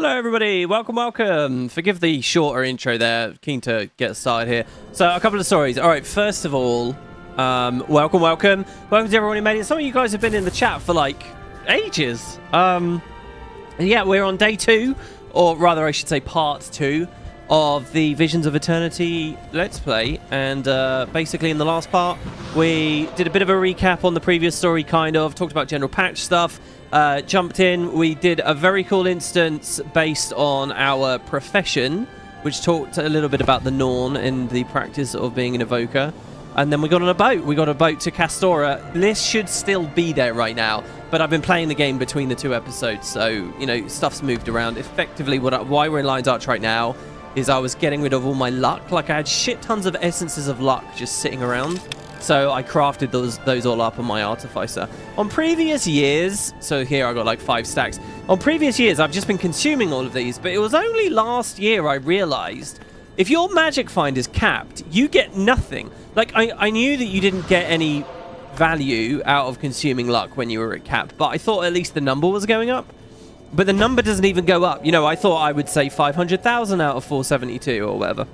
Hello everybody, welcome. Forgive the shorter intro there, keen to get started here. So a couple of stories. Alright, first of all, welcome to everyone who made it. Some of you guys have been in the chat for like ages. Yeah, we're on day 2, or rather I should say part 2 of the Visions of Eternity Let's Play. And basically in the last part, we did a bit of a recap on the previous story, kind of, talked about general patch stuff. Jumped in, we did a very cool instance based on our profession, which talked a little bit about the Norn and the practice of being an evoker. And then we got on a boat. We got a boat to Castora. This should still be there right now, but I've been playing the game between the 2 episodes, so, you know, stuff's moved around. Effectively, why we're in Lion's Arch right now is I was getting rid of all my luck. Like, I had shit tons of essences of luck just sitting around. So I crafted those all up on my artificer. On previous years, so here I got like 5 stacks. On previous years, I've just been consuming all of these, but it was only last year I realized if your magic find is capped, you get nothing. Like, I knew that you didn't get any value out of consuming luck when you were at cap, but I thought at least the number was going up. But the number doesn't even go up. You know, I thought I would say 500,000 out of 472 or whatever.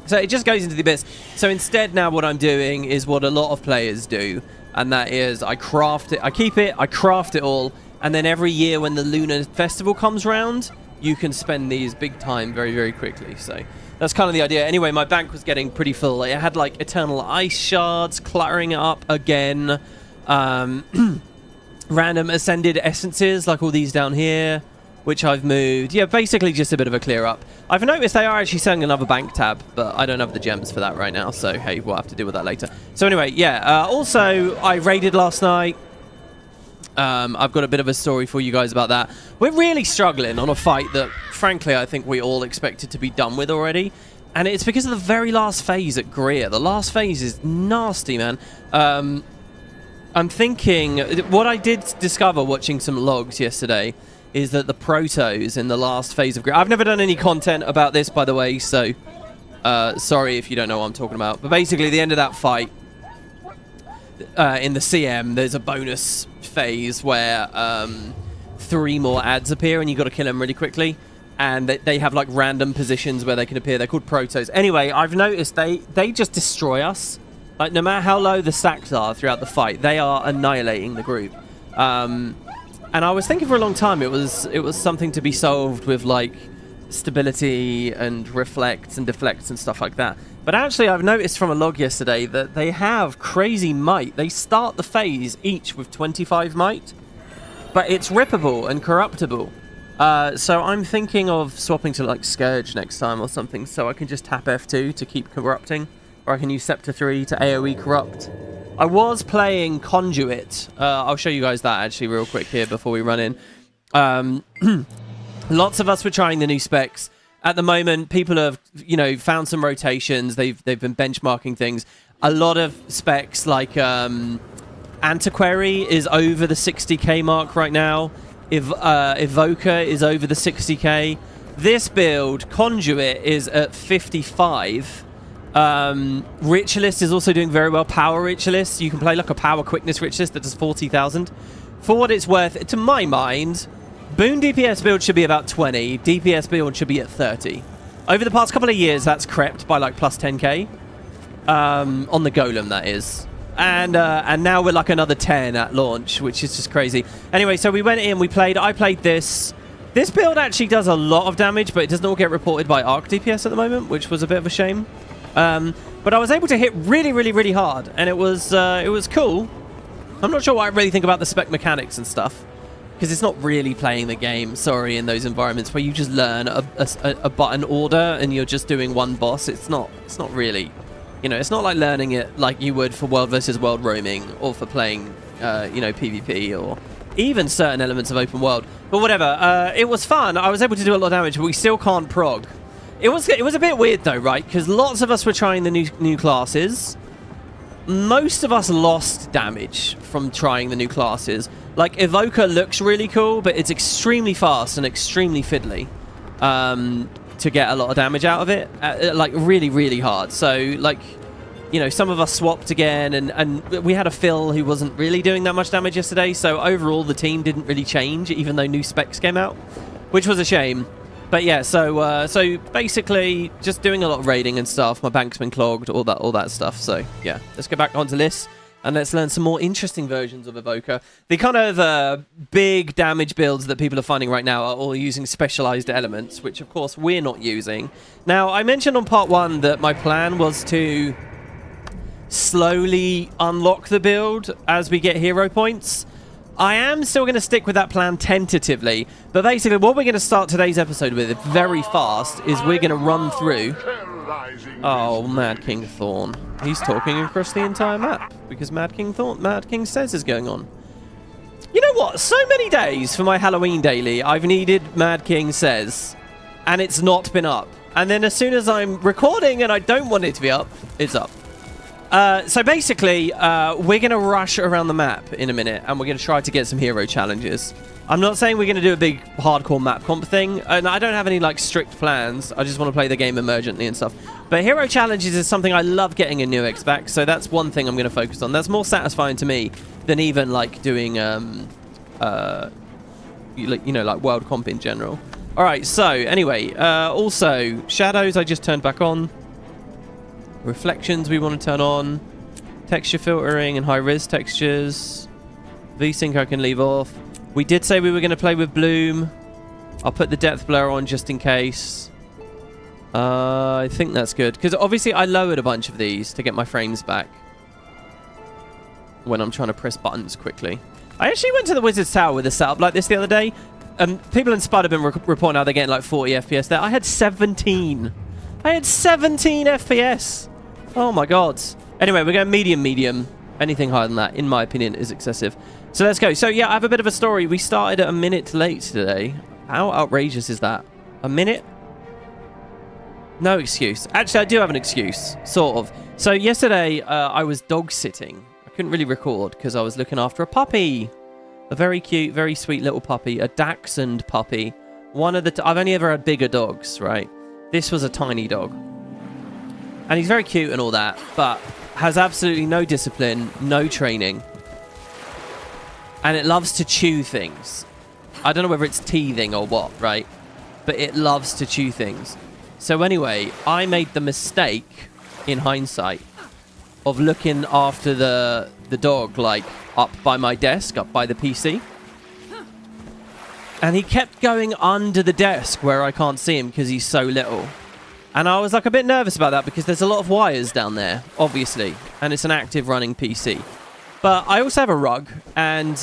So it just goes into the abyss. So instead now what I'm doing is what a lot of players do, and that is I craft it, I keep it, I craft it all, and then every year when the Lunar Festival comes around, you can spend these big time very, very quickly. So that's kind of the idea. Anyway, my bank was getting pretty full. It had like eternal ice shards cluttering it up again. Random ascended essences, like all these down here, which I've moved. Yeah, basically just a bit of a clear up. I've noticed they are actually selling another bank tab, but I don't have the gems for that right now, so hey, we'll have to deal with that later. So anyway, yeah, also I raided last night. I've got a bit of a story for you guys about that. We're really struggling on a fight that, frankly, I think we all expected to be done with already. And it's because of the very last phase at Greer. The last phase is nasty, man. I'm thinking, what I did discover watching some logs yesterday is that the protos in the last phase of Greer... I've never done any content about this, by the way, so sorry if you don't know what I'm talking about. But basically, the end of that fight, in the CM, there's a bonus phase where 3 more ads appear and you got to kill them really quickly. And they have, like, random positions where they can appear. They're called protos. Anyway, I've noticed they just destroy us. Like, no matter how low the stacks are throughout the fight, they are annihilating the group. And I was thinking for a long time it was something to be solved with, like, stability and reflects and deflects and stuff like that. But actually, I've noticed from a log yesterday that they have crazy might. They start the phase each with 25 might, but it's rippable and corruptible. So I'm thinking of swapping to, like, Scourge next time or something, so I can just tap F2 to keep corrupting, or I can use Scepter 3 to AoE corrupt. I was playing Conduit. I'll show you guys that actually real quick here before we run in. Lots of us were trying the new specs. At the moment, people have, you know, found some rotations. They've been benchmarking things. A lot of specs like Antiquary is over the 60k mark right now. Evoker is over the 60k. This build, Conduit, is at 55. Ritualist is also doing very well. Power Ritualist, you can play like a Power Quickness Ritualist that does 40,000. For what it's worth, to my mind, Boon DPS build should be about 20. DPS build should be at 30. Over the past couple of years, that's crept by like plus 10k. On the Golem, that is. And now we're like another 10 at launch, which is just crazy. Anyway, so we went in, I played this. This build actually does a lot of damage, but it doesn't all get reported by Arc DPS at the moment, which was a bit of a shame. But I was able to hit really, really, really hard, and it was cool. I'm not sure what I really think about the spec mechanics and stuff, because it's not really playing the game, sorry, in those environments where you just learn a button order and you're just doing one boss. It's not really, you know, it's not like learning it like you would for world versus world roaming or for playing, you know, PvP or even certain elements of open world. But whatever, it was fun. I was able to do a lot of damage, but we still can't prog. It was a bit weird though, right? Because lots of us were trying the new classes. Most of us lost damage from trying the new classes. Like, Evoker looks really cool, but it's extremely fast and extremely fiddly to get a lot of damage out of it. Like, really, really hard. So, like, you know, some of us swapped again, and we had a Phil who wasn't really doing that much damage yesterday, so overall the team didn't really change, even though new specs came out, which was a shame. But yeah, so basically just doing a lot of raiding and stuff. My bank's been clogged, all that stuff. So yeah, let's go back onto this and let's learn some more interesting versions of Evoker. The kind of big damage builds that people are finding right now are all using specialized elements, which of course we're not using. Now, I mentioned on part 1 that my plan was to slowly unlock the build as we get hero points. I am still going to stick with that plan tentatively, but basically what we're going to start today's episode with very fast is we're going to run through... Oh, Mad King Thorn. He's talking across the entire map because Mad King Says is going on. You know what? So many days for my Halloween daily, I've needed Mad King Says, and it's not been up. And then as soon as I'm recording and I don't want it to be up, it's up. So basically, we're going to rush around the map in a minute, and we're going to try to get some hero challenges. I'm not saying we're going to do a big hardcore map comp thing, and I don't have any like strict plans. I just want to play the game emergently and stuff. But hero challenges is something I love getting in New X back, so that's one thing I'm going to focus on. That's more satisfying to me than even like doing, you know, like world comp in general. All right, so anyway, also shadows I just turned back on. Reflections we want to turn on. Texture filtering and high-res textures. VSync I can leave off. We did say we were going to play with bloom. I'll put the depth blur on just in case. I think that's good. Because obviously I lowered a bunch of these to get my frames back when I'm trying to press buttons quickly. I actually went to the Wizard's Tower with a setup like this the other day. People in Spud have been reporting how they're getting like 40 FPS there. I had 17. I had 17 FPS. Oh my god. Anyway, we're going medium. Anything higher than that, in my opinion, is excessive. So let's go. So yeah, I have a bit of a story. We started at a minute late today. How outrageous is that? A minute? No excuse. Actually, I do have an excuse, sort of. So yesterday, I was dog sitting. I couldn't really record because I was looking after a puppy. A very cute, very sweet little puppy. A Dachshund puppy. One of the... I've only ever had bigger dogs, right? This was a tiny dog. And he's very cute and all that, but has absolutely no discipline, no training. And it loves to chew things. I don't know whether it's teething or what, right? But it loves to chew things. So anyway, I made the mistake, in hindsight, of looking after the dog, like, up by my desk, up by the PC. And he kept going under the desk where I can't see him because he's so little. And I was like a bit nervous about that because there's a lot of wires down there, obviously. And it's an active running PC. But I also have a rug. And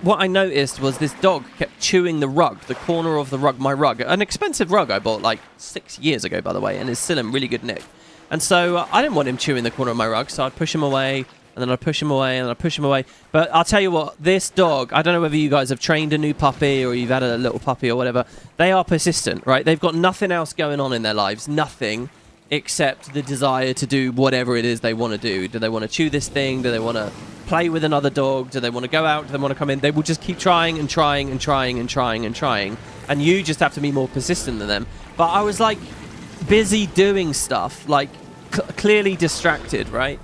what I noticed was this dog kept chewing the rug, the corner of the rug, my rug. An expensive rug I bought like 6 years ago, by the way. And it's still in really good nick. And so I didn't want him chewing the corner of my rug. So I'd push him away. And then I'd push him away, and I'd push him away. But I'll tell you what, this dog, I don't know whether you guys have trained a new puppy or you've had a little puppy or whatever. They are persistent, right? They've got nothing else going on in their lives. Nothing except the desire to do whatever it is they want to do. Do they want to chew this thing? Do they want to play with another dog? Do they want to go out? Do they want to come in? They will just keep trying and trying and trying and trying and trying. And you just have to be more persistent than them. But I was like busy doing stuff, like clearly distracted, right?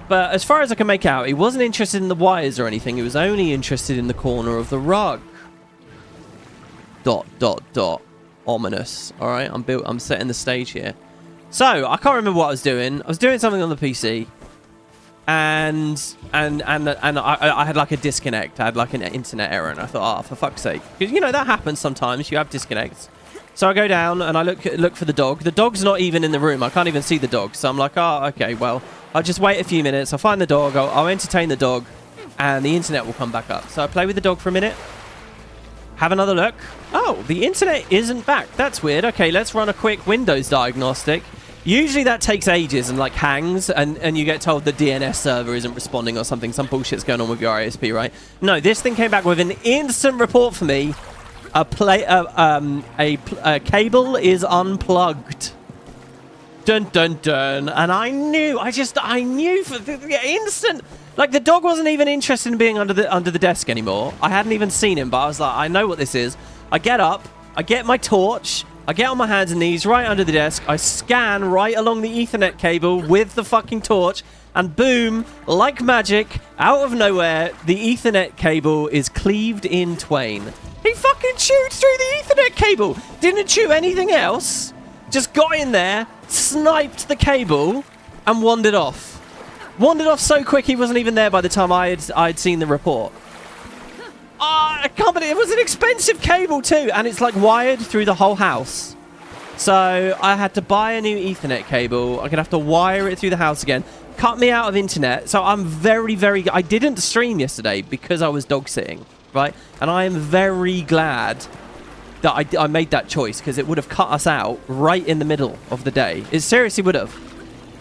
But as far as I can make out, he wasn't interested in the wires or anything. He was only interested in the corner of the rug. ... Ominous. All right, I'm setting the stage here. So I can't remember what I was doing. I was doing something on the PC, and I had like a disconnect. I had like an internet error, and I thought, oh, for fuck's sake, because you know that happens sometimes. You have disconnects. So I go down and I look for the dog. The dog's not even in the room. I can't even see the dog. So I'm like, oh, okay, well, I'll just wait a few minutes. I'll find the dog. I'll entertain the dog, and the internet will come back up. So I play with the dog for a minute. Have another look. Oh, the internet isn't back. That's weird. Okay, let's run a quick Windows diagnostic. Usually that takes ages and like hangs, and you get told the DNS server isn't responding or something. Some bullshit's going on with your ISP, right? No, this thing came back with an instant report for me. A cable is unplugged. Dun dun dun. And I knew for the instant. Like the dog wasn't even interested in being under the desk anymore. I hadn't even seen him, but I was like, I know what this is. I get up, I get my torch, I get on my hands and knees right under the desk, I scan right along the Ethernet cable with the fucking torch, and boom, like magic, out of nowhere, the Ethernet cable is cleaved in twain. He fucking chewed through the Ethernet cable. Didn't chew anything else. Just got in there, sniped the cable, and wandered off. Wandered off so quick he wasn't even there by the time I'd seen the report. I can't believe it was an expensive cable too, and it's like wired through the whole house. So I had to buy a new Ethernet cable. I'm gonna have to wire it through the house again. Cut me out of internet. So I'm very I didn't stream yesterday because I was dog sitting, right? And I am very glad that I made that choice, because it would have cut us out right in the middle of the day. It seriously would have.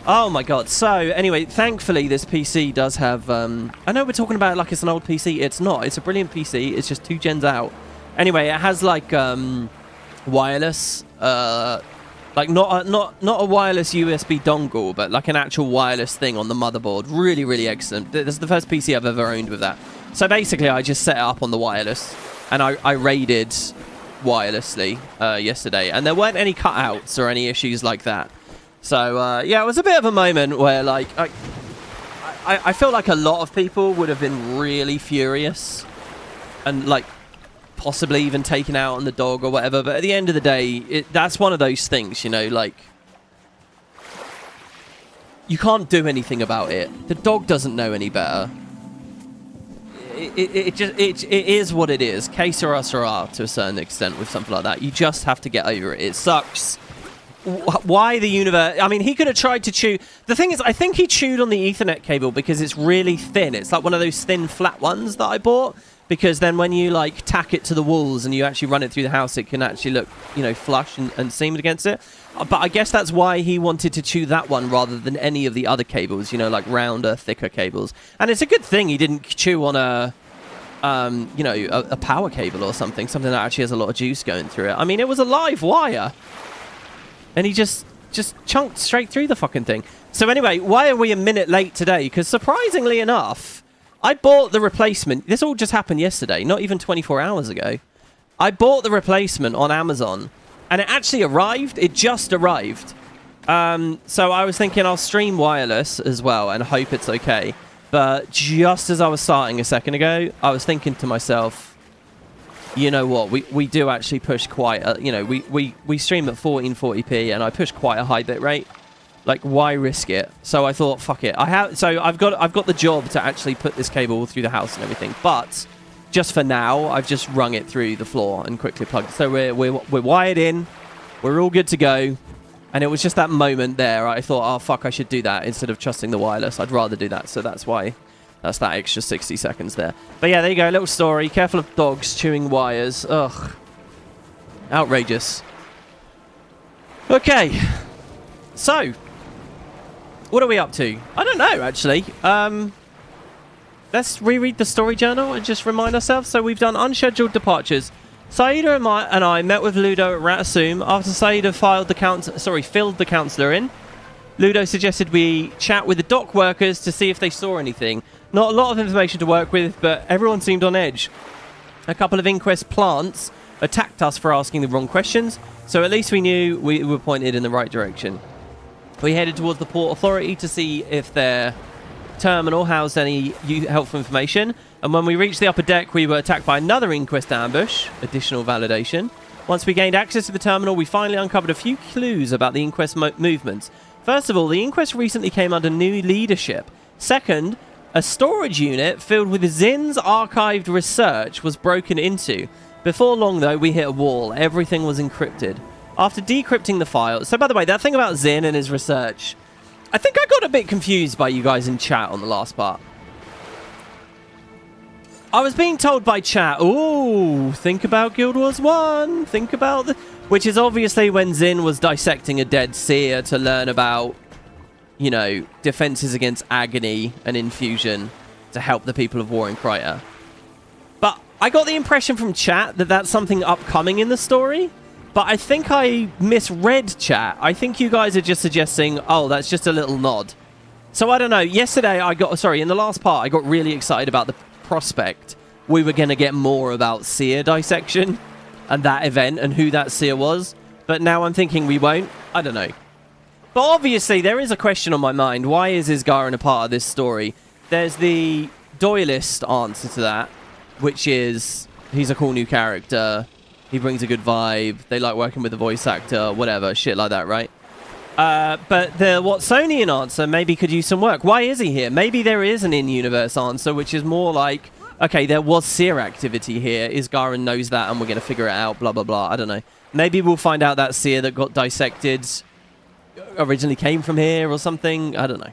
Oh my god. So anyway, thankfully this PC does have I know we're talking about it like it's an old PC. It's not. It's a brilliant PC. It's just 2 gens out. Anyway, it has like wireless like not a wireless USB dongle, but like an actual wireless thing on the motherboard. Really excellent. This is the first PC I've ever owned with that. So basically I just set it up on the wireless, and I raided wirelessly yesterday, and there weren't any cutouts or any issues like that. So, yeah, it was a bit of a moment where, like, I feel like a lot of people would have been really furious and, like, possibly even taken out on the dog or whatever. But at the end of the day, that's one of those things, you know, like, you can't do anything about it. The dog doesn't know any better. It is what it is. Que sera, sera, to a certain extent with something like that. You just have to get over it. It sucks. Why the universe? I mean, he could have tried to chew. The thing is, I think he chewed on the Ethernet cable because it's really thin. It's like one of those thin, flat ones that I bought. Because then when you, like, tack it to the walls and you actually run it through the house, it can actually look, you know, flush and seamed against it. But I guess that's why he wanted to chew that one rather than any of the other cables, you know, like rounder, thicker cables. And it's a good thing he didn't chew on a, you know, a power cable or something that actually has a lot of juice going through it. I mean, it was a live wire. And he just chunked straight through the fucking thing. So anyway, why are we a minute late today? Because surprisingly enough, I bought the replacement. This all just happened yesterday, not even 24 hours ago. I bought the replacement on Amazon, and it actually arrived. It just arrived. So I was thinking I'll stream wireless as well and hope it's okay. But just as I was starting a second ago, I was thinking to myself, you know what, we do actually push quite a, you know, we stream at 1440p, and I push quite a high bit rate. Like, why risk it? So I thought, fuck it. I've got the job to actually put this cable through the house and everything, but just for now, I've just rung it through the floor and quickly plugged it. So we're wired in, we're all good to go. And it was just that moment there, I thought, oh fuck, I should do that instead of trusting the wireless. I'd rather do that, so that's why. That's that extra 60 seconds there. But yeah, there you go. A little story. Careful of dogs chewing wires. Ugh. Outrageous. Okay. So, what are we up to? I don't know, actually. Let's reread the story journal and just remind ourselves. So we've done unscheduled departures. Saida and I met with Ludo at Ratasum after Saida filled the counsellor in. Ludo suggested we chat with the dock workers to see if they saw anything. Not a lot of information to work with, but everyone seemed on edge. A couple of inquest plants attacked us for asking the wrong questions, so at least we knew we were pointed in the right direction. We headed towards the Port Authority to see if their terminal housed any helpful information, and when we reached the upper deck, we were attacked by another inquest ambush. Additional validation. Once we gained access to the terminal, we finally uncovered a few clues about the inquest movements. First of all, the inquest recently came under new leadership. Second, a storage unit filled with Zin's archived research was broken into. Before long, though, we hit a wall. Everything was encrypted. After decrypting the file... So, by the way, that thing about Zin and his research... I think I got a bit confused by you guys in chat on the last part. I was being told by chat, ooh, think about Guild Wars 1. Think about the... Which is obviously when Zin was dissecting a dead seer to learn about... you know, defenses against agony and infusion to help the people of Warring Kryta. But I got the impression from chat that that's something upcoming in the story. But I think I misread chat. I think you guys are just suggesting, oh, that's just a little nod. So I don't know. Yesterday in the last part, I got really excited about the prospect. We were going to get more about seer dissection and that event and who that seer was. But now I'm thinking we won't. I don't know. But obviously, there is a question on my mind. Why is Isgarin a part of this story? There's the Doylist answer to that, which is he's a cool new character. He brings a good vibe. They like working with the voice actor, whatever, shit like that, right? But the Watsonian answer maybe could use some work. Why is he here? Maybe there is an in-universe answer, which is more like, okay, there was seer activity here. Isgarin knows that, and we're going to figure it out, blah, blah, blah. I don't know. Maybe we'll find out that seer that got dissected originally came from here or something. I don't know.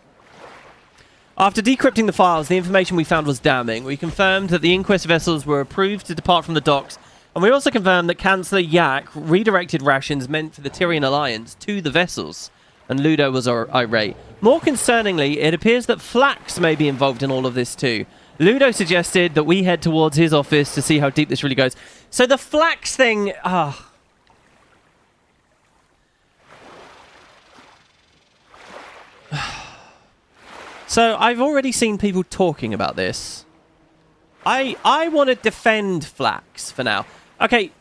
After decrypting the files, the information we found was damning. We confirmed that the Inquest vessels were approved to depart from the docks, and we also confirmed that Chancellor Yak redirected rations meant for the Tyrian Alliance to the vessels. And Ludo was irate. More concerningly, it appears that Flax may be involved in all of this too. Ludo suggested that we head towards his office to see how deep this really goes. So the Flax thing... So I've already seen people talking about this. I want to defend Flax for now. Okay.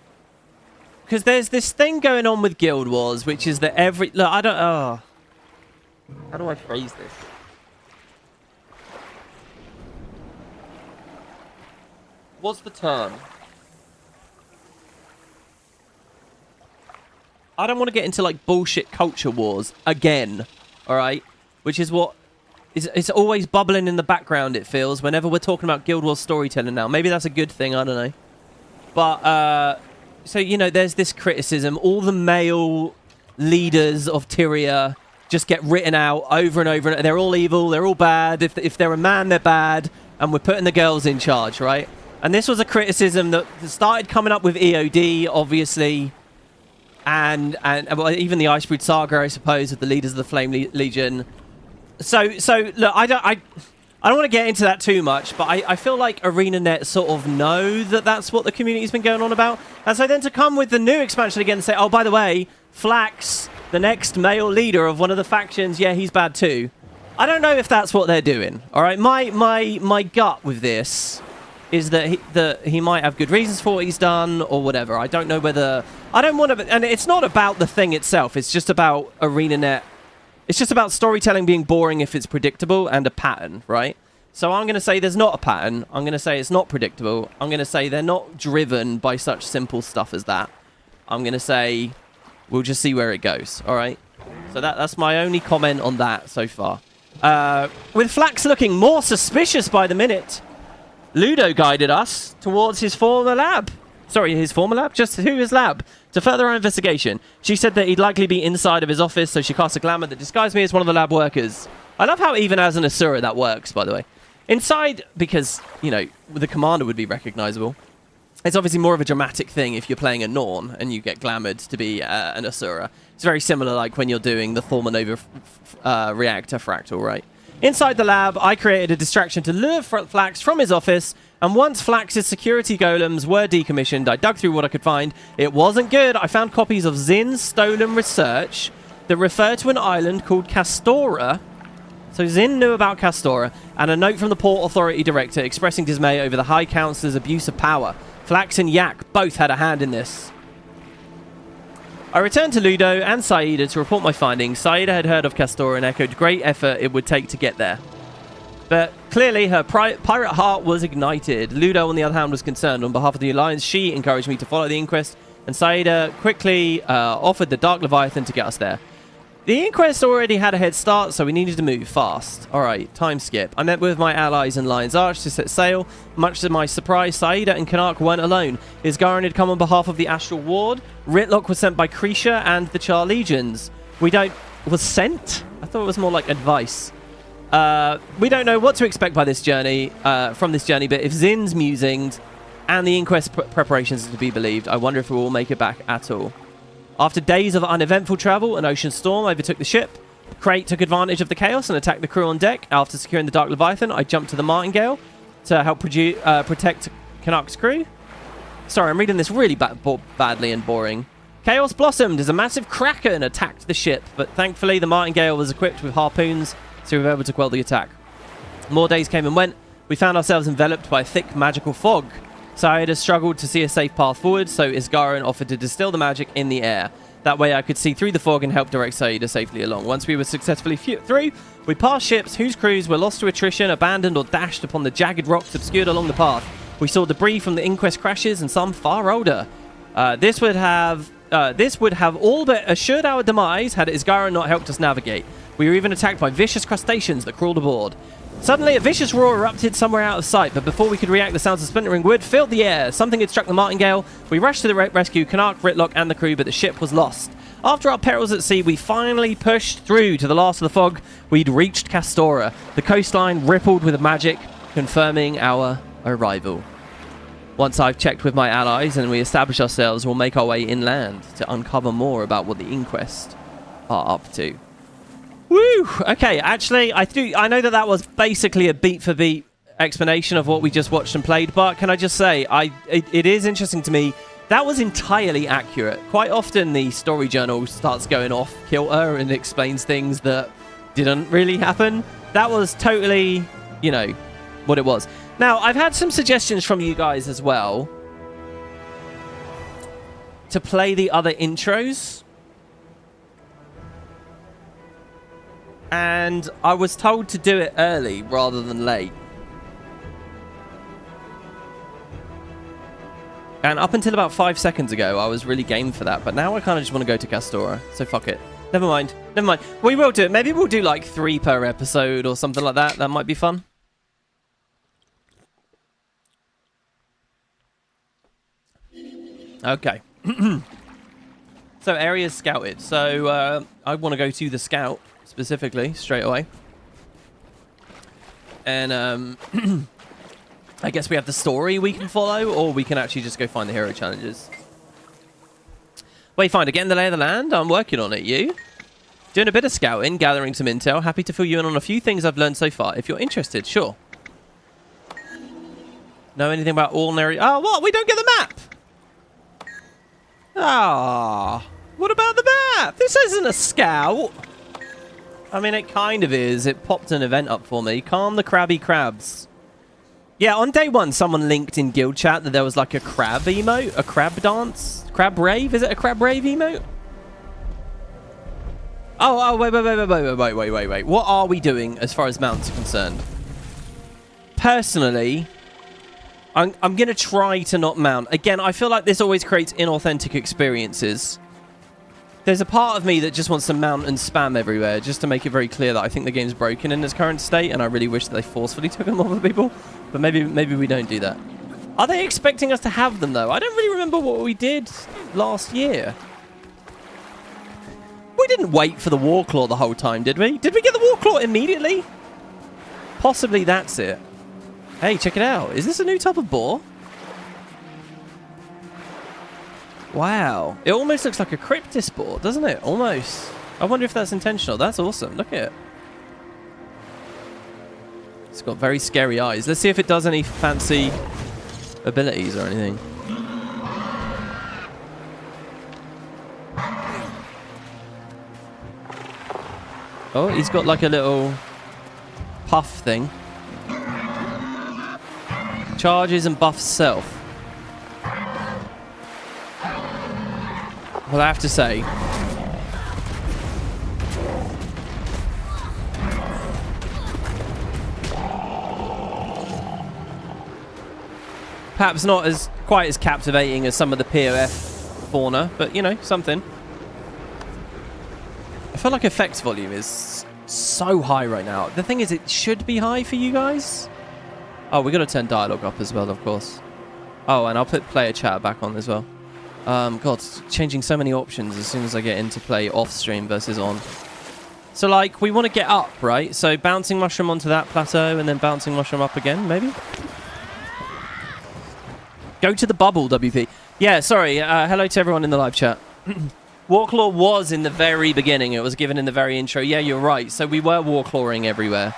Because there's this thing going on with Guild Wars, which is that every... Look, I don't... How do I phrase this? What's the term? I don't want to get into, like, bullshit culture wars again. Alright? Which is what... It's always bubbling in the background, it feels, whenever we're talking about Guild Wars storytelling now. Maybe that's a good thing, I don't know. But, so, you know, there's this criticism. All the male leaders of Tyria just get written out over and over. And they're all evil, they're all bad. If they're a man, they're bad. And we're putting the girls in charge, right? And this was a criticism that started coming up with EOD, obviously. And well, even the Icebreed Saga, I suppose, with the leaders of the Flame Legion. So look, I don't want to get into that too much, but I feel like Arenanet sort of know that that's what the community's been going on about. And so then to come with the new expansion again and say, oh, by the way, Flax, the next male leader of one of the factions, yeah, he's bad too. I don't know if that's what they're doing. All right, my gut with this is that he might have good reasons for what he's done or whatever. I don't know whether... I don't want to... And it's not about the thing itself. It's just about Arenanet. It's just about storytelling being boring if it's predictable and a pattern, right? So I'm going to say there's not a pattern. I'm going to say it's not predictable. I'm going to say they're not driven by such simple stuff as that. I'm going to say we'll just see where it goes, all right? So that's my only comment on that so far. With Flax looking more suspicious by the minute, Ludo guided us towards his former lab. Sorry, his former lab? Just to his lab. To further our investigation, she said that he'd likely be inside of his office, so she cast a glamour that disguised me as one of the lab workers. I love how even as an Assura that works, by the way. Inside, because, you know, the commander would be recognizable. It's obviously more of a dramatic thing if you're playing a Norn and you get glamoured to be an Assura. It's very similar like when you're doing the Thormanova reactor fractal, right? Inside the lab, I created a distraction to lure Flax from his office, and once Flax's security golems were decommissioned, I dug through what I could find. It wasn't good. I found copies of Zin's stolen research that refer to an island called Castora. So Zin knew about Castora, and a note from the Port Authority Director expressing dismay over the High Councillor's abuse of power. Flax and Yak both had a hand in this. I returned to Ludo and Saida to report my findings. Saida had heard of Castora and echoed great effort it would take to get there. But clearly her pirate heart was ignited. Ludo, on the other hand, was concerned. On behalf of the Alliance, she encouraged me to follow the inquest, and Saida quickly offered the Dark Leviathan to get us there. The inquest already had a head start, so we needed to move fast. Alright, time skip. I met with my allies in Lion's Arch to set sail. Much to my surprise, Saida and Kanak weren't alone. Isgarin had come on behalf of the Astral Ward. Ritlock was sent by Krisha and the Char Legions. Was sent? I thought it was more like advice. We don't know what to expect by this journey, from this journey, but if Zin's musings and the inquest preparations are to be believed, I wonder if we will make it back at all. After days of uneventful travel, an ocean storm overtook the ship. Crate took advantage of the chaos and attacked the crew on deck. After securing the Dark Leviathan, I jumped to the Martingale to help protect Kanak's crew. Sorry, I'm reading this really badly and boring. Chaos blossomed as a massive kraken attacked the ship, but thankfully the Martingale was equipped with harpoons, so we were able to quell the attack. More days came and went. We found ourselves enveloped by a thick magical fog. Saida struggled to see a safe path forward, so Isgarin offered to distill the magic in the air. That way I could see through the fog and help direct Saida safely along. Once we were successfully through, we passed ships whose crews were lost to attrition, abandoned or dashed upon the jagged rocks obscured along the path. We saw debris from the inquest crashes and some far older. This would have all but assured our demise had Isgara not helped us navigate. We were even attacked by vicious crustaceans that crawled aboard. Suddenly, a vicious roar erupted somewhere out of sight, but before we could react, the sounds of splintering wood filled the air. Something had struck the martingale. We rushed to the rescue, Canuck, Ritlock, and the crew, but the ship was lost. After our perils at sea, we finally pushed through to the last of the fog. We'd reached Castora. The coastline rippled with magic, confirming our arrival. Once I've checked with my allies and we establish ourselves, we'll make our way inland to uncover more about what the Inquest are up to. Woo! Okay, actually, I know that was basically a beat-for-beat explanation of what we just watched and played, but can I just say, it is interesting to me, that was entirely accurate. Quite often, the story journal starts going off kilter and explains things that didn't really happen. That was totally, you know, what it was. Now, I've had some suggestions from you guys as well to play the other intros. And I was told to do it early rather than late. And up until about 5 seconds ago, I was really game for that. But now I kind of just want to go to Castora. So fuck it. Never mind. Never mind. We will do it. Maybe we'll do like 3 per episode or something like that. That might be fun. Okay. So areas scouted. So I want to go to the scout specifically straight away. And I guess we have the story we can follow, or we can actually just go find the hero challenges. Wayfinder, getting the lay of the land? I'm working on it. You? Doing a bit of scouting, gathering some intel. Happy to fill you in on a few things I've learned so far. If you're interested, sure. Know anything about ordinary... Oh, what? We don't get the map! Ah, what about the map? This isn't a scout. I mean, it kind of is. It popped an event up for me. Calm the crabby crabs. Yeah, on day 1, someone linked in guild chat that there was like a crab emote, a crab dance, crab rave. Is it a crab rave emote? Oh, wait. What are we doing as far as mounts are concerned? Personally, I'm going to try to not mount. Again, I feel like this always creates inauthentic experiences. There's a part of me that just wants to mount and spam everywhere, just to make it very clear that I think the game's broken in its current state, and I really wish that they forcefully took them off of people. But maybe we don't do that. Are they expecting us to have them, though? I don't really remember what we did last year. We didn't wait for the Warclaw the whole time, did we? Did we get the Warclaw immediately? Possibly that's it. Hey, check it out. Is this a new type of boar? Wow. It almost looks like a Cryptis boar, doesn't it? Almost. I wonder if that's intentional. That's awesome. Look at it. It's got very scary eyes. Let's see if it does any fancy abilities or anything. Oh, he's got like a little puff thing. Charges and buffs self. Well, I have to say, perhaps not quite as captivating as some of the POF fauna, but you know, something. I feel like effects volume is so high right now. The thing is, it should be high for you guys. Oh, we got to turn dialogue up as well, of course. Oh, and I'll put player chat back on as well. God, changing so many options as soon as I get into play off stream versus on. So, like, we want to get up, right? So, bouncing mushroom onto that plateau and then bouncing mushroom up again, maybe? Go to the bubble, WP. Yeah, sorry. Hello to everyone in the live chat. Warclaw was in the very beginning. It was given in the very intro. Yeah, you're right. So, we were Warclawing everywhere.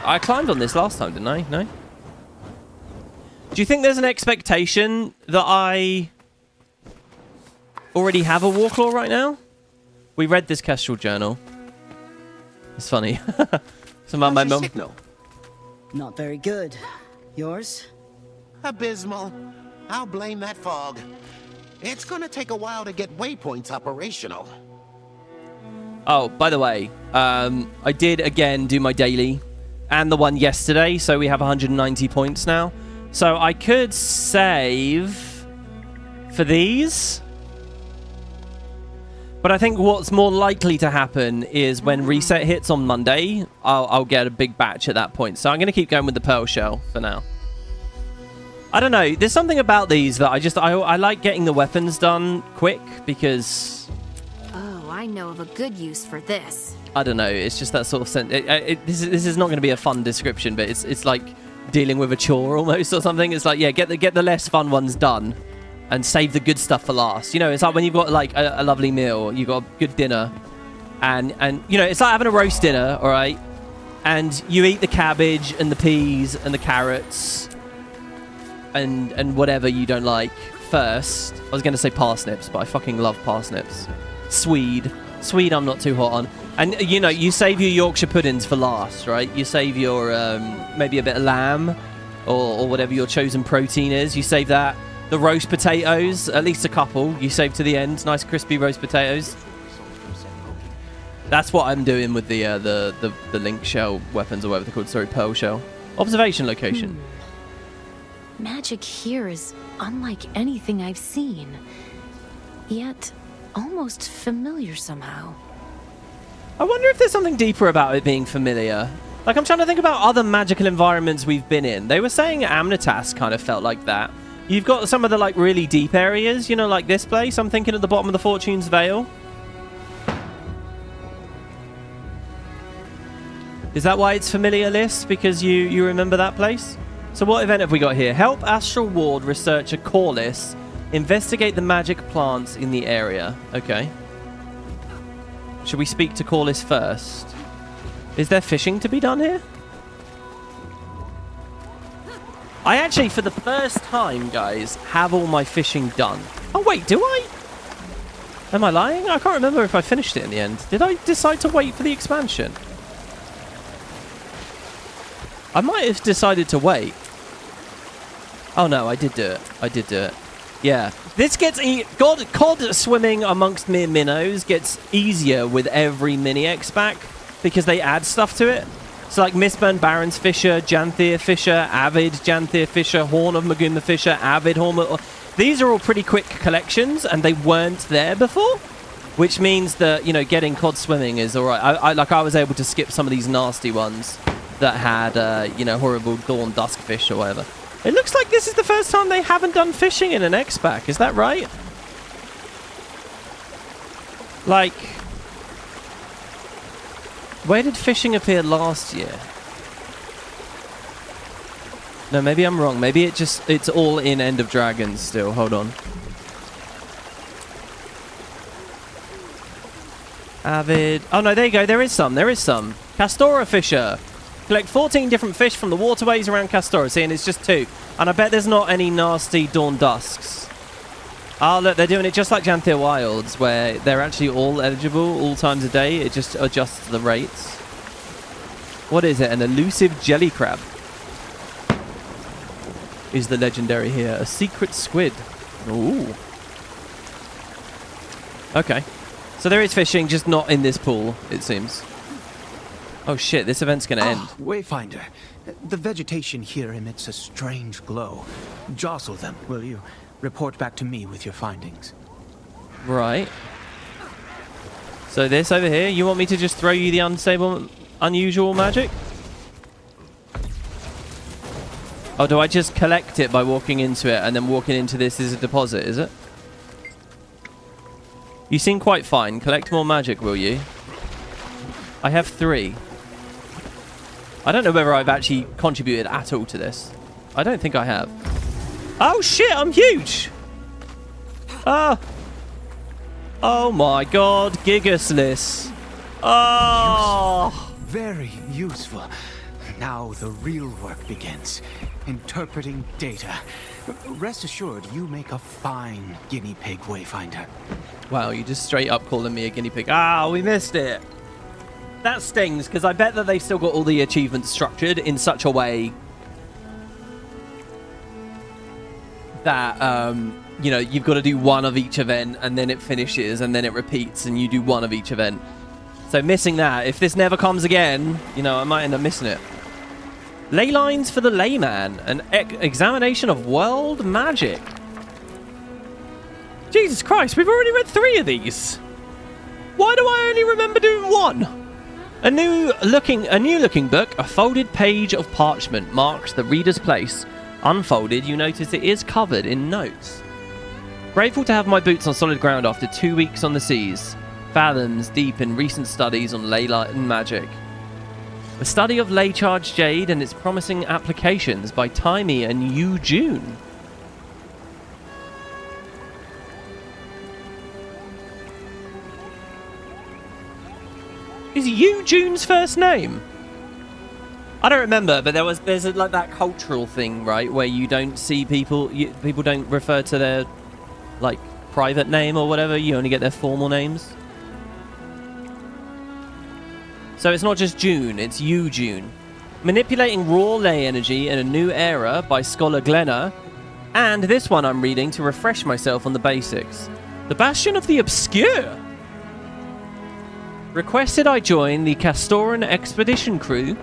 I climbed on this last time, didn't I? No? Do you think there's an expectation that I already have a Warclaw right now? We read this Kestrel journal. It's funny. Some of my mum. Signal? Not very good. Yours? Abysmal. I'll blame that fog. It's gonna take a while to get waypoints operational. Oh, by the way, I did again do my daily and the one yesterday, so we have 190 points now. So I could save for these. But I think what's more likely to happen is when reset hits on Monday, I'll get a big batch at that point. So I'm going to keep going with the pearl shell for now. I don't know. There's something about these that I like getting the weapons done quick because... Oh, I know of a good use for this. I don't know. It's just that sort of sense. This is not going to be a fun description, but it's like dealing with a chore almost or something. It's like, yeah, get the less fun ones done. And save the good stuff for last. You know, it's like when you've got like a lovely meal, you've got a good dinner, and you know, it's like having a roast dinner, all right? And you eat the cabbage and the peas and the carrots and whatever you don't like first. I was going to say parsnips, but I fucking love parsnips. Swede I'm not too hot on. And you know, you save your Yorkshire puddings for last, right? You save your maybe a bit of lamb or whatever your chosen protein is. You save that. The roast potatoes, at least a couple, you save to the end. Nice crispy roast potatoes. That's what I'm doing with the link shell weapons or whatever they're called. Sorry, pearl shell. Observation location. Magic here is unlike anything I've seen, yet almost familiar somehow. I wonder if there's something deeper about it being familiar. Like, I'm trying to think about other magical environments we've been in. They were saying Amnitas kind of felt like that. You've got some of the, like, really deep areas, you know, like this place. I'm thinking at the bottom of the Fortune's Veil. Is that why it's familiar, Liz? Because you remember that place? So what event have we got here? Help Astral Ward researcher Corliss investigate the magic plants in the area. Okay. Should we speak to Corliss first? Is there fishing to be done here? I actually, for the first time, guys, have all my fishing done. Oh, wait, do I? Am I lying? I can't remember if I finished it in the end. Did I decide to wait for the expansion? I might have decided to wait. Oh, no, I did do it. I did do it. Yeah. This gets... Cod swimming amongst mere minnows gets easier with every mini-X pack because they add stuff to it. So like Mistburn Baron's Fisher, Janthir Fisher, Avid Janthir Fisher, Horn of Maguma Fisher, Avid Horn... These are all pretty quick collections, and they weren't there before, which means that, you know, getting cod swimming is all right. I was able to skip some of these nasty ones that had, you know, horrible Dawn Duskfish or whatever. It looks like this is the first time they haven't done fishing in an X-Pack. Is that right? Like... Where did fishing appear last year? No, maybe I'm wrong. Maybe it's all in End of Dragons still. Hold on. Avid. Oh, no, there you go. There is some. There is some. Castora Fisher. Collect 14 different fish from the waterways around Castora. See, and it's just 2. And I bet there's not any nasty Dawn Dusks. Oh, look, they're doing it just like Janthir Wilds, where they're actually all eligible all times a day. It just adjusts the rates. What is it? An elusive jelly crab is the legendary here. A secret squid. Ooh. Okay. So there is fishing, just not in this pool, it seems. Oh shit, this event's gonna end. Wayfinder, the vegetation here emits a strange glow. Jostle them, will you? Report back to me with your findings. Right. So this over here, you want me to just throw you the unstable, unusual magic? Oh, do I just collect it by walking into it and then walking into this is a deposit, is it? You seem quite fine. Collect more magic, will you? I have 3. I don't know whether I've actually contributed at all to this. I don't think I have. Oh shit, I'm huge! Oh my god, Gigasliss. Oh! Very useful. Now the real work begins. Interpreting data. Rest assured, you make a fine guinea pig, Wayfinder. Wow, you just straight up calling me a guinea pig. Ah, we missed it. That stings, because I bet that they've still got all the achievements structured in such a way that, you know, you've got to do one of each event, and then it finishes, and then it repeats, and you do one of each event. So missing that, if this never comes again, you know, I might end up missing it. Ley lines for the layman. An examination of world magic. Jesus Christ, we've already read 3 of these. Why do I only remember doing 1? A new looking book, a folded page of parchment marks the reader's place. Unfolded, you notice it is covered in notes. Grateful to have my boots on solid ground after 2 weeks on the seas. Fathoms deep in recent studies on ley and magic. A study of ley charged jade and its promising applications by Timey and Yu June. Is Yu June's first name? I don't remember, but there's like that cultural thing, right, where you don't see people don't refer to their like private name or whatever. You only get their formal names. So it's not just June, it's Yu June. Manipulating raw ley energy in a new era by scholar Glenna, and this one I'm reading to refresh myself on the basics. The Bastion of the Obscure. Requested I join the Castoran expedition crew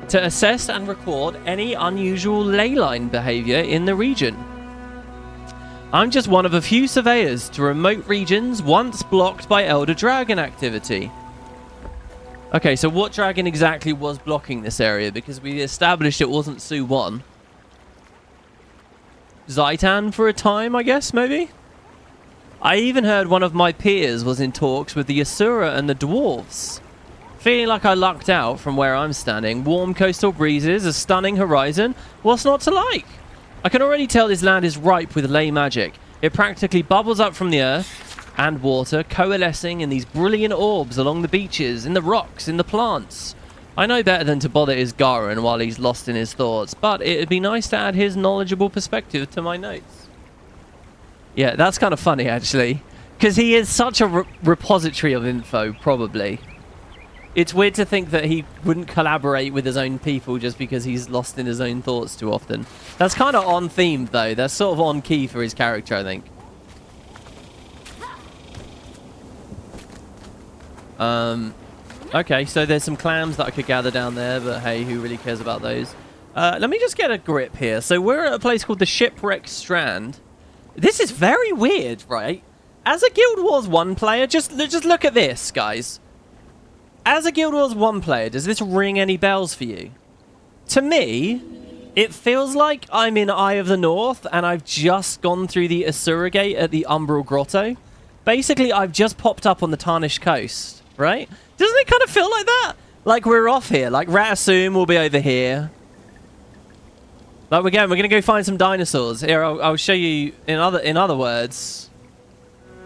to assess and record any unusual ley line behavior in the region. I'm just one of a few surveyors to remote regions once blocked by Elder Dragon activity. Okay, so what dragon exactly was blocking this area? Because we established it wasn't Su 1. Zaitan for a time, I guess, maybe? I even heard one of my peers was in talks with the Assura and the dwarves. Feeling like I lucked out from where I'm standing. Warm coastal breezes, a stunning horizon. What's not to like? I can already tell this land is ripe with ley magic. It practically bubbles up from the earth and water, coalescing in these brilliant orbs along the beaches, in the rocks, in the plants. I know better than to bother Isgaran while he's lost in his thoughts, but it'd be nice to add his knowledgeable perspective to my notes. Yeah, that's kind of funny, actually, because he is such a repository of info, probably. It's weird to think that he wouldn't collaborate with his own people just because he's lost in his own thoughts too often. That's kind of on theme, though. That's sort of on key for his character, I think. Okay, so there's some clams that I could gather down there, but hey, who really cares about those? Let me just get a grip here. So we're at a place called the Shipwreck Strand. This is very weird, right? As a Guild Wars 1 player, just look at this, guys. As a Guild Wars 1 player, does this ring any bells for you? To me, it feels like I'm in Eye of the North and I've just gone through the Assura Gate at the Umbral Grotto. Basically, I've just popped up on the Tarnished Coast, right? Doesn't it kind of feel like that? Like we're off here. Like Ratasum will be over here. Like we're going to go find some dinosaurs. Here, I'll show you in other words.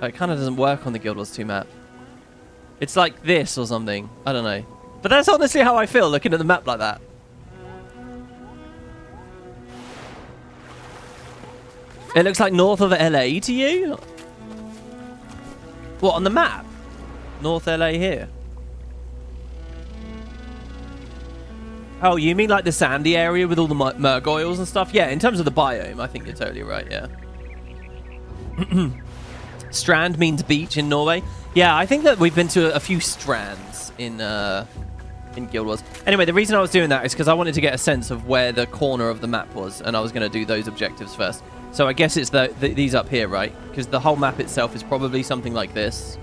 It kind of doesn't work on the Guild Wars 2 map. It's like this or something. I don't know. But that's honestly how I feel looking at the map like that. It looks like north of LA to you? What, on the map? North LA here. Oh, you mean like the sandy area with all the mergoyles and stuff? Yeah, in terms of the biome, I think you're totally right, yeah. Strand means beach in Norway. Yeah, I think that we've been to a few strands in Guild Wars. Anyway, the reason I was doing that is because I wanted to get a sense of where the corner of the map was, and I was going to do those objectives first. So I guess it's these up here, right? Because the whole map itself is probably something like this.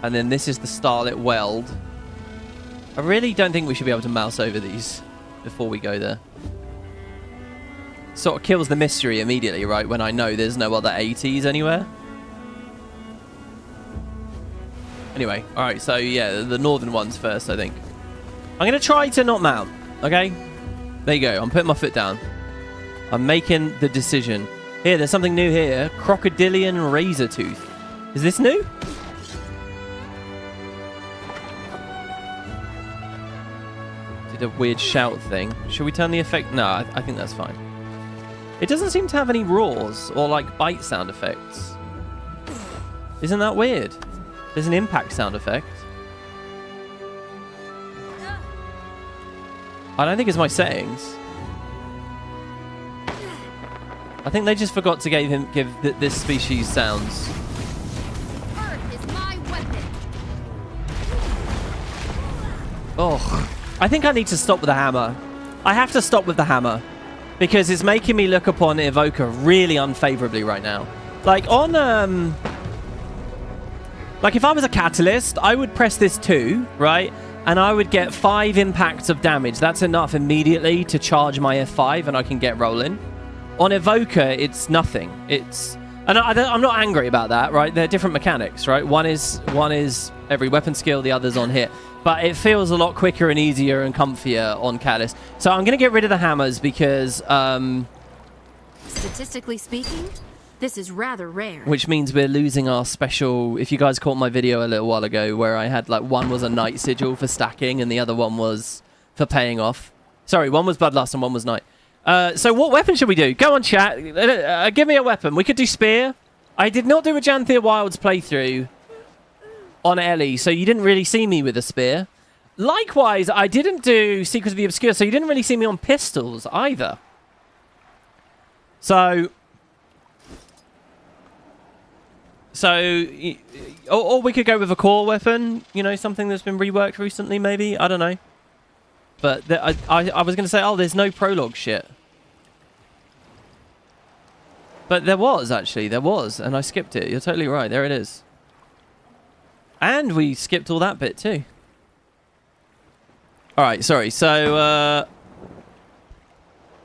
And then this is the Starlit Weld. I really don't think we should be able to mouse over these before we go there. Sort of kills the mystery immediately, right? When I know there's no other ATs anywhere. Anyway, alright, so yeah, the northern ones first, I think. I'm going to try to not mount, okay? There you go, I'm putting my foot down. I'm making the decision. Here, there's something new here. Crocodilian Razor Tooth. Is this new? Did a weird shout thing. Should we turn the effect? No, I think that's fine. It doesn't seem to have any roars or like bite sound effects. Isn't that weird? There's an impact sound effect. I don't think it's my settings. I think they just forgot to give this species sounds. Earth is my weapon. Oh, I think I need to stop with the hammer. I have to stop with the hammer because it's making me look upon Evoker really unfavorably right now. Like on like if I was a catalyst, I would press this 2, right? And I would get 5 impacts of damage. That's enough immediately to charge my F5 and I can get rolling. On Evoker, it's nothing. It's... And I'm not angry about that, right? They're different mechanics, right? One is every weapon skill, the other's on hit. But it feels a lot quicker and easier and comfier on Catalyst. So I'm going to get rid of the hammers because... Statistically speaking, this is rather rare. Which means we're losing our special... If you guys caught my video a little while ago where I had, like, one was a night sigil for stacking and the other one was for paying off. Sorry, one was Bloodlust and one was night. So what weapon should we do? Go on, chat. Give me a weapon. We could do Spear. I did not do a Janthea Wilds playthrough on Ellie, so you didn't really see me with a Spear. Likewise, I didn't do Secrets of the Obscure, so you didn't really see me on pistols either. So... or we could go with a core weapon, you know, something that's been reworked recently, maybe. I don't know. But I was going to say, oh, there's no prologue shit. But there was, actually. There was. And I skipped it. You're totally right. There it is. And we skipped all that bit, too. Alright, sorry. So,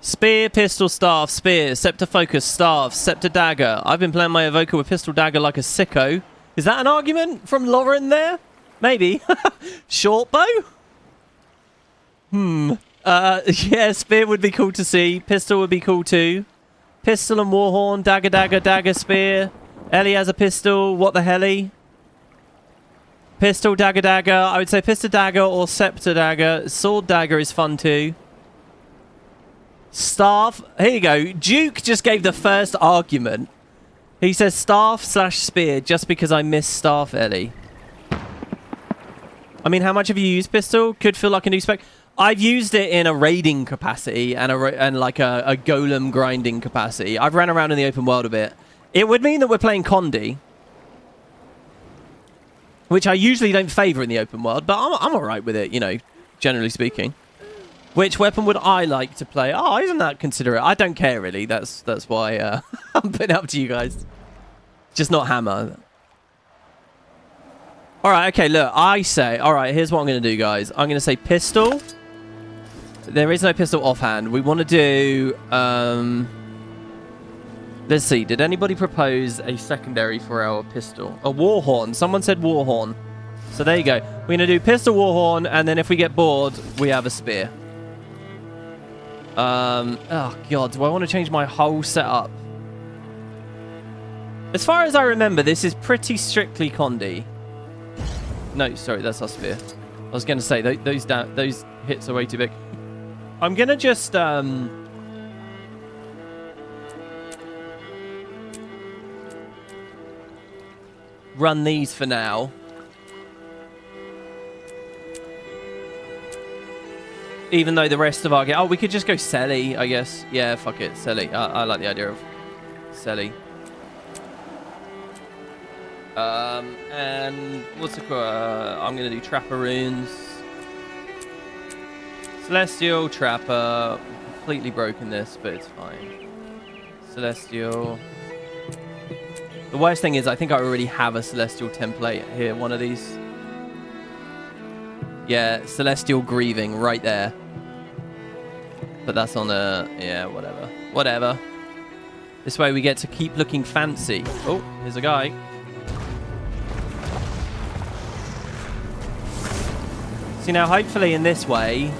Spear, pistol, staff, spear, scepter focus, staff, scepter dagger. I've been playing my evoker with pistol dagger like a sicko. Is that an argument from Lauren there? Maybe. Short bow? Yeah, spear would be cool to see. Pistol would be cool too. Pistol and warhorn, dagger, dagger, dagger, spear. Ellie has a pistol. What the helly? Pistol, dagger, dagger. I would say pistol dagger or scepter dagger. Sword dagger is fun too. Staff. Here you go. Duke just gave the first argument. He says staff / spear just because I miss staff, Ellie. I mean, how much have you used pistol? Could feel like a new spec. I've used it in a raiding capacity and like a golem grinding capacity. I've ran around in the open world a bit. It would mean that we're playing Condi, which I usually don't favour in the open world, but I'm alright with it, you know, generally speaking. Which weapon would I like to play? Oh, isn't that considerate? I don't care, really. That's why I'm putting it up to you guys. Just not hammer. Alright, okay, look. I say... Alright, here's what I'm going to do, guys. I'm going to say pistol. There is no pistol offhand. We want to do... let's see. Did anybody propose a secondary for our pistol? A warhorn. Someone said warhorn. So there you go. We're going to do pistol, warhorn, and then if we get bored, we have a spear. Oh, God. Do I want to change my whole setup? As far as I remember, this is pretty strictly Condi. No, sorry, that's our spear. I was going to say, those hits are way too big. I'm going to just... run these for now. Even though the rest of our... Oh, we could just go Selly, I guess. Yeah, fuck it, Selly. I like the idea of Selly. And what's it called? I'm going to do Trapper Runes. Celestial, Trapper. Completely broken this, but it's fine. Celestial. The worst thing is I think I already have a Celestial template here. One of these. Yeah, Celestial Grieving right there. But that's on a... Yeah, whatever. Whatever. This way we get to keep looking fancy. Oh, here's a guy. See, now hopefully in this way...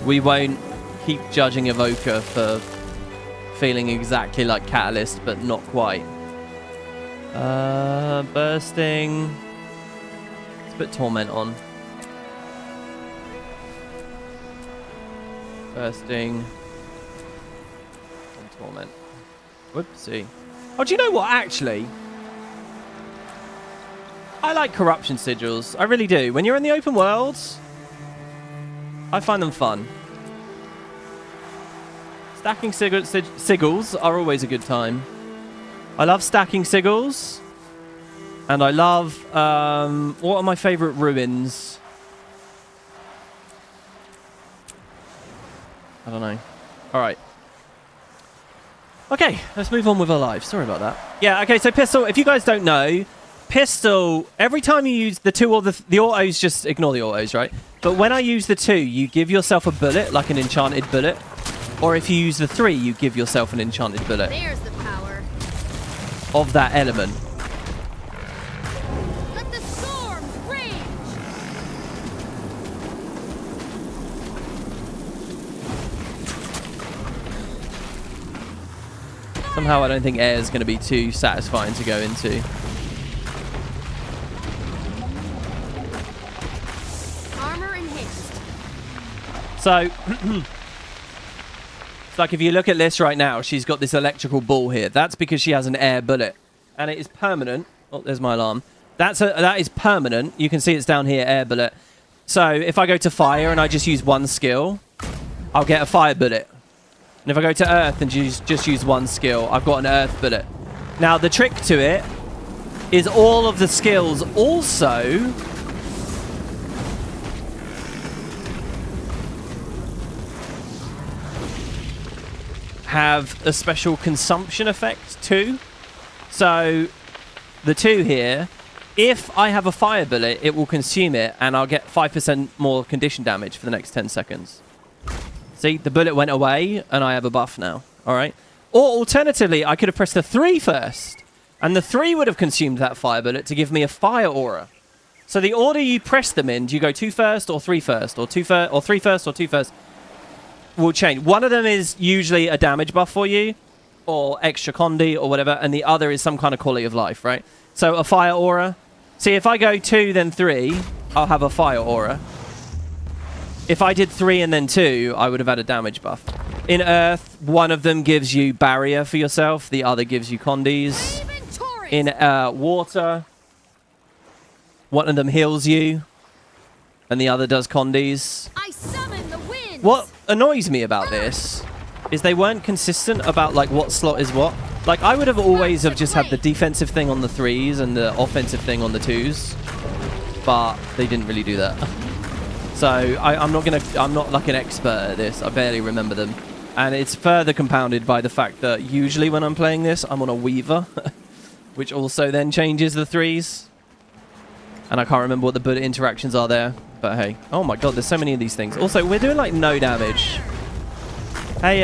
we won't keep judging Evoker for feeling exactly like Catalyst, but not quite. Bursting. Let's put Torment on. Bursting. And Torment. Whoopsie. Oh, do you know what, actually? I like Corruption Sigils. I really do. When you're in the open worlds, I find them fun. Stacking sigils are always a good time. I love stacking sigils. And I love... what are my favourite ruins? I don't know. All right. Okay, let's move on with our lives. Sorry about that. Yeah, okay, so pistol, if you guys don't know, pistol, every time you use the 2 or the autos, just ignore the autos, right? But when I use the 2, you give yourself a bullet, like an enchanted bullet. Or if you use the 3, you give yourself an enchanted bullet. There's the power. Of that element. Let the storm rage. Somehow I don't think air is going to be too satisfying to go into. Armor in haste. So, it's like if you look at Liz right now, she's got this electrical ball here. That's because she has an air bullet. And it is permanent. Oh, there's my alarm. That is permanent. You can see it's down here, air bullet. So if I go to fire and I just use 1 skill, I'll get a fire bullet. And if I go to earth and just use 1 skill, I've got an earth bullet. Now, the trick to it is all of the skills also have a special consumption effect too. So the 2 here, if I have a fire bullet, it will consume it and I'll get 5% more condition damage for the next 10 seconds. See, the bullet went away and I have a buff now. All right. Or alternatively, I could have pressed the 3 first and the 3 would have consumed that fire bullet to give me a fire aura. So the order you press them in, do you go 2 first or 3 first or 3 first or 2 first? Will change. One of them is usually a damage buff for you or extra condi or whatever, and the other is some kind of quality of life, right? So a fire aura. See, if I go 2 then 3, I'll have a fire aura. If I did 3 and then 2, I would have had a damage buff. In earth, one of them gives you barrier for yourself, the other gives you condis. In water, one of them heals you and the other does condis. I summon the wind. What annoys me about this is they weren't consistent about like what slot is what. Like I would have always have just had the defensive thing on the 3s and the offensive thing on the 2s, but they didn't really do that. So I'm not like an expert at this. I barely remember them, and it's further compounded by the fact that usually when I'm playing this, I'm on a Weaver, which also then changes the 3s, and I can't remember what the bullet interactions are there. But hey, oh my god, there's so many of these things. Also, we're doing like no damage. Hey,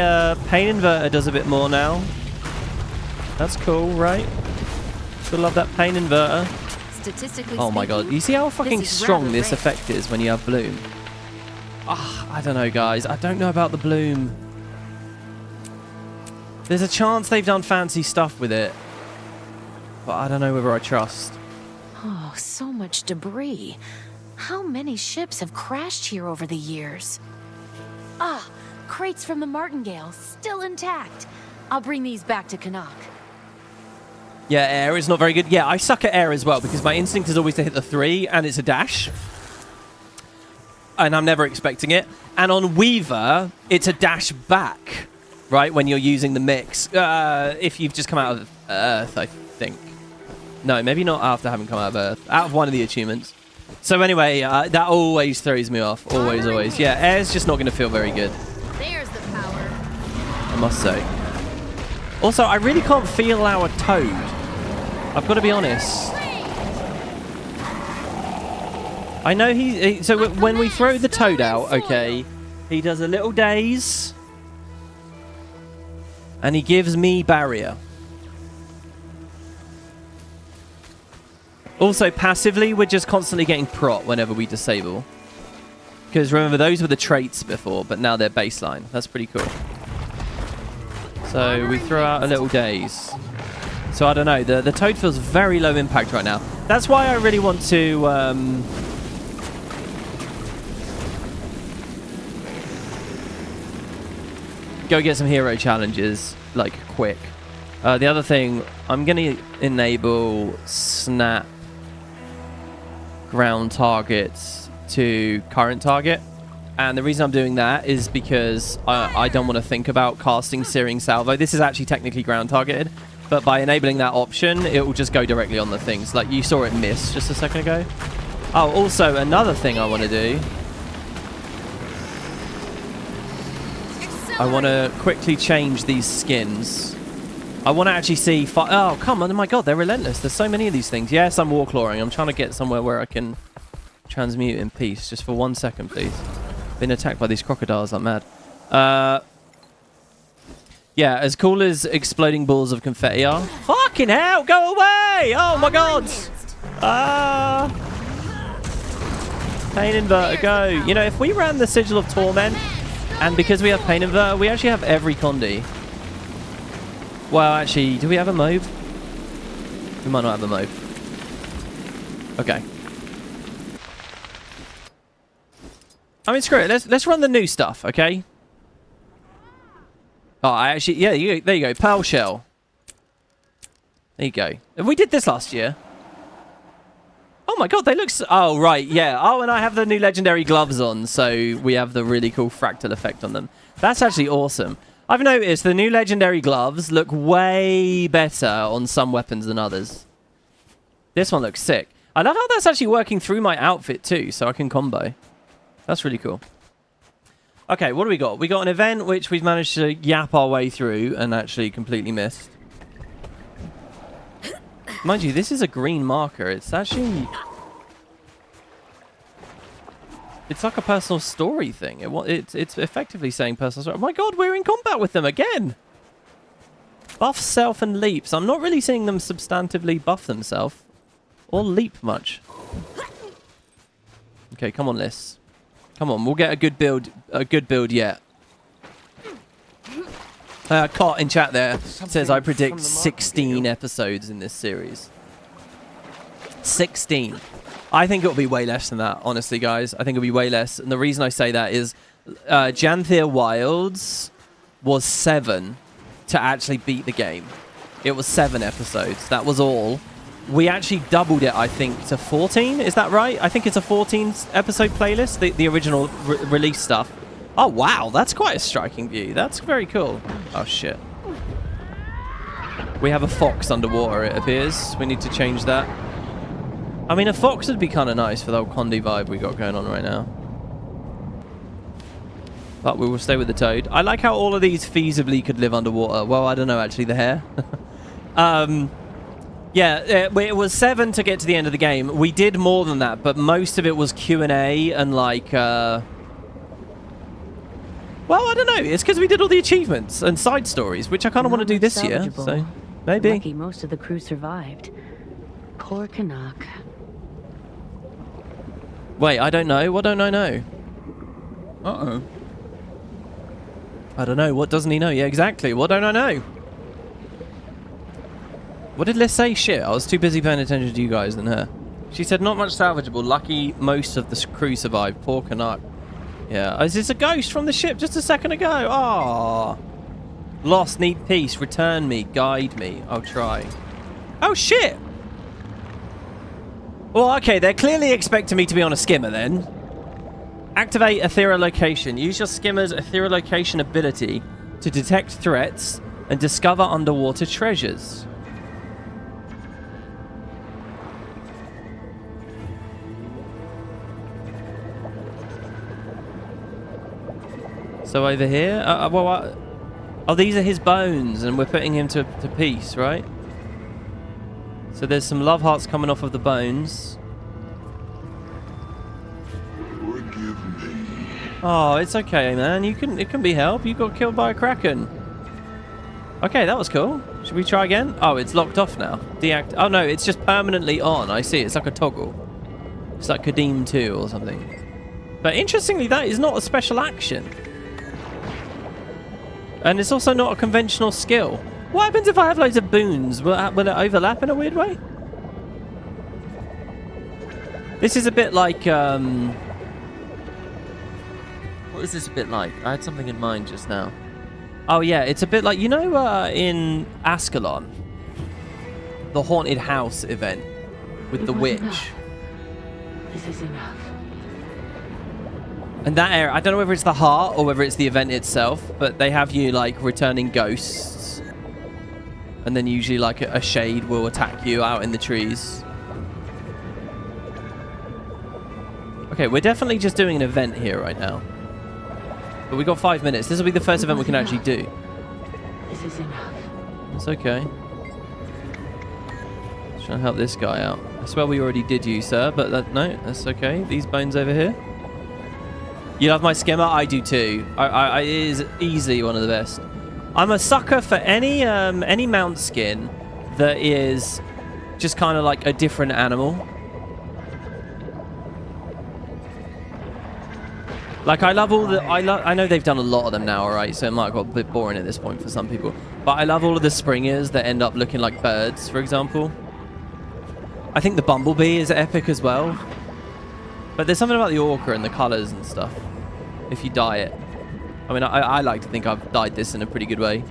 pain inverter does a bit more now. That's cool, right? Still love that pain inverter. Statistically oh my god, speaking, you see how fucking strong this rare. effect is when you have bloom? Ah, I don't know, guys. I don't know about the bloom. There's a chance they've done fancy stuff with it, but I don't know whether I trust. Oh, so much debris. How many ships have crashed here over the years? Ah, crates from the Martingale, still intact. I'll bring these back to Canuck. Yeah, air is not very good. Yeah, I suck at air as well because my instinct is always to hit the 3 and it's a dash. And I'm never expecting it. And on Weaver, it's a dash back, right, when you're using the mix. If you've just come out of Earth, I think. No, maybe not after having come out of Earth. Out of one of the achievements. So anyway, that always throws me off. Always, always. Yeah, air's just not going to feel very good. There's the power. I must say. Also, I really can't feel our toad. I've got to be honest. I know so when we throw the toad out, okay, he does a little daze. And he gives me barrier. Also, passively, we're just constantly getting prot whenever we disable. Because remember, those were the traits before, but now they're baseline. That's pretty cool. So we throw out a little daze. So I don't know. The toad feels very low impact right now. That's why I really want to... go get some hero challenges, like, quick. The other thing, I'm going to enable snap ground targets to current target. And the reason I'm doing that is because I don't want to think about casting Searing Salvo. This is actually technically ground targeted, but by enabling that option, it will just go directly on the things. Like you saw it miss just a second ago. Oh, also another thing I want to do I want to quickly change these skins. I want to actually see... Oh, come on. Oh, my God. They're relentless. There's so many of these things. Yes, I'm warclawing. I'm trying to get somewhere where I can transmute in peace. Just for 1 second, please. Been attacked by these crocodiles. I'm mad. Yeah, as cool as exploding balls of confetti are. Fucking hell. Go away. Oh, my God. Pain Inverter, go. You know, if we ran the Sigil of Torment, and because we have Pain Inverter, we actually have every Condi. Well, actually, do we have a move? We might not have a move. Okay. I mean, screw it. Let's run the new stuff, okay? Oh, yeah, there you go. Pearl Shell. There you go. We did this last year. Oh my God, they look so... Oh, right, yeah. Oh, and I have the new legendary gloves on, so we have the really cool fractal effect on them. That's actually awesome. I've noticed the new legendary gloves look way better on some weapons than others. This one looks sick. I love how that's actually working through my outfit too, so I can combo. That's really cool. Okay, what do we got? We got an event which we've managed to yap our way through and actually completely missed. Mind you, this is a green marker. It's actually... It's like a personal story thing. It's effectively saying personal story. Oh my God, we're in combat with them again! Buff self and leaps. I'm not really seeing them substantively buff themselves. Or leap much. Okay, come on, Liz. Come on, we'll get a good build yet. Cot in chat there says I predict 16 episodes in this series. 16. I think it'll be way less than that, honestly, guys. I think it'll be way less. And the reason I say that is Janthir Wilds was 7 to actually beat the game. It was 7 episodes. That was all. We actually doubled it, I think, to 14. Is that right? I think it's a 14-episode playlist, the original release stuff. Oh, wow. That's quite a striking view. That's very cool. Oh, shit. We have a fox underwater, it appears. We need to change that. I mean, a fox would be kind of nice for the old Condi vibe we got going on right now. But we will stay with the toad. I like how all of these feasibly could live underwater. Well, I don't know, actually, the hare. Yeah, it was 7 to get to the end of the game. We did more than that, but most of it was Q&A and like... Well, I don't know. It's because we did all the achievements and side stories, which I kind of want to do this year. So, maybe. Lucky most of the crew survived. Poor Canuck. Wait, I don't know. What don't I know? Uh-oh. I don't know. What doesn't he know? Yeah, exactly. What don't I know? What did Liz say? Shit, I was too busy paying attention to you guys than her. She said not much salvageable. Lucky most of the crew survived. Poor Canuck. Yeah. Is this a ghost from the ship just a second ago? Ah. Lost, need peace. Return me. Guide me. I'll try. Oh, shit. Well, okay. They're clearly expecting me to be on a skimmer then. Activate Etherealocation. Use your skimmer's Etherealocation ability to detect threats and discover underwater treasures. So over here, oh, these are his bones, and we're putting him to peace, right? So there's some love hearts coming off of the bones. Forgive me. Oh, it's okay, man. It can be helped. You got killed by a kraken. Okay, that was cool. Should we try again? Oh, it's locked off now. Oh no, it's just permanently on. I see. It's like a toggle. It's like Kadim 2 or something. But interestingly, that is not a special action. And it's also not a conventional skill. What happens if I have loads of boons? Will it overlap in a weird way? This is a bit like... What is this a bit like? I had something in mind just now. Oh yeah, it's a bit like... You know in Ascalon? The Haunted House event with the witch. Enough. This is enough. And that area, I don't know whether it's the heart or whether it's the event itself, but they have you like returning ghosts. And then usually like a shade will attack you out in the trees. Okay, we're definitely just doing an event here right now. But we got 5 minutes. This will be the first event we can actually do. This is enough. It's okay. Just trying to help this guy out. I swear we already did you, sir, but no, that's okay. These bones over here. You love my skimmer? I do too. It is easily one of the best. I'm a sucker for any mount skin that is just kind of like a different animal. Like, I love all the... I know they've done a lot of them now, alright, so it might have got a bit boring at this point for some people. But I love all of the springers that end up looking like birds, for example. I think the bumblebee is epic as well. But there's something about the orca and the colours and stuff. If you dye it. I mean, I like to think I've dyed this in a pretty good way.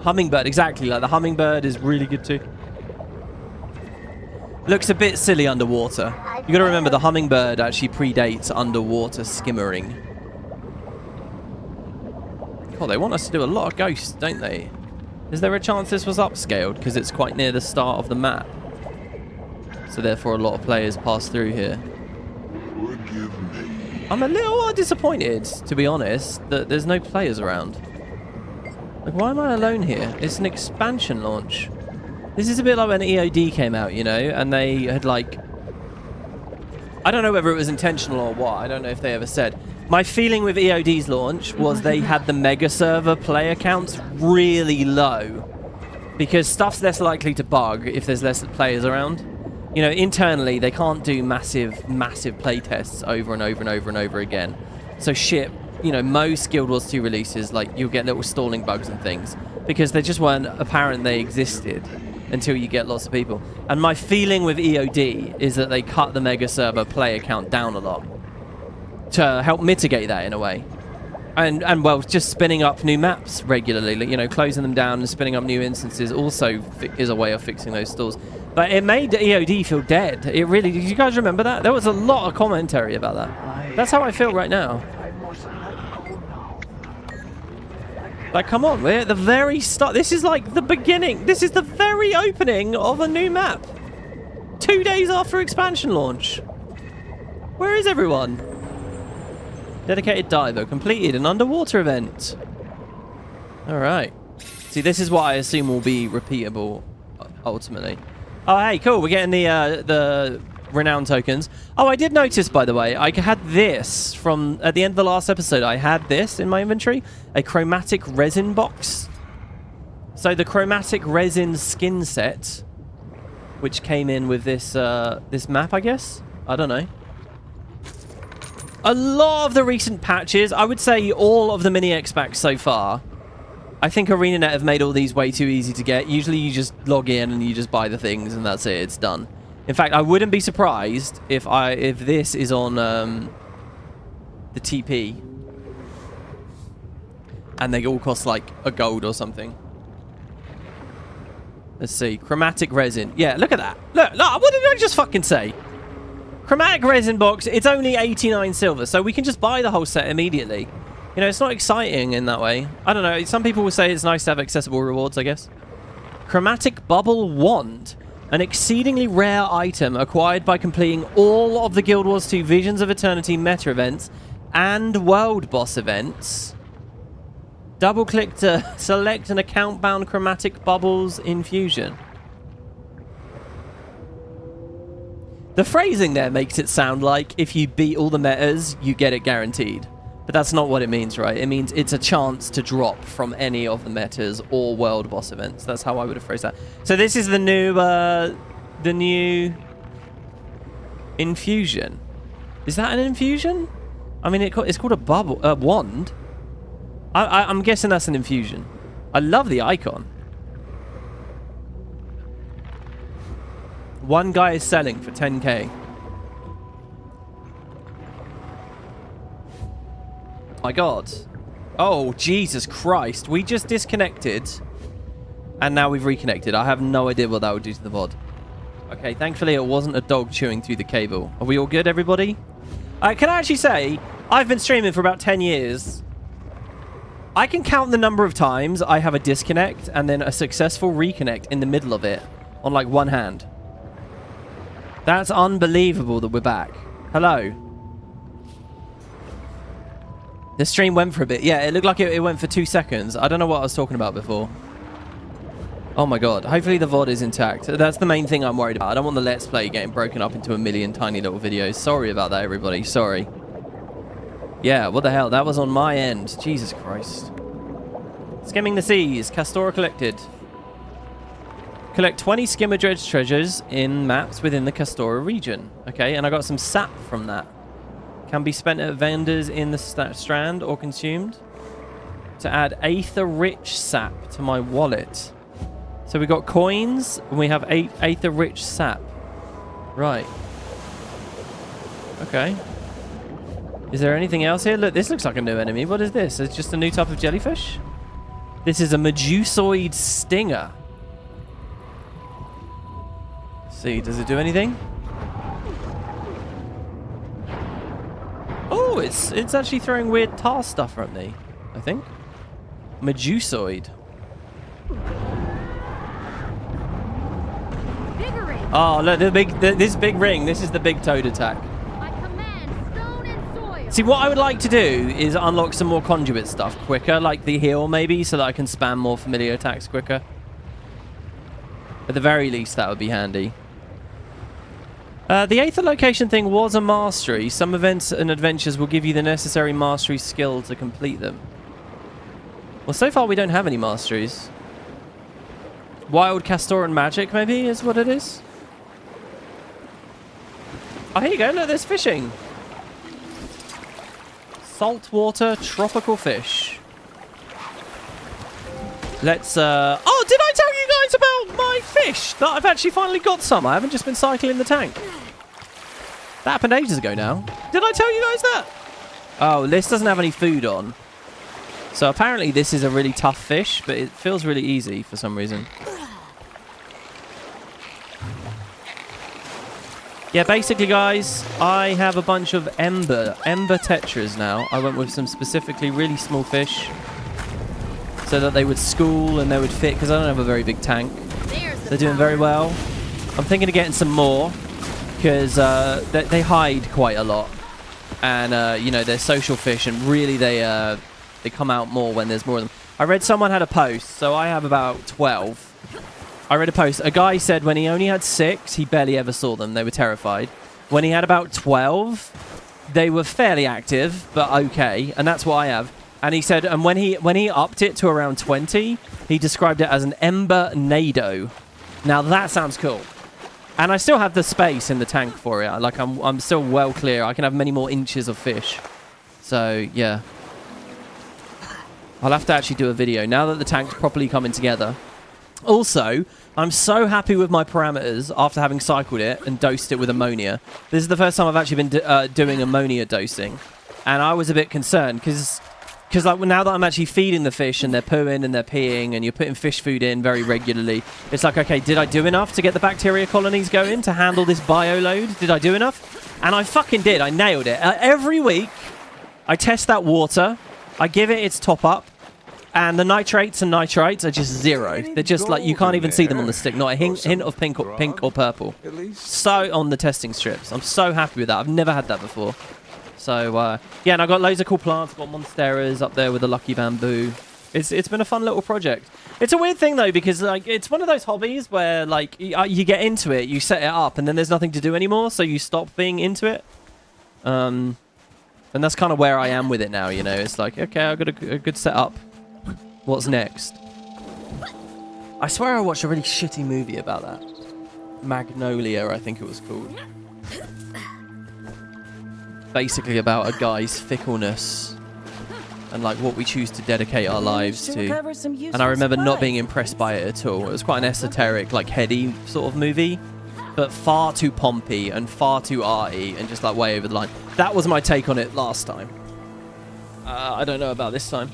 Hummingbird, exactly. Like, the hummingbird is really good too. Looks a bit silly underwater. You got to remember the hummingbird actually predates underwater skimmering. God, they want us to do a lot of ghosts, don't they? Is there a chance this was upscaled because it's quite near the start of the map? So therefore a lot of players pass through here. Forgive me. I'm a little disappointed, to be honest, that there's no players around. Like, why am I alone here? It's an expansion launch. This is a bit like when EOD came out, you know, and they had like... I don't know whether it was intentional or what. I don't know if they ever said. My feeling with EOD's launch was they had the mega server player counts really low. Because stuff's less likely to bug if there's less players around. You know, internally, they can't do massive play tests over and over and over and over again. So shit, you know, most Guild Wars 2 releases, like, you'll get little stalling bugs and things. Because they just weren't apparent they existed until you get lots of people. And my feeling with EOD is that they cut the mega server player count down a lot to help mitigate that in a way. And well, just spinning up new maps regularly, you know, closing them down and spinning up new instances also is a way of fixing those stalls. But it made EOD feel dead. It really... Did you guys remember that? There was a lot of commentary about that. That's how I feel right now. Like, come on, we're at the very start. This is like the beginning. This is the very opening of a new map. 2 days after expansion launch. Where is everyone? Dedicated diver. Completed an underwater event. Alright. See, this is what I assume will be repeatable, ultimately. Oh, hey, cool. We're getting the renown tokens. Oh, I did notice, by the way, I had this from... At the end of the last episode, I had this in my inventory. A chromatic resin box. So the chromatic resin skin set, which came in with this this map, I guess? I don't know. A lot of the recent patches, I would say all of the mini X packs so far, I think Arenanet have made all these way too easy to get. Usually you just log in and you just buy the things and that's it, it's done. In fact, I wouldn't be surprised if this is on the TP and they all cost like a gold or something. Let's see, chromatic resin. Yeah, look at that. Look, what did I just fucking say? Chromatic resin box, it's only 89 silver, so we can just buy the whole set immediately. You know, it's not exciting in that way. I don't know, some people will say it's nice to have accessible rewards, I guess. Chromatic bubble wand. An exceedingly rare item acquired by completing all of the Guild Wars 2 Visions of Eternity meta events and world boss events. Double click to select an account-bound chromatic bubbles infusion. The phrasing there makes it sound like if you beat all the metas, you get it guaranteed. But that's not what it means, right? It means it's a chance to drop from any of the metas or world boss events. That's how I would have phrased that. So this is the new infusion. Is that an infusion? I mean, it's called a wand. I'm guessing that's an infusion. I love the icon. One guy is selling for 10k. My god. Oh, Jesus Christ. We just disconnected. And now we've reconnected. I have no idea what that would do to the VOD. Okay, thankfully it wasn't a dog chewing through the cable. Are we all good, everybody? Can I actually say, I've been streaming for about 10 years. I can count the number of times I have a disconnect and then a successful reconnect in the middle of it on like one hand. That's unbelievable that we're back. Hello. The stream went for a bit. Yeah, it looked like it went for 2 seconds. I don't know what I was talking about before. Oh my god. Hopefully the VOD is intact. That's the main thing I'm worried about. I don't want the Let's Play getting broken up into a million tiny little videos. Sorry about that, everybody. Sorry. Yeah, what the hell? That was on my end. Jesus Christ. Skimming the seas. Castora collected. Collect 20 Skimmer Dredge treasures in maps within the Castora region. Okay, and I got some sap from that. Can be spent at vendors in the Strand or consumed. To add Aether-rich sap to my wallet. So we got coins, and we have Aether-rich sap. Right. Okay. Is there anything else here? Look, this looks like a new enemy. What is this? It's just a new type of jellyfish? This is a Medusoid stinger. Let's see, does it do anything? Oh, it's actually throwing weird tar stuff at me, I think. Medusoid. Oh, look, this big ring. This is the big toad attack. I command stone and soil. See, what I would like to do is unlock some more conduit stuff quicker, like the heal maybe, so that I can spam more familiar attacks quicker. At the very least, that would be handy. The Aether location thing was a mastery. Some events and adventures will give you the necessary mastery skill to complete them. Well, so far we don't have any masteries. Wild Castoran magic, maybe, is what it is. Oh, here you go. Look, there's fishing. Saltwater tropical fish. Let's, Oh, did I tell you guys about my fish? That I've actually finally got some. I haven't just been cycling the tank. That happened ages ago now. Did I tell you guys that? Oh, this doesn't have any food on. So apparently this is a really tough fish, but it feels really easy for some reason. Yeah, basically, guys, I have a bunch of ember tetras now. I went with some specifically really small fish so that they would school and they would fit, because I don't have a very big tank. They're doing very well. I'm thinking of getting some more because they hide quite a lot. And, you know, they're social fish, and really they come out more when there's more of them. I read someone had a post, so I have about 12. I read a post. A guy said when he only had 6, he barely ever saw them. They were terrified. When he had about 12, they were fairly active, but okay. And that's what I have. And he said, and when he upped it to around 20, he described it as an ember nado. Now that sounds cool. And I still have the space in the tank for it. Like I'm still well clear. I can have many more inches of fish. So yeah. I'll have to actually do a video now that the tank's properly coming together. Also, I'm so happy with my parameters after having cycled it and dosed it with ammonia. This is the first time I've actually been doing ammonia dosing. And I was a bit concerned because like now that I'm actually feeding the fish and they're pooing and they're peeing and you're putting fish food in very regularly, it's like, okay, did I do enough to get the bacteria colonies going to handle this bio load? Did I do enough? And I fucking did. I nailed it. Every week, I test that water. I give it its top up. And the nitrates and nitrites are just 0. They're just like, you can't even see them on the stick. Not a hint of pink or purple. So on the testing strips. I'm so happy with that. I've never had that before. So, yeah, and I've got loads of cool plants. I've got monsteras up there with the lucky bamboo. It's been a fun little project. It's a weird thing, though, because like it's one of those hobbies where like you get into it, you set it up, and then there's nothing to do anymore, so you stop being into it. And that's kind of where I am with it now, you know. It's like, okay, I've got a good setup. What's next? I swear I watched a really shitty movie about that. Magnolia, I think it was called. Basically about a guy's fickleness and like what we choose to dedicate our lives to. And I remember not being impressed by it at all. It was quite an esoteric, like heady sort of movie, but far too pompy and far too arty and just like way over the line. That was my take on it last time. I don't know about this time.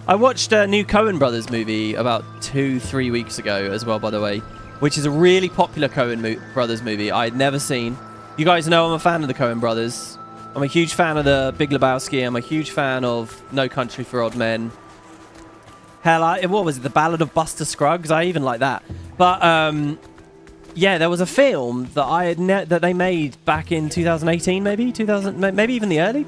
I watched a new Coen Brothers movie about 2-3 weeks ago as well, by the way, which is a really popular Coen Brothers movie I had never seen. You guys know I'm a fan of the Coen Brothers. I'm a huge fan of the Big Lebowski. I'm a huge fan of No Country for Old Men. Hell, what was it? The Ballad of Buster Scruggs? I even like that. But, yeah, there was a film that that they made back in 2018, maybe? maybe even the early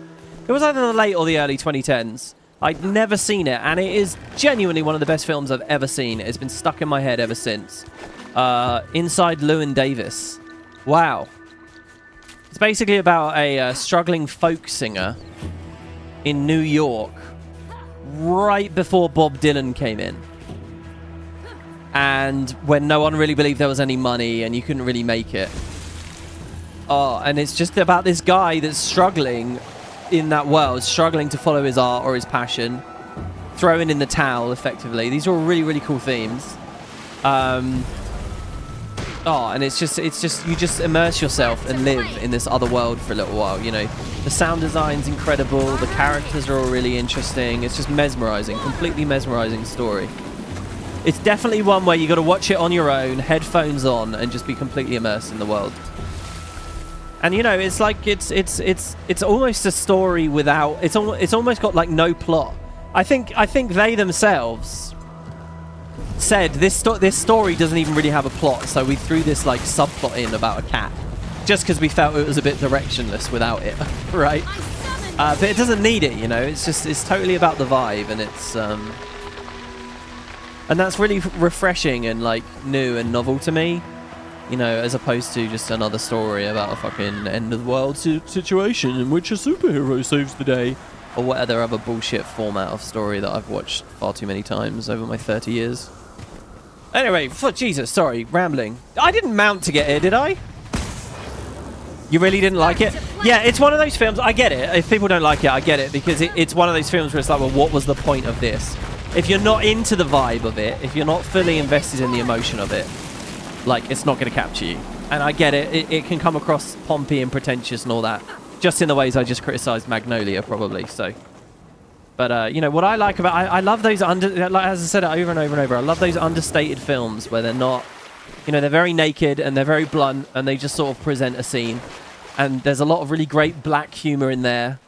It was either the late or the early 2010s. I'd never seen it, and it is genuinely one of the best films I've ever seen. It's been stuck in my head ever since. Inside Llewyn Davis. Wow. It's basically about a struggling folk singer in New York right before Bob Dylan came in. And when no one really believed there was any money and you couldn't really make it. Oh, and it's just about this guy that's struggling in that world, struggling to follow his art or his passion, throwing in the towel, effectively. These are all really, really cool themes. Oh, and it's just you just immerse yourself and live in this other world for a little while, you know. The sound design's incredible, the characters are all really interesting. It's just mesmerizing, completely mesmerizing story. It's definitely one where you got to watch it on your own, headphones on, and just be completely immersed in the world. And you know, it's like it's almost a story without it's almost got like no plot. I think they themselves said this story doesn't even really have a plot, so we threw this like subplot in about a cat just because we felt it was a bit directionless without it, right? But it doesn't need it, you know. It's totally about the vibe, and it's and that's really refreshing and like new and novel to me, you know, as opposed to just another story about a fucking end of the world situation in which a superhero saves the day, or whatever other bullshit format of story that I've watched far too many times over my 30 years. Anyway, for Jesus, sorry, rambling. I didn't mount to get here, did I? You really didn't like it? Yeah, it's one of those films, I get it. If people don't like it, I get it, because it's one of those films where it's like, well, what was the point of this? If you're not into the vibe of it, if you're not fully invested in the emotion of it, like, it's not going to capture you. And I get it. It can come across pompy and pretentious and all that, just in the ways I just criticized Magnolia, probably, so. But, you know, what I like about... I love those like, as I said it over and over and over, I love those understated films where they're not... You know, they're very naked and they're very blunt and they just sort of present a scene. And there's a lot of really great black humor in there.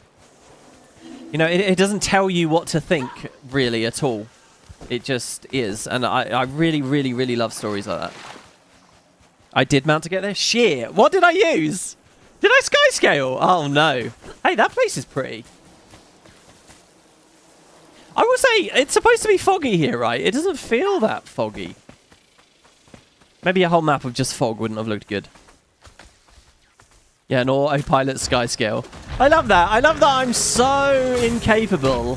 You know, it doesn't tell you what to think, really, at all. It just is. And I really, really, really love stories like that. I did mount to get there? Shit! What did I use? Did I sky scale? Oh, no. Hey, that place is pretty. I will say, it's supposed to be foggy here, right? It doesn't feel that foggy. Maybe a whole map of just fog wouldn't have looked good. Yeah, an autopilot sky scale. I love that. I love that I'm so incapable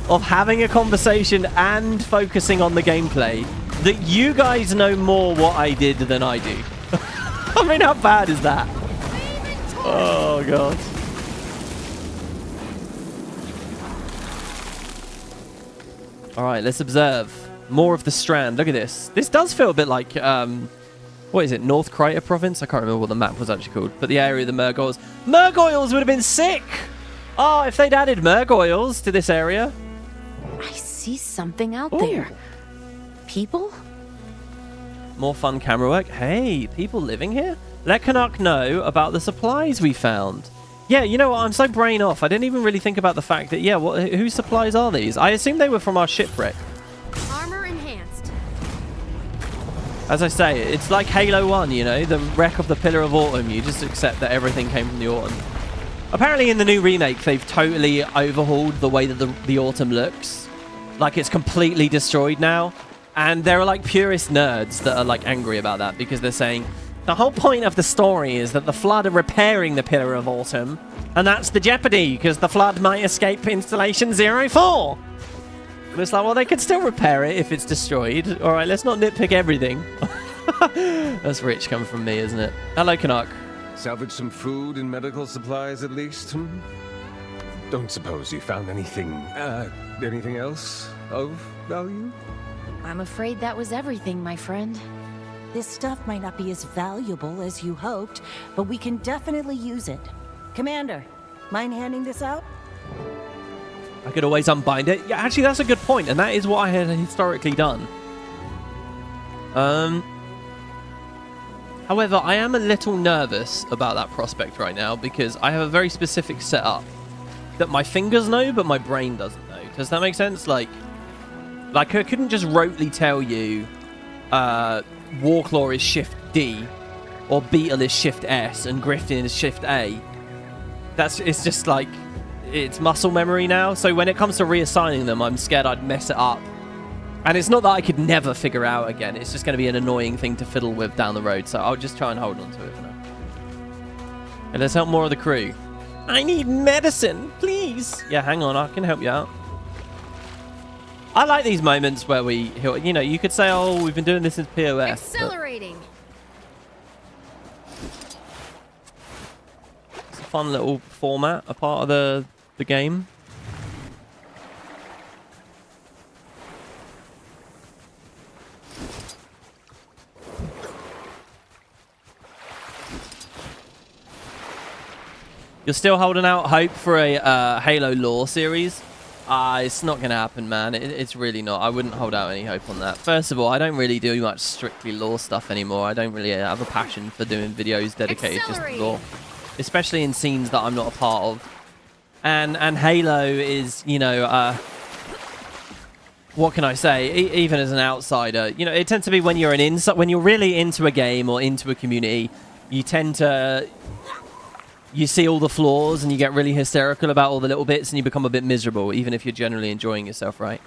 of having a conversation and focusing on the gameplay that you guys know more what I did than I do. I mean, how bad is that? Oh, God. All right, let's observe more of the Strand. Look at this. This does feel a bit like, what is it, North Crater Province? I can't remember what the map was actually called, but the area of the Murgoyles. Murgoyles would have been sick! Oh, if they'd added Murgoyles to this area. I see something out there. People? More fun camera work. Hey, people living here? Let Canuck know about the supplies we found. Yeah, you know what? I'm so brain off. I didn't even really think about the fact that, yeah, whose supplies are these? I assume they were from our shipwreck. Armor enhanced. As I say, it's like Halo 1, you know? The wreck of the Pillar of Autumn. You just accept that everything came from the autumn. Apparently in the new remake, they've totally overhauled the way that the autumn looks. Like, it's completely destroyed now. And there are, like, purist nerds that are, like, angry about that because they're saying... The whole point of the story is that the Flood are repairing the Pillar of Autumn, and that's the jeopardy, because the Flood might escape Installation 04. But it's like, well, they could still repair it if it's destroyed. All right, let's not nitpick everything. That's rich coming from me, isn't it? Hello, Canuck. Salvage some food and medical supplies, at least? Don't suppose you found anything else of value? I'm afraid that was everything, my friend. This stuff might not be as valuable as you hoped, but we can definitely use it. Commander, mind handing this out? I could always unbind it. Yeah, actually, that's a good point, and that is what I had historically done. However, I am a little nervous about that prospect right now because I have a very specific setup that my fingers know, but my brain doesn't know. Does that make sense? Like I couldn't just rotely tell you Warclaw is Shift D or Beetle is Shift S and Griffin is Shift A. It's just like it's muscle memory now. So when it comes to reassigning them, I'm scared I'd mess it up. And it's not that I could never figure out again. It's just going to be an annoying thing to fiddle with down the road. So I'll just try and hold on to it for now. And let's help more of the crew. I need medicine, please. Yeah, hang on. I can help you out. I like these moments where we heal. You know, you could say, oh, we've been doing this since POS. Accelerating. It's a fun little format, a part of the game. You're still holding out hope for a Halo lore series? It's not going to happen, man. It's really not. I wouldn't hold out any hope on that. First of all, I don't really do much strictly lore stuff anymore. I don't really have a passion for doing videos dedicated just to lore. Especially in scenes that I'm not a part of. And Halo is, you know, what can I say? Even as an outsider, you know, it tends to be when you're when you're really into a game or into a community, you tend to... You see all the flaws and you get really hysterical about all the little bits and you become a bit miserable, even if you're generally enjoying yourself, right?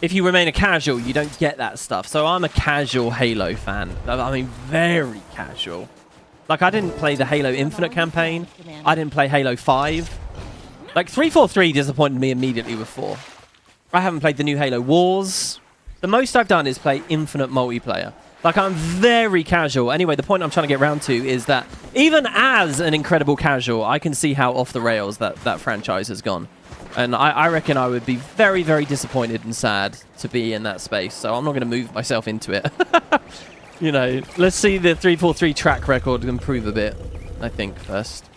If you remain a casual, you don't get that stuff. So I'm a casual Halo fan. I mean, very casual. Like, I didn't play the Halo Infinite campaign. I didn't play Halo 5. Like, 343 disappointed me immediately with 4. I haven't played the new Halo Wars. The most I've done is play Infinite multiplayer. Like, I'm very casual. Anyway, the point I'm trying to get around to is that even as an incredible casual, I can see how off the rails that franchise has gone. And I reckon I would be very, very disappointed and sad to be in that space. So I'm not going to move myself into it. You know, let's see the 343 track record improve a bit, I think, first.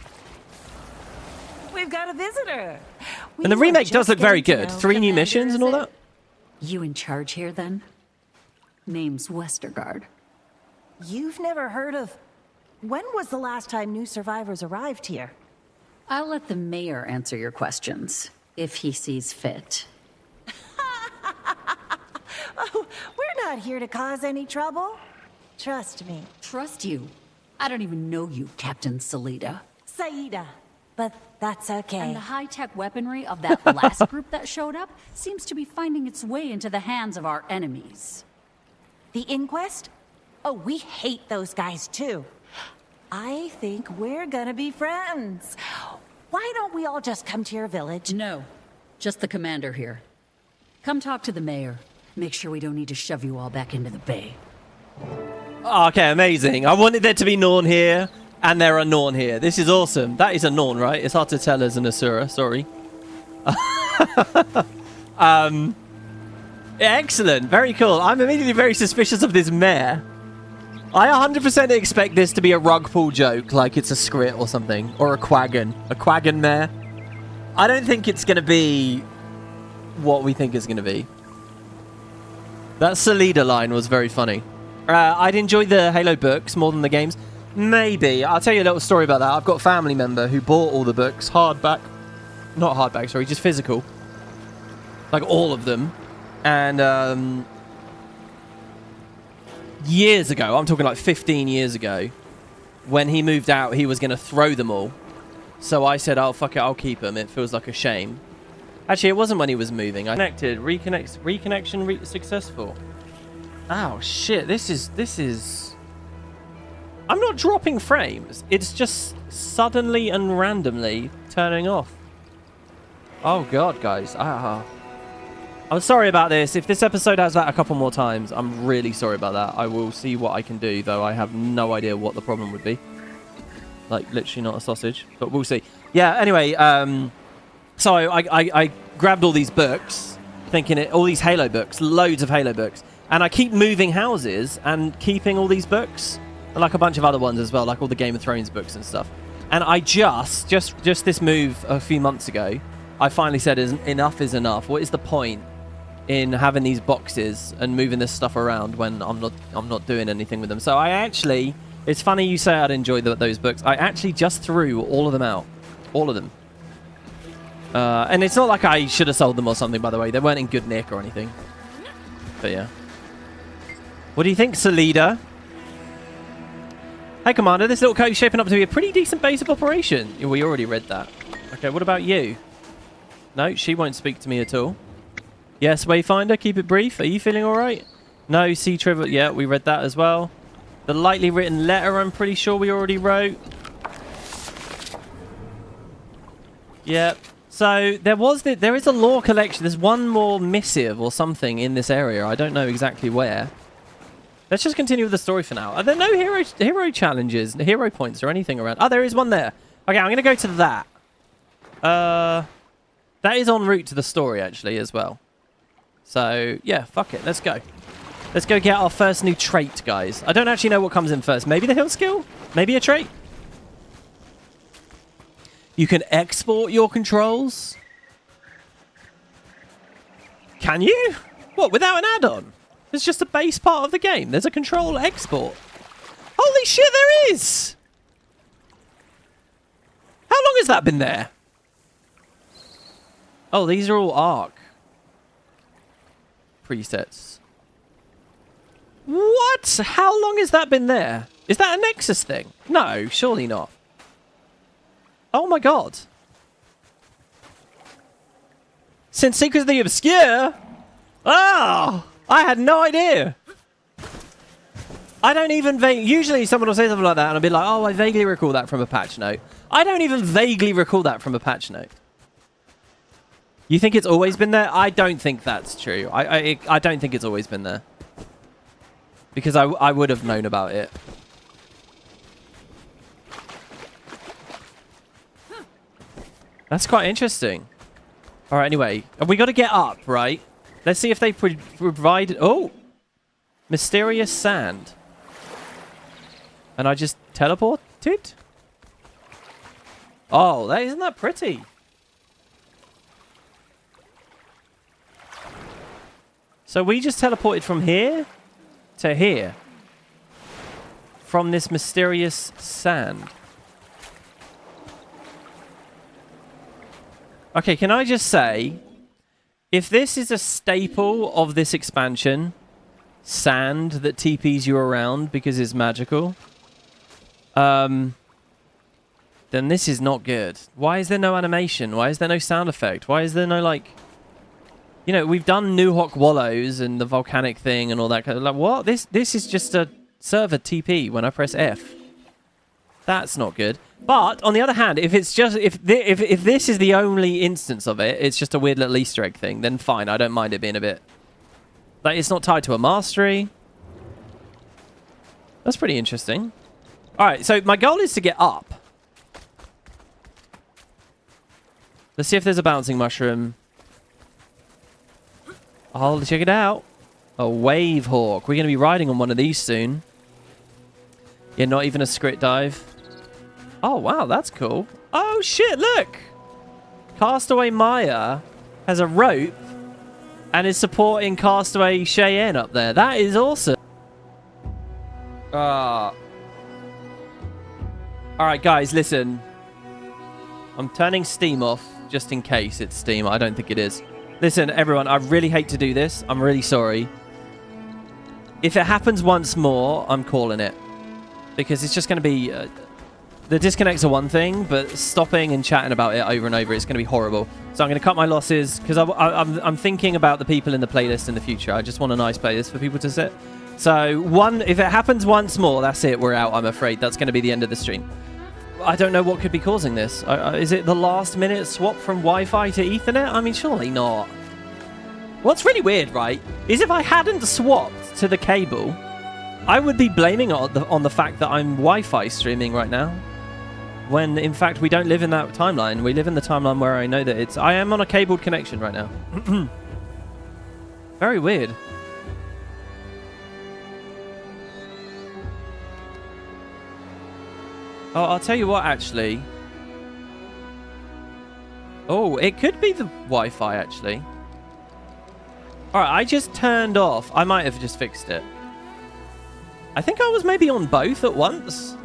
We've got a visitor. And the remake does look very good. 3 new missions and all that. You in charge here, then? Name's Westergaard. You've never heard of... When was the last time new survivors arrived here? I'll let the mayor answer your questions, if he sees fit. Oh, we're not here to cause any trouble. Trust me. Trust you? I don't even know you, Captain Salida. Saida. But that's okay. And the high-tech weaponry of that last group that showed up seems to be finding its way into the hands of our enemies. The Inquest? Oh, we hate those guys too. I think we're gonna be friends. Why don't we all just come to your village? No, just the commander here. Come talk to the mayor. Make sure we don't need to shove you all back into the bay. Okay, amazing. I wanted there to be Norn here, and there are Norn here. This is awesome. That is a Norn, right? It's hard to tell as an Assura, sorry. Excellent, very cool. I'm immediately very suspicious of this mare. I 100% expect this to be a rug pull joke, like it's a scrit or something, or a quaggan mare. I don't think it's going to be what we think it's going to be. That Salida line was very funny. I'd enjoy the Halo books more than the games. Maybe. I'll tell you a little story about that. I've got a family member who bought all the books, hardback. Not hardback, sorry, just physical. Like all of them. And years ago, I'm talking like 15 years ago, when he moved out, he was going to throw them all. So I said, oh, fuck it, I'll keep them. It feels like a shame. Actually, it wasn't when he was moving. I connected. Reconnection successful. Oh, shit. This is... I'm not dropping frames. It's just suddenly and randomly turning off. Oh, God, guys. I'm sorry about this. If this episode has that a couple more times, I'm really sorry about that. I will see what I can do, though I have no idea what the problem would be. Like, literally not a sausage, but we'll see. Yeah, anyway, so I grabbed all these books, thinking all these Halo books, loads of Halo books, and I keep moving houses and keeping all these books, and like a bunch of other ones as well, like all the Game of Thrones books and stuff. And I just this move a few months ago, I finally said, enough is enough. What is the point in having these boxes and moving this stuff around when I'm not doing anything with them? So I actually, it's funny you say I'd enjoy those books. I actually just threw all of them out, all of them. And it's not like I should have sold them or something, by the way. They weren't in good nick or anything. But yeah. What do you think, Salida? Hey, Commander, this little cove's shaping up to be a pretty decent base of operation. We already read that. Okay, what about you? No, she won't speak to me at all. Yes, Wayfinder, keep it brief. Are you feeling all right? No, Sea Trevor. Yeah, we read that as well. The lightly written letter, I'm pretty sure we already wrote. Yep. So there is a lore collection. There's one more missive or something in this area. I don't know exactly where. Let's just continue with the story for now. Are there no hero challenges, hero points or anything around? Oh, there is one there. Okay, I'm going to go to that. That is en route to the story, actually, as well. So, yeah, fuck it. Let's go. Let's go get our first new trait, guys. I don't actually know what comes in first. Maybe the hill skill? Maybe a trait? You can export your controls? Can you? What, without an add-on? It's just a base part of the game. There's a control export. Holy shit, there is! How long has that been there? Oh, these are all ARC presets. What? How long has that been there? Is that a Nexus thing? No, surely not. Oh my god. Since Secrets of the Obscure? Oh! I had no idea. I don't even usually someone will say something like that and I'll be like, oh, I vaguely recall that from a patch note. I don't even vaguely recall that from a patch note. You think it's always been there? I don't think that's true. I don't think it's always been there. Because I would have known about it. That's quite interesting. All right, anyway. We got to get up, right? Let's see if they provide... Oh! Mysterious sand. And I just teleported? Oh, isn't that pretty? So we just teleported from here to here. From this mysterious sand. Okay, can I just say, if this is a staple of this expansion, sand that TPs you around because it's magical, then this is not good. Why is there no animation? Why is there no sound effect? Why is there no, like... You know, we've done New Hawk Wallows and the volcanic thing and all that kind of... Like, what? This is just a server TP when I press F. That's not good. But on the other hand, if it's just if this is the only instance of it, it's just a weird little Easter egg thing, then fine. I don't mind it being a bit like it's not tied to a mastery. That's pretty interesting. All right, so my goal is to get up. Let's see if there's a bouncing mushroom. I'll check it out. A wave hawk. We're going to be riding on one of these soon. Yeah, not even a script dive. Oh, wow, that's cool. Oh, shit, look! Castaway Maya has a rope and is supporting Castaway Cheyenne up there. That is awesome. Alright, guys, listen. I'm turning Steam off just in case it's Steam. I don't think it is. Listen, everyone, I really hate to do this. I'm really sorry. If it happens once more, I'm calling it. Because it's just going to be... the disconnects are one thing, but stopping and chatting about it over and over, it's going to be horrible. So I'm going to cut my losses, because I'm thinking about the people in the playlist in the future. I just want a nice playlist for people to sit. So, if it happens once more, that's it. We're out, I'm afraid. That's going to be the end of the stream. I don't know what could be causing this. Is it the last minute swap from Wi-Fi to Ethernet? I mean, surely not. What's really weird, right, is if I hadn't swapped to the cable, I would be blaming it on the fact that I'm Wi-Fi streaming right now. When, in fact, we don't live in that timeline. We live in the timeline where I know that I am on a cabled connection right now. Very weird. Oh, I'll tell you what, actually. Oh, it could be the Wi-Fi, actually. Alright, I just turned off. I might have just fixed it. I think I was maybe on both at once.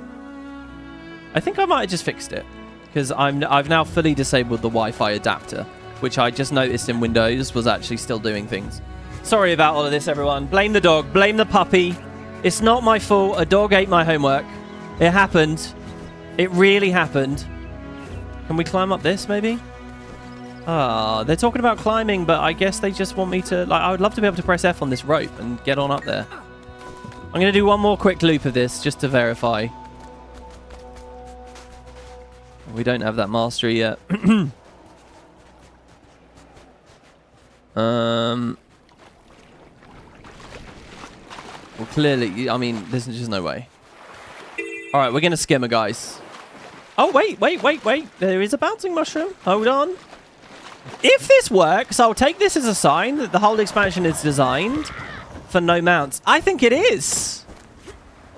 I think I might have just fixed it. Because I've now fully disabled the Wi-Fi adapter, which I just noticed in Windows was actually still doing things. Sorry about all of this, everyone. Blame the dog. Blame the puppy. It's not my fault. A dog ate my homework. It happened. It really happened. Can we climb up this, maybe? Ah, they're talking about climbing, but I guess they just want me to... Like, I would love to be able to press F on this rope and get on up there. I'm going to do one more quick loop of this just to verify. We don't have that mastery yet. Well, clearly, I mean, there's just no way. All right, we're going to skimmer, guys. Oh, wait. There is a bouncing mushroom. Hold on. If this works, I'll take this as a sign that the whole expansion is designed for no mounts. I think it is.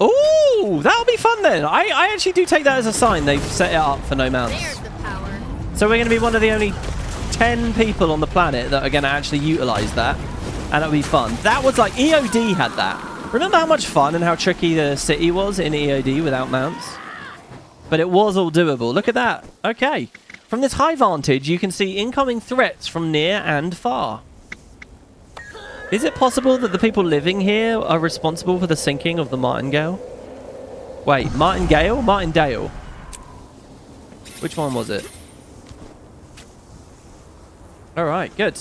Ooh, that'll be fun then. I actually do take that as a sign they've set it up for no mounts. There's the power. So we're going to be one of the only 10 people on the planet that are going to actually utilize that. And it'll be fun. That was like, EOD had that. Remember how much fun and how tricky the city was in EOD without mounts? But it was all doable. Look at that. Okay. From this high vantage, you can see incoming threats from near and far. Is it possible that the people living here are responsible for the sinking of the Martingale? Wait, Martingale? Martindale? Which one was it? Alright, good.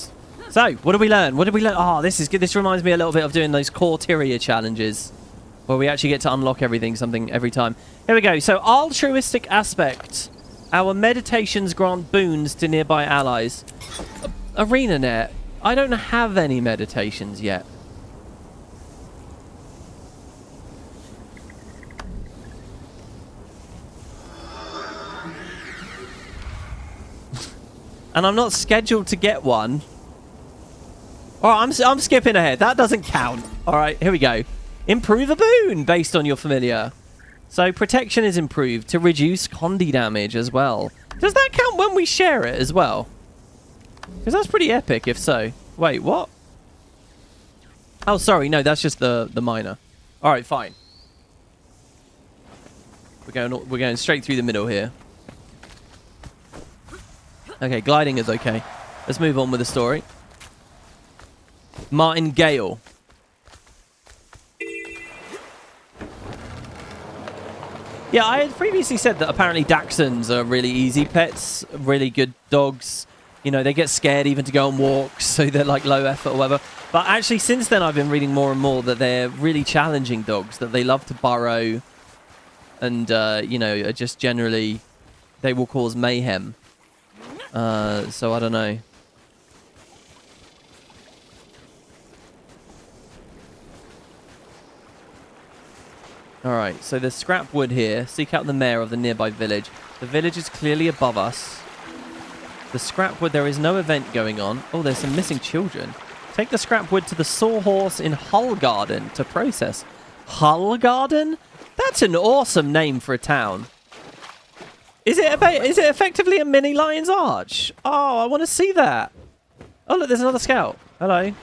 So, what did we learn? What did we learn? Oh, this is good. This reminds me a little bit of doing those core Tyria challenges, where we actually get to unlock something every time. Here we go. So, altruistic aspect. Our meditations grant boons to nearby allies. Arenanet. I don't have any meditations yet. And I'm not scheduled to get one. Alright, I'm skipping ahead. That doesn't count. Alright, here we go. Improve a boon based on your familiar. So protection is improved to reduce condi damage as well. Does that count when we share it as well? Because that's pretty epic if so. Wait, what? Oh, sorry. No, that's just the miner. Alright, fine. We're going straight through the middle here. Okay, gliding is okay. Let's move on with the story. Martingale. Yeah, I had previously said that apparently Dachshunds are really easy pets, really good dogs. You know, they get scared even to go on walks, so they're like low effort or whatever. But actually, since then, I've been reading more and more that they're really challenging dogs, that they love to burrow and, you know, just generally, they will cause mayhem. So I don't know. Alright, so there's scrap wood here. Seek out the mayor of the nearby village. The village is clearly above us. The scrap wood, there is no event going on. Oh, there's some missing children. Take the scrap wood to the Sawhorse in Hull Garden to process. Hull Garden? That's an awesome name for a town. Is it effectively a mini Lion's Arch? Oh, I want to see that. Oh, look, there's another scout. Hello.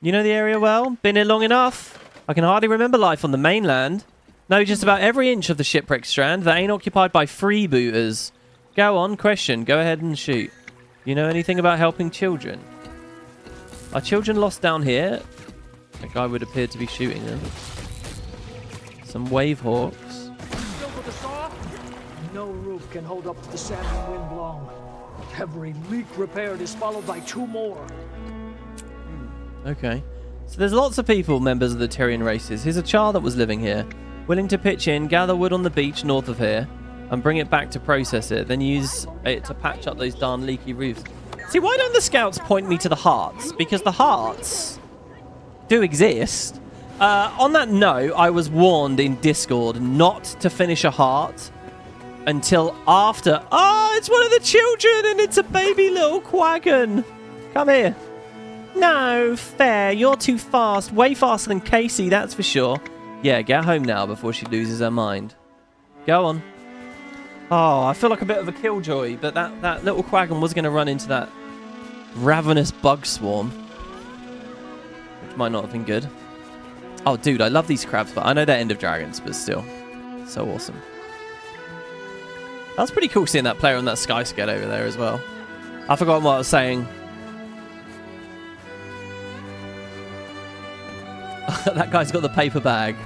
You know the area well? Been here long enough? I can hardly remember life on the mainland. Know just about every inch of the Shipwreck Strand that ain't occupied by freebooters. Go on, question. Go ahead and shoot. You know anything about helping children? Are children lost down here? That guy would appear to be shooting them. Some wave hawks. No roof can hold up to the salmon wind blown. Every leak repaired is followed by 2 more. Okay. So there's lots of people, members of the Tyrian races. Here's a child that was living here. Willing to pitch in, gather wood on the beach north of here, and bring it back to process it. Then use it to patch up those darn leaky roofs. See, why don't the scouts point me to the hearts? Because the hearts do exist. On that note, I was warned in Discord not to finish a heart until after... Oh, it's one of the children, and it's a baby little quaggon. Come here. No, fair. You're too fast. Way faster than Casey, that's for sure. Yeah, get home now before she loses her mind. Go on. Oh, I feel like a bit of a killjoy, but that little quaggon was going to run into that ravenous bug swarm, which might not have been good. Oh, dude, I love these crabs, but I know they're end of dragons, but still. So awesome. That's pretty cool seeing that player on that sky sked over there as well. I forgot what I was saying. That guy's got the paper bag.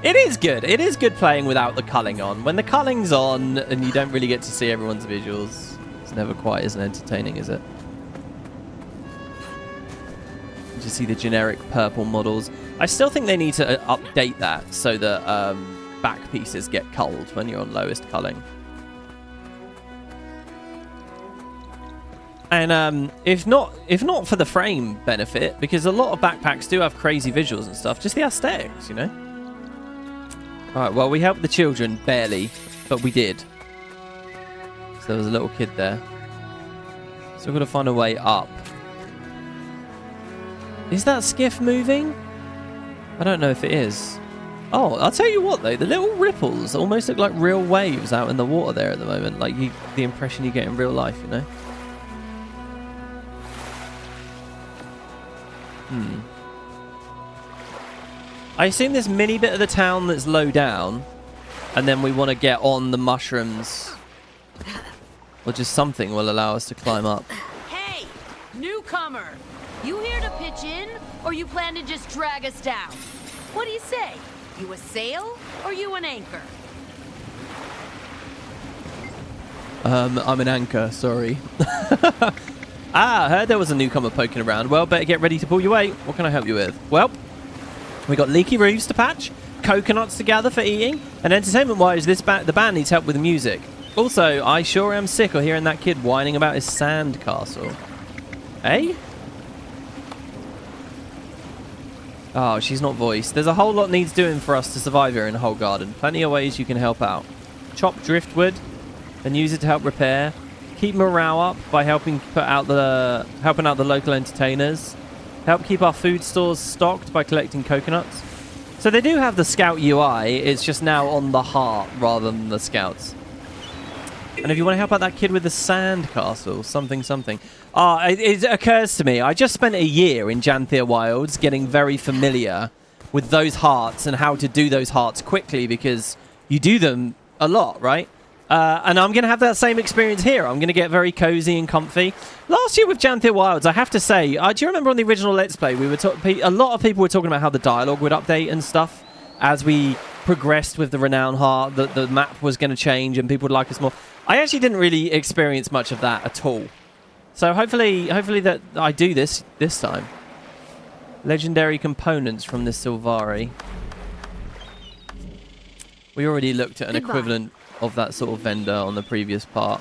It is good. It is good playing without the culling on. When the culling's on and you don't really get to see everyone's visuals, it's never quite as entertaining, is it? You just see the generic purple models. I still think they need to update that so that back pieces get culled when you're on lowest culling. And if not for the frame benefit, because a lot of backpacks do have crazy visuals and stuff, just the aesthetics, you know? Alright, well, we helped the children, barely, but we did. So there was a little kid there. So we've got to find a way up. Is that skiff moving? I don't know if it is. Oh, I'll tell you what, though. The little ripples almost look like real waves out in the water there at the moment. Like the impression you get in real life, you know? I assume this mini bit of the town that's low down, and then we want to get on the mushrooms, or just something will allow us to climb up. Hey, newcomer! You here to pitch in, or you plan to just drag us down? What do you say? You a sail, or you an anchor? I'm an anchor, sorry. I heard there was a newcomer poking around. Well, better get ready to pull your weight. What can I help you with? Well, we got leaky roofs to patch, coconuts to gather for eating, and entertainment-wise, the band needs help with the music. Also, I sure am sick of hearing that kid whining about his sand castle. Eh? Oh, she's not voiced. There's a whole lot needs doing for us to survive here in the whole garden. Plenty of ways you can help out. Chop driftwood and use it to help repair. Keep morale up by helping out the local entertainers. Help keep our food stores stocked by collecting coconuts. So they do have the scout UI. It's just now on the heart rather than the scouts. And if you want to help out that kid with the sand castle, something. It occurs to me, I just spent a year in Janthia Wilds getting very familiar with those hearts and how to do those hearts quickly, because you do them a lot, right? And I'm going to have that same experience here. I'm going to get very cozy and comfy. Last year with Janthia Wilds, I have to say, do you remember on the original Let's Play, a lot of people were talking about how the dialogue would update and stuff as we progressed with the Renown Heart, that the map was going to change and people would like us more. I actually didn't really experience much of that at all. So hopefully that I do this time. Legendary components from the Sylvari. We already looked at an equivalent of that sort of vendor on the previous part.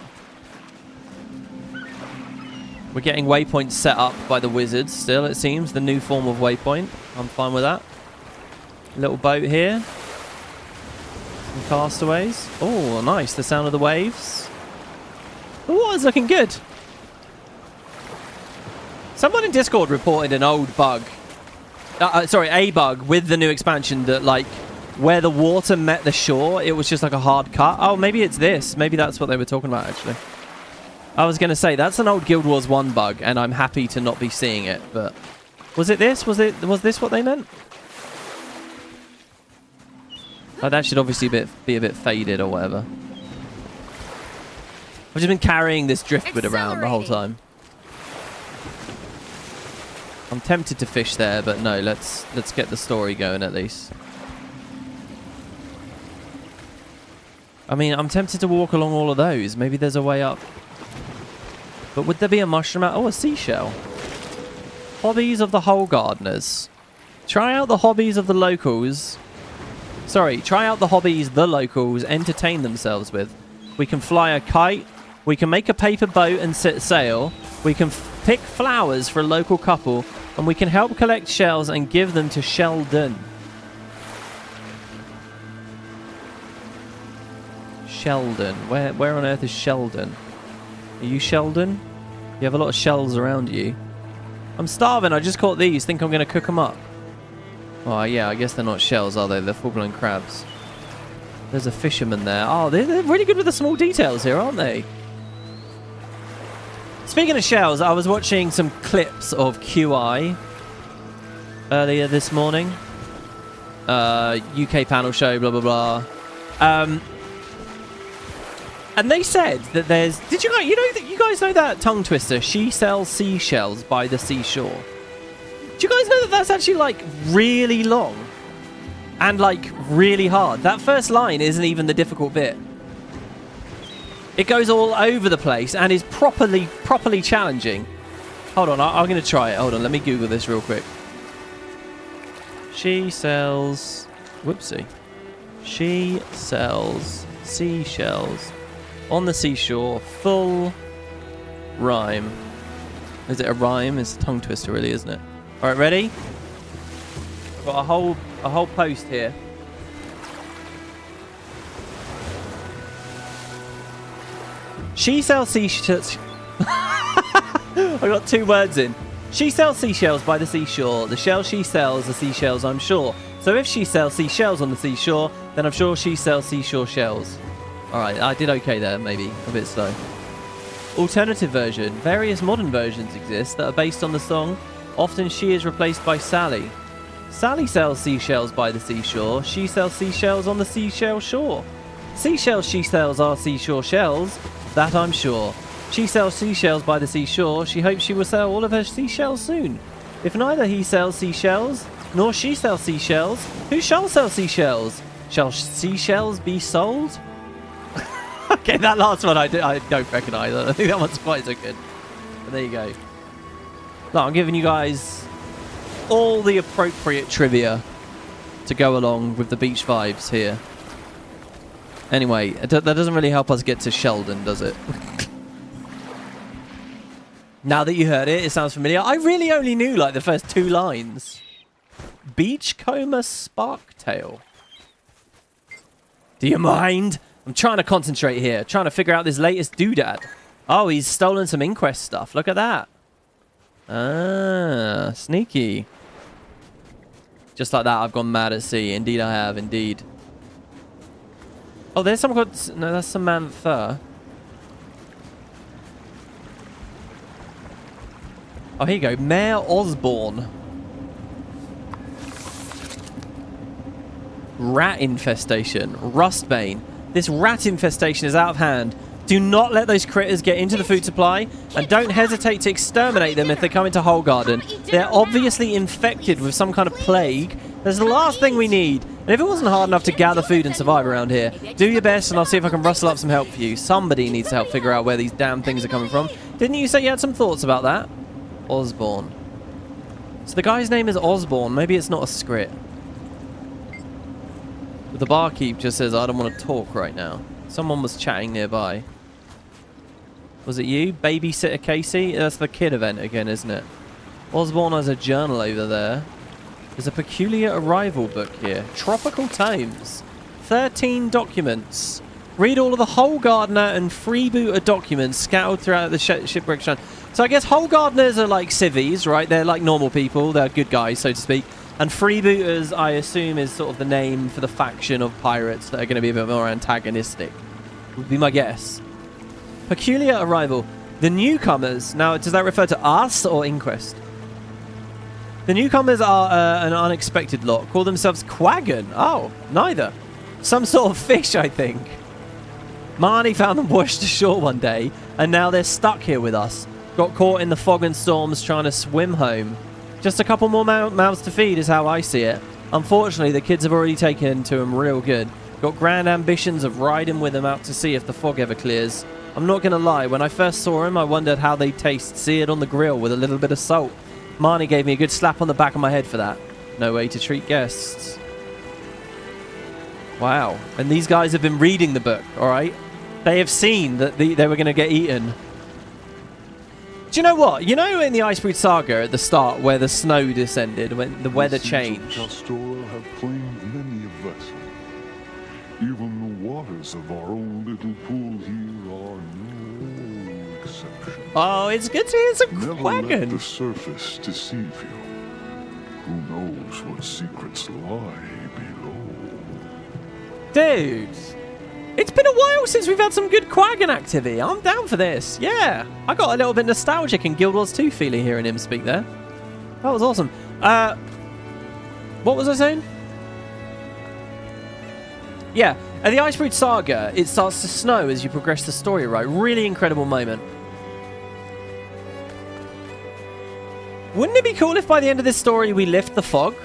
We're getting waypoints set up by the wizards still, it seems. The new form of waypoint. I'm fine with that. Little boat here. Some castaways. Oh, nice. The sound of the waves. The water's looking good. Someone in Discord reported an old bug. A bug with the new expansion that, like, where the water met the shore, it was just like a hard cut. Oh, maybe it's this. Maybe that's what they were talking about, actually. I was going to say, that's an old Guild Wars 1 bug, and I'm happy to not be seeing it, but... Was it this? Was this what they meant? Oh, that should obviously be a bit faded or whatever. I've just been carrying this driftwood around the whole time. I'm tempted to fish there, but no, let's get the story going at least. I mean, I'm tempted to walk along all of those. Maybe there's a way up. But would there be a mushroom out? Oh, a seashell. Hobbies of the Hole Gardeners. Try out the hobbies of the locals. Sorry, try out the hobbies the locals entertain themselves with. We can fly a kite. We can make a paper boat and set sail. We can pick flowers for a local couple. And we can help collect shells and give them to Sheldon. Sheldon. Where on earth is Sheldon? Are you Sheldon? You have a lot of shells around you. I'm starving. I just caught these. Think I'm going to cook them up. Oh, yeah. I guess they're not shells, are they? They're full-blown crabs. There's a fisherman there. Oh, they're really good with the small details here, aren't they? Speaking of shells, I was watching some clips of QI earlier this morning. UK panel show, blah, blah, blah. And they said that there's... Did you guys know that tongue twister? She sells seashells by the seashore. Do you guys know that that's actually, like, really long? And, like, really hard. That first line isn't even the difficult bit. It goes all over the place and is properly challenging. Hold on, I'm going to try it. Hold on, let me Google this real quick. She sells... Whoopsie. She sells seashells on the seashore. Full rhyme. Is it a rhyme? It's a tongue twister, really, isn't it? All right, ready? I've got a whole post here. She sells seashells. I got 2 words in. She sells seashells by the seashore. The shells she sells are seashells, I'm sure. So if she sells seashells on the seashore, then I'm sure she sells seashore shells. Alright, I did okay there, maybe. A bit slow. Alternative version. Various modern versions exist that are based on the song. Often she is replaced by Sally. Sally sells seashells by the seashore. She sells seashells on the seashell shore. Seashells she sells are seashore shells. That I'm sure. She sells seashells by the seashore. She hopes she will sell all of her seashells soon. If neither he sells seashells, nor she sells seashells, who shall sell seashells? Shall seashells be sold? Okay, that last one I don't reckon either. I think that one's quite so good. But there you go. Look, I'm giving you guys all the appropriate trivia to go along with the beach vibes here. Anyway, that doesn't really help us get to Sheldon, does it? Now that you heard it, it sounds familiar. I really only knew, like, the first 2 lines. Beachcomber Sparktail. Do you mind? I'm trying to concentrate here. Trying to figure out this latest doodad. Oh, he's stolen some inquest stuff. Look at that. Ah, sneaky. Just like that, I've gone mad at sea. Indeed I have, indeed. Oh, there's someone called... No, that's Samantha. Oh, here you go. Mayor Osborne. Rat infestation. Rustbane. This rat infestation is out of hand. Do not let those critters get into the food supply, and don't hesitate to exterminate them if they come into Whole Garden. They're obviously infected with some kind of plague. That's the last thing we need. And if it wasn't hard enough to gather food and survive around here, do your best and I'll see if I can rustle up some help for you. Somebody needs to help figure out where these damn things are coming from. Didn't you say you had some thoughts about that? Osborne. So the guy's name is Osborne. Maybe it's not a script. But the barkeep just says, I don't want to talk right now. Someone was chatting nearby. Was it you? Babysitter Casey? That's the kid event again, isn't it? Osborne has a journal over there. There's a peculiar arrival book here. Tropical Tomes. 13 documents. Read all of the Whole Gardener and freebooter documents scattered throughout the Shipwreck Strand. So I guess Whole Gardeners are like civvies, right? They're like normal people. They're good guys, so to speak. And freebooters, I assume, is sort of the name for the faction of pirates that are going to be a bit more antagonistic. Would be my guess. Peculiar arrival. The newcomers. Now, does that refer to us or Inquest? The newcomers are an unexpected lot. Call themselves Quaggan. Oh, neither. Some sort of fish, I think. Marnie found them washed ashore one day, and now they're stuck here with us. Got caught in the fog and storms trying to swim home. Just a couple more mouths to feed is how I see it. Unfortunately, the kids have already taken to them real good. Got grand ambitions of riding with them out to sea if the fog ever clears. I'm not going to lie, when I first saw them, I wondered how they'd taste seared on the grill with a little bit of salt. Marnie gave me a good slap on the back of my head for that. No way to treat guests. Wow. And these guys have been reading the book, alright? They have seen that they were going to get eaten. Do you know what? You know in the Icebreed Saga at the start where the snow descended, when the weather changed? Pastoral have claimed many a vessel. Even the waters of our own little pool here are no exception. Oh, it's good to hear some Never Quaggan. let the surface deceive you. Who knows what secrets lie below? Dude, it's been a while since we've had some good Quaggan activity. I'm down for this. Yeah, I got a little bit nostalgic and Guild Wars 2 feeling hearing him speak there. That was awesome. What was I saying? Yeah, at the Icebreed Saga, it starts to snow as you progress the story, right? Really incredible moment. Wouldn't it be cool if by the end of this story we lift the fog?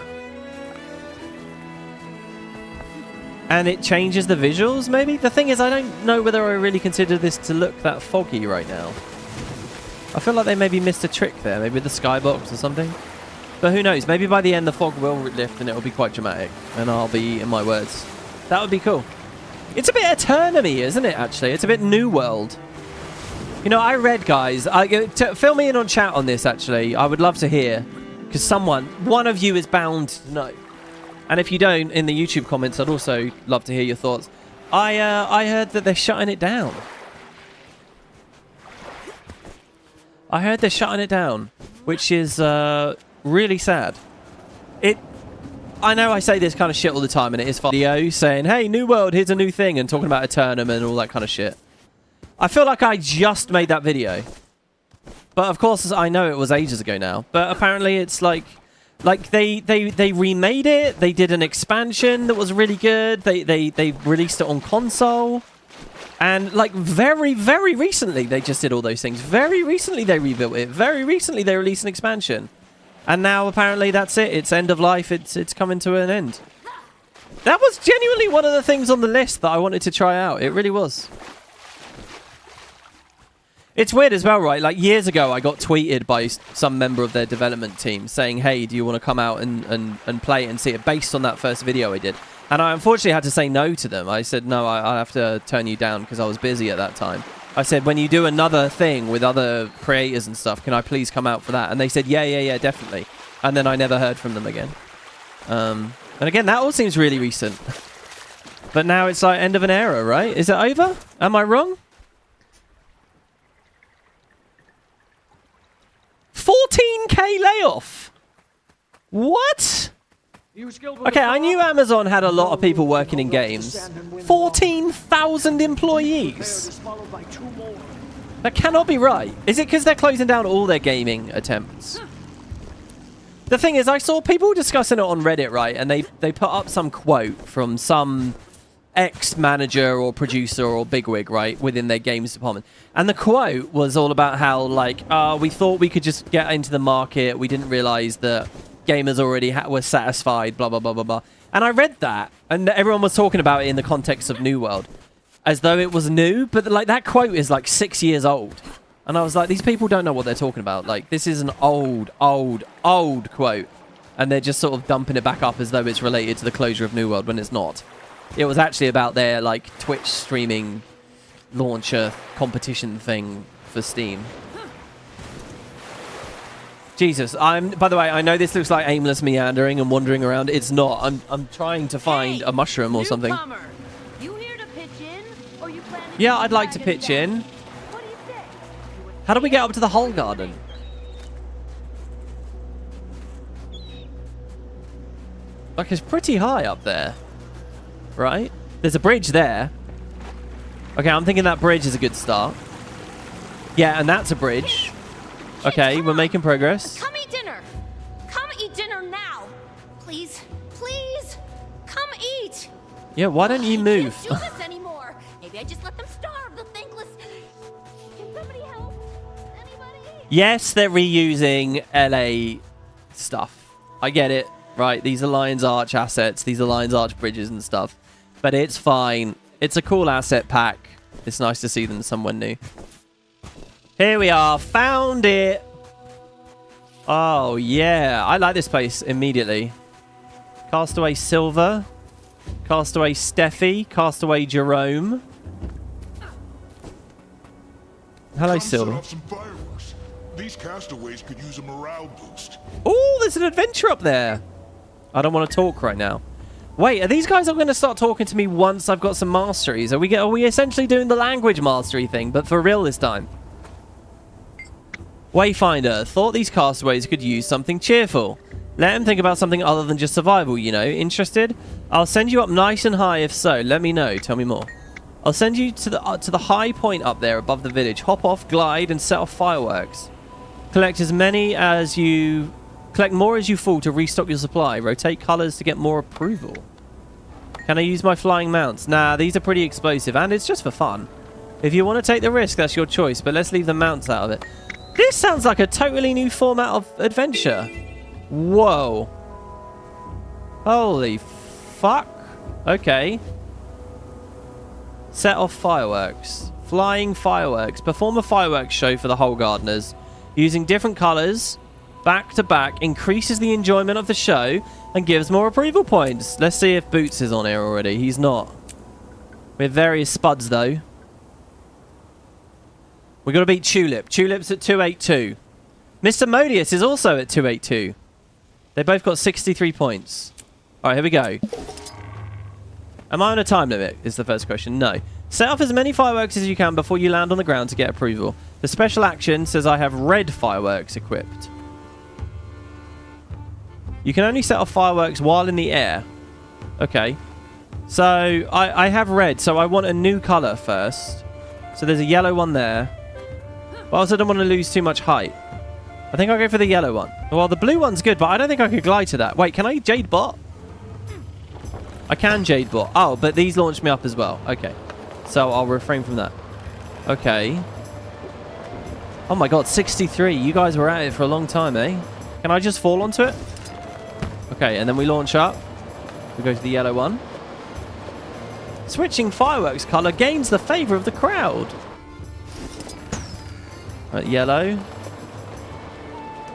and it changes the visuals, maybe? The thing is, I don't know whether I really consider this to look that foggy right now. I feel like they maybe missed a trick there, maybe the skybox or something. But who knows? Maybe by the end the fog will lift and it'll be quite dramatic, and I'll be in my words. That would be cool. It's a bit Eterna-y, isn't it, actually? It's a bit New World. You know, I read, guys, fill me in on chat on this, actually. I would love to hear, because one of you is bound to know. And if you don't, in the YouTube comments, I'd also love to hear your thoughts. I heard that they're shutting it down. I heard they're shutting it down, which is really sad. I know I say this kind of shit all the time, and it is video saying, hey, New World, here's a new thing, and talking about a tournament and all that kind of shit. I feel like I just made that video. But of course, I know it was ages ago now. But apparently it's like they remade it. They did an expansion that was really good. They released it on console. And like very, very recently, they just did all those things. Very recently, they rebuilt it. Very recently, they released an expansion. And now apparently that's it. It's end of life. It's coming to an end. That was genuinely one of the things on the list that I wanted to try out. It really was. It's weird as well, right? Like years ago, I got tweeted by some member of their development team saying, hey, do you want to come out and play it and see it based on that first video I did? And I unfortunately had to say no to them. I said, no, I have to turn you down because I was busy at that time. I said, when you do another thing with other creators and stuff, can I please come out for that? And they said, yeah, definitely. And then I never heard from them again. And again, that all seems really recent. But now it's like end of an era, right? Is it over? Am I wrong? 14k layoff. What? Okay, I knew Amazon had a lot of people working in games. 14,000 employees. That cannot be right. Is it because they're closing down all their gaming attempts? The thing is, I saw people discussing it on Reddit, right? And they put up some quote from some ex-manager or producer or bigwig, right, within their games department. And the quote was all about how, like, we thought we could just get into the market. We didn't realize that gamers already were satisfied, blah, blah, blah, blah, blah. And I read that, and everyone was talking about it in the context of New World, as though it was new. But, like, that quote is, like, 6 years old. And I was like, these people don't know what they're talking about. Like, this is an old quote. And they're just sort of dumping it back up as though it's related to the closure of New World when it's not. It was actually about their, like, Twitch streaming launcher competition thing for Steam. Jesus, by the way, I know this looks like aimless meandering and wandering around. It's not. I'm trying to find a mushroom or something. You here to pitch in, or you plan to Yeah, I'd like to pitch in. What do you say? How do we get up to the whole garden? Like, it's pretty high up there. Right? There's a bridge there. Okay, I'm thinking that bridge is a good start. Yeah, and that's a bridge. Okay, we're making progress. Come eat dinner. Come eat dinner now. Please, please, come eat. Yeah, why don't you move? I can't do this anymore. Maybe I just let them starve, the thankless. Can somebody help? Anybody? Yes, they're reusing LA stuff. I get it. Right, these are Lion's Arch assets. These are Lion's Arch bridges and stuff. But it's fine. It's a cool asset pack. It's nice to see them somewhere new. Here we are. Found it. Oh, yeah. I like this place immediately. Castaway Silver. Castaway Steffi. Castaway Jerome. Hello, Silver. These castaways could use a morale boost. Oh, there's an adventure up there. I don't want to talk right now. Wait, are these guys all going to start talking to me once I've got some masteries? Are we essentially doing the language mastery thing, but for real this time? Wayfinder, thought these castaways could use something cheerful. Let them think about something other than just survival, you know. Interested? I'll send you up nice and high if so. Let me know. Tell me more. I'll send you to the high point up there above the village. Hop off, glide, and set off fireworks. Collect more as you fall to restock your supply. Rotate colors to get more approval. Can I use my flying mounts? Nah, these are pretty explosive, and it's just for fun. If you want to take the risk, that's your choice, but let's leave the mounts out of it. This sounds like a totally new format of adventure. Whoa. Holy fuck. Okay. Set off fireworks. Flying fireworks. Perform a fireworks show for the whole gardeners. Using different colours, back to back, increases the enjoyment of the show and gives more approval points. Let's see if Boots is on here already. He's not. We have various spuds, though. We've got to beat Tulip. Tulip's at 282. Mr. Modius is also at 282. They both got 63 points. All right, here we go. Am I on a time limit is the first question. No. Set off as many fireworks as you can before you land on the ground to get approval. The special action says I have red fireworks equipped. You can only set off fireworks while in the air. Okay. So I have red, so I want a new colour first. So there's a yellow one there. But I also don't want to lose too much height. I think I'll go for the yellow one. Well, the blue one's good, but I don't think I could glide to that. Wait, can I Jade Bot? I can Jade Bot. Oh, but these launch me up as well. Okay. So I'll refrain from that. Okay. Oh my god, 63. You guys were at it for a long time, eh? Can I just fall onto it? Okay, and then we launch up. We go to the yellow one. Switching fireworks colour gains the favour of the crowd. Right, yellow.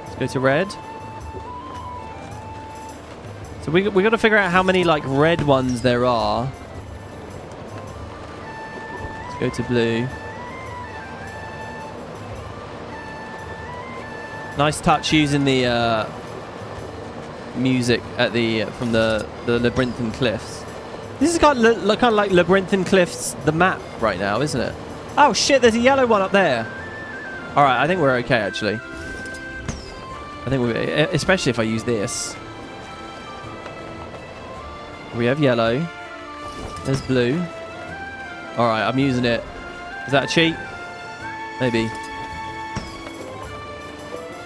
Let's go to red. So we got to figure out how many like red ones there are. Let's go to blue. Nice touch using the music at the from the Labyrinthine Cliffs. This is kind of like Labyrinthine Cliffs, the map right now, isn't it? Oh shit! There's a yellow one up there. All right, I think we're okay actually. I think we, especially if I use this. We have yellow. There's blue. All right, I'm using it. Is that a cheat? Maybe.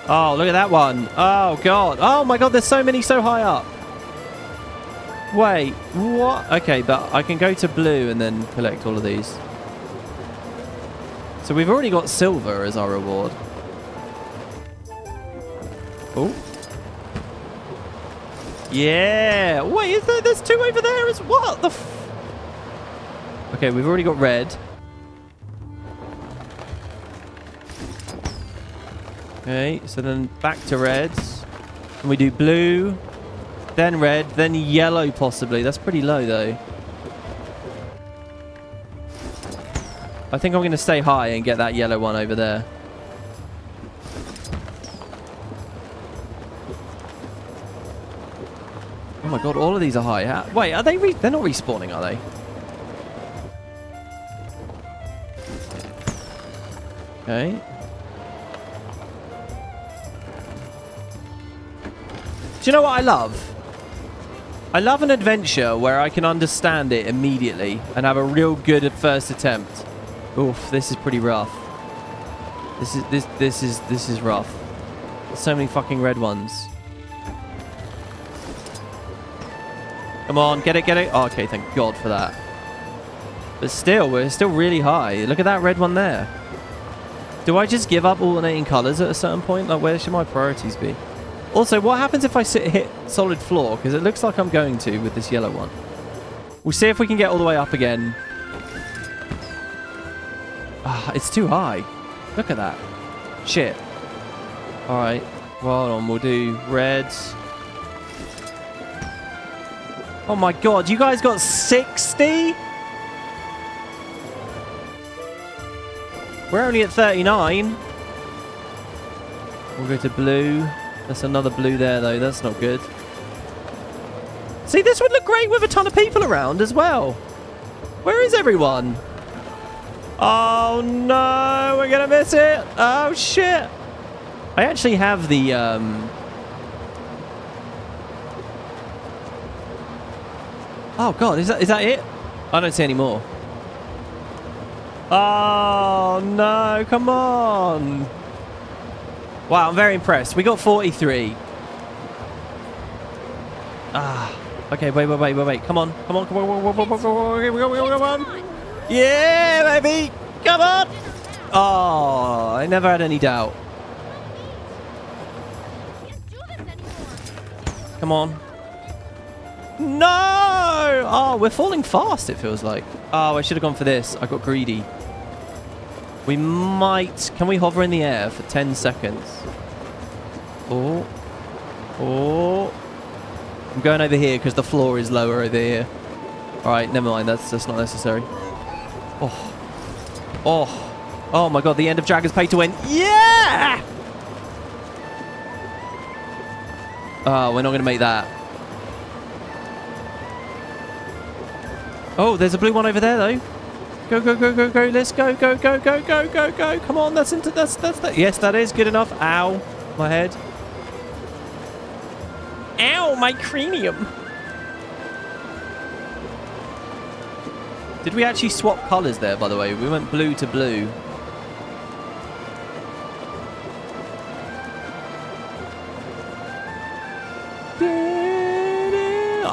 Oh, look at that one. Oh, God. Oh, my God. There's so many so high up. Wait. What? Okay, but I can go to blue and then collect all of these. So we've already got silver as our reward. Oh. Yeah. Wait, is there? There's two over there as what? The f Okay, we've already got red. Okay, so then back to reds. And we do blue, then red, then yellow possibly. That's pretty low though. I think I'm going to stay high and get that yellow one over there. Oh my god, all of these are high. Wait, are they? They're not respawning, are they? Okay. Do you know what I love? I love an adventure where I can understand it immediately and have a real good first attempt. Oof, this is pretty rough. This is rough. There's so many fucking red ones. Come on, get it, get it. Oh, okay, thank God for that. But still, we're still really high. Look at that red one there. Do I just give up alternating colours at a certain point? Like, where should my priorities be? Also, what happens if I hit solid floor? Because it looks like I'm going to with this yellow one. We'll see if we can get all the way up again. Ah, it's too high. Look at that. Shit. Alright. Well, hold on. We'll do reds. Oh my god, you guys got 60? We're only at 39. We'll go to blue. That's another blue there, though. That's not good. See, this would look great with a ton of people around as well. Where is everyone? Oh, no. We're going to miss it. Oh, shit. I actually have the... Oh, God. Is that it? I don't see any more. Oh, no. Come on. Wow, I'm very impressed. We got 43. Ah. Okay, wait. Come on. Come on. Yeah, baby. Come on. Oh, I never had any doubt. Come on. No! Oh, we're falling fast, it feels like. Oh, I should have gone for this. I got greedy. We might... Can we hover in the air for 10 seconds? Oh. Oh. I'm going over here because the floor is lower over here. Alright, never mind. That's just not necessary. Oh. Oh. Oh my god, the end of Dragon's Pay to win. Yeah! Oh, we're not going to make that. Oh, there's a blue one over there, though. Go, go, go, go, go. Let's go, go, go, go, go, go, go. Come on, that's that. Yes, that is good enough. Ow, my head. Ow, my cranium. Did we actually swap colours there, by the way? We went blue to blue.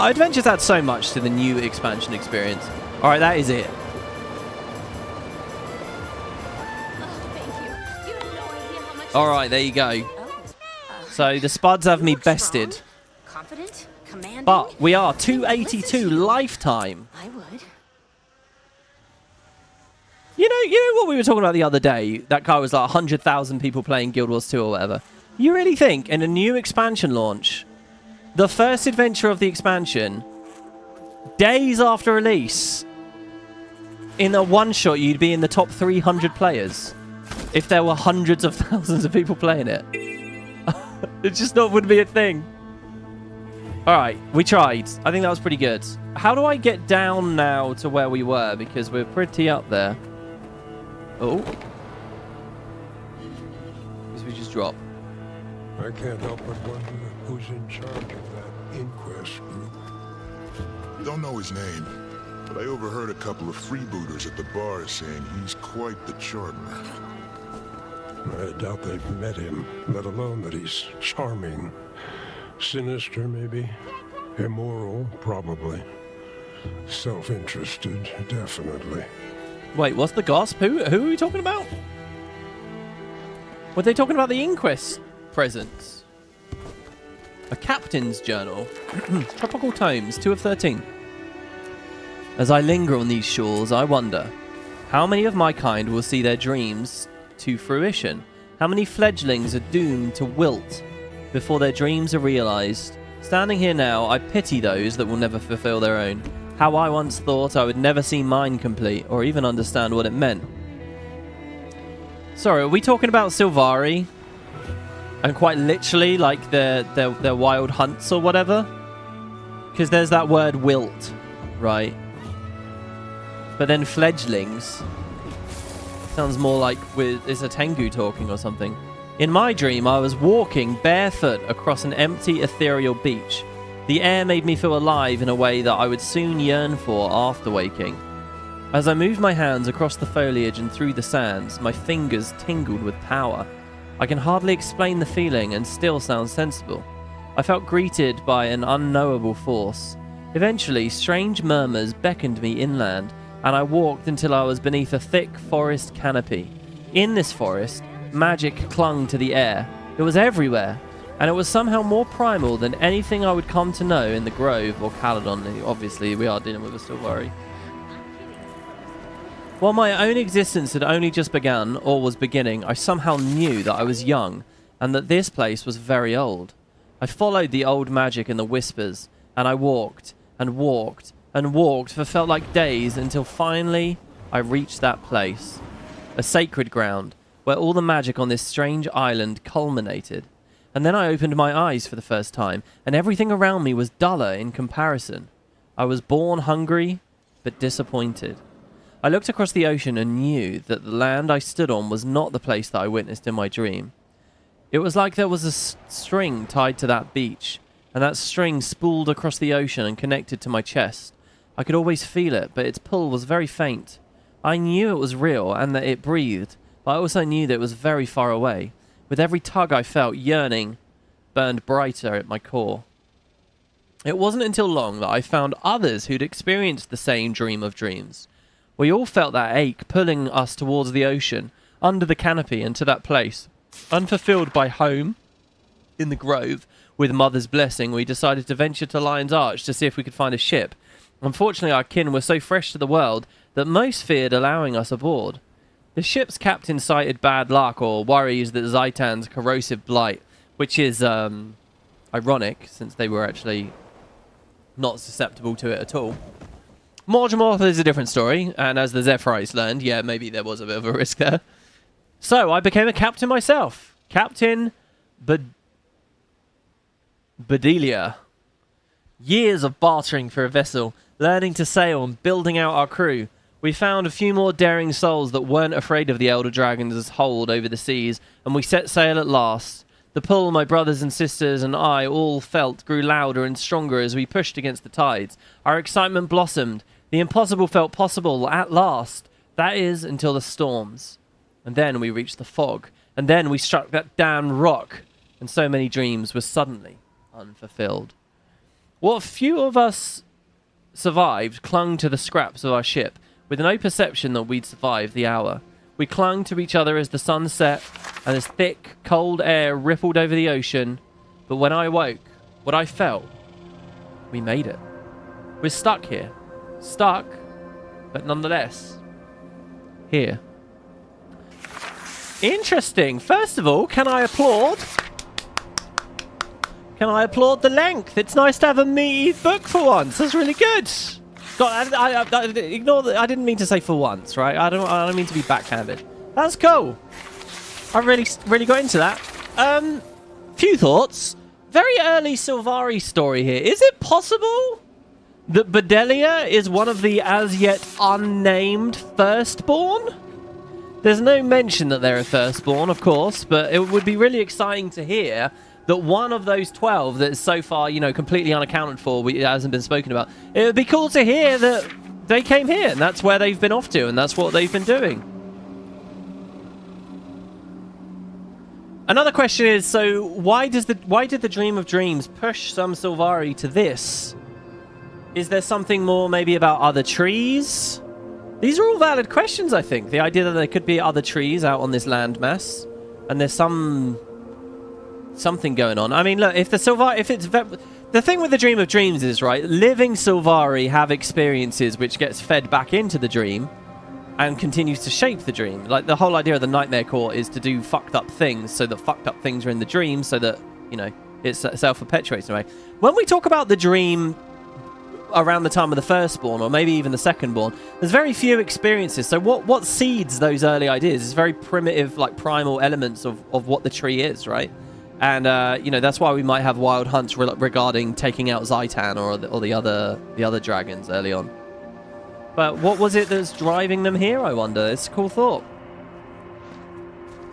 Adventures add so much to the new expansion experience. Alright, that is it. Alright, there you go. So the Spuds have me bested. Confident? Commanding? But we are 282 lifetime. I would. You know what we were talking about the other day? That guy was like 100,000 people playing Guild Wars 2 or whatever. You really think in a new expansion launch, the first adventure of the expansion, days after release, in a one-shot, you'd be in the top 300 players if there were hundreds of thousands of people playing it? It just wouldn't be a thing. All right, we tried. I think that was pretty good. How do I get down now to where we were? Because we're pretty up there. Oh. Guess we just drop. I can't help but wonder who's in charge of that inquest group. Don't know his name, but I overheard a couple of freebooters at the bar saying he's quite the charmer. I doubt they've met him, let alone that he's charming. Sinister, maybe. Immoral, probably. Self-interested, definitely. Wait, what's the gossip? Who are we talking about? Were they talking about the inquest presents? A captain's journal. Tropical tomes, 2 of 13. As I linger on these shores, I wonder, how many of my kind will see their dreams to fruition? How many fledglings are doomed to wilt before their dreams are realized? Standing here now, I pity those that will never fulfill their own. How I once thought I would never see mine complete, or even understand what it meant. Sorry, are we talking about Sylvari? And quite literally, like their wild hunts or whatever? Because there's that word wilt, right? But then fledglings sounds more like it's a Tengu talking or something. In my dream, I was walking barefoot across an empty, ethereal beach. The air made me feel alive in a way that I would soon yearn for after waking. As I moved my hands across the foliage and through the sands, my fingers tingled with power. I can hardly explain the feeling and still sound sensible. I felt greeted by an unknowable force. Eventually, strange murmurs beckoned me inland, and I walked until I was beneath a thick forest canopy. In this forest, magic clung to the air. It was everywhere, and it was somehow more primal than anything I would come to know in the Grove or Caledon. Obviously, we are dealing with a Sylvari. While my own existence had only just begun, or was beginning, I somehow knew that I was young, and that this place was very old. I followed the old magic and the whispers, and I walked, and walked, and walked for felt like days, until finally I reached that place. A sacred ground, where all the magic on this strange island culminated. And then I opened my eyes for the first time, and everything around me was duller in comparison. I was born hungry, but disappointed. I looked across the ocean and knew that the land I stood on was not the place that I witnessed in my dream. It was like there was a string tied to that beach, and that string spooled across the ocean and connected to my chest. I could always feel it, but its pull was very faint. I knew it was real and that it breathed, but I also knew that it was very far away. With every tug I felt, yearning burned brighter at my core. It wasn't until long that I found others who'd experienced the same dream of dreams. We all felt that ache pulling us towards the ocean, under the canopy and to that place, unfulfilled by home in the Grove, with Mother's blessing, we decided to venture to Lion's Arch to see if we could find a ship. Unfortunately, our kin were so fresh to the world that most feared allowing us aboard. The ship's captain cited bad luck or worries that Zaitan's corrosive blight, which is ironic since they were actually not susceptible to it at all. Morgemorth is a different story, and as the Zephyrites learned, yeah, maybe there was a bit of a risk there. So I became a captain myself. Captain Bedelia. Years of bartering for a vessel, learning to sail and building out our crew. We found a few more daring souls that weren't afraid of the Elder Dragon's hold over the seas, and we set sail at last. The pull my brothers and sisters and I all felt grew louder and stronger as we pushed against the tides. Our excitement blossomed. The impossible felt possible at last. That is, until the storms. And then we reached the fog. And then we struck that damned rock. And so many dreams were suddenly unfulfilled. What few of us survived clung to the scraps of our ship, with no perception that we'd survive the hour. We clung to each other as the sun set and as thick, cold air rippled over the ocean. But when I woke, what I felt, we made it. We're stuck here. Stuck, but nonetheless, here. Interesting. First of all, can I applaud? Can I applaud the length? It's nice to have a meaty book for once. That's really good. God, I ignore that. I didn't mean to say for once, right? I don't mean to be backhanded. That's cool. I really got into that. Few thoughts. Very early Sylvari story here. Is it possible that Bedelia is one of the as yet unnamed firstborn? There's no mention that they're a firstborn, of course, but it would be really exciting to hear that one of those 12 that is so far, you know, completely unaccounted for, it hasn't been spoken about. It would be cool to hear that they came here, and that's where they've been off to, and that's what they've been doing. Another question is, so why did the Dream of Dreams push some Sylvari to this? Is there something more maybe about other trees? These are all valid questions, I think. The idea that there could be other trees out on this landmass, and there's something going on. I mean, look, if the thing with the Dream of Dreams is, right, living Sylvari have experiences which gets fed back into the dream and continues to shape the dream. Like, the whole idea of the Nightmare Court is to do fucked up things so that fucked up things are in the dream so that, you know, it self-perpetuates in a way. When we talk about the dream around the time of the firstborn, or maybe even the secondborn, there's very few experiences. So what seeds those early ideas is very primitive, like primal elements of what the tree is, right? And you know, that's why we might have wild hunts regarding taking out Zaitan or the other dragons early on. But what was it that's driving them here, I wonder? It's a cool thought.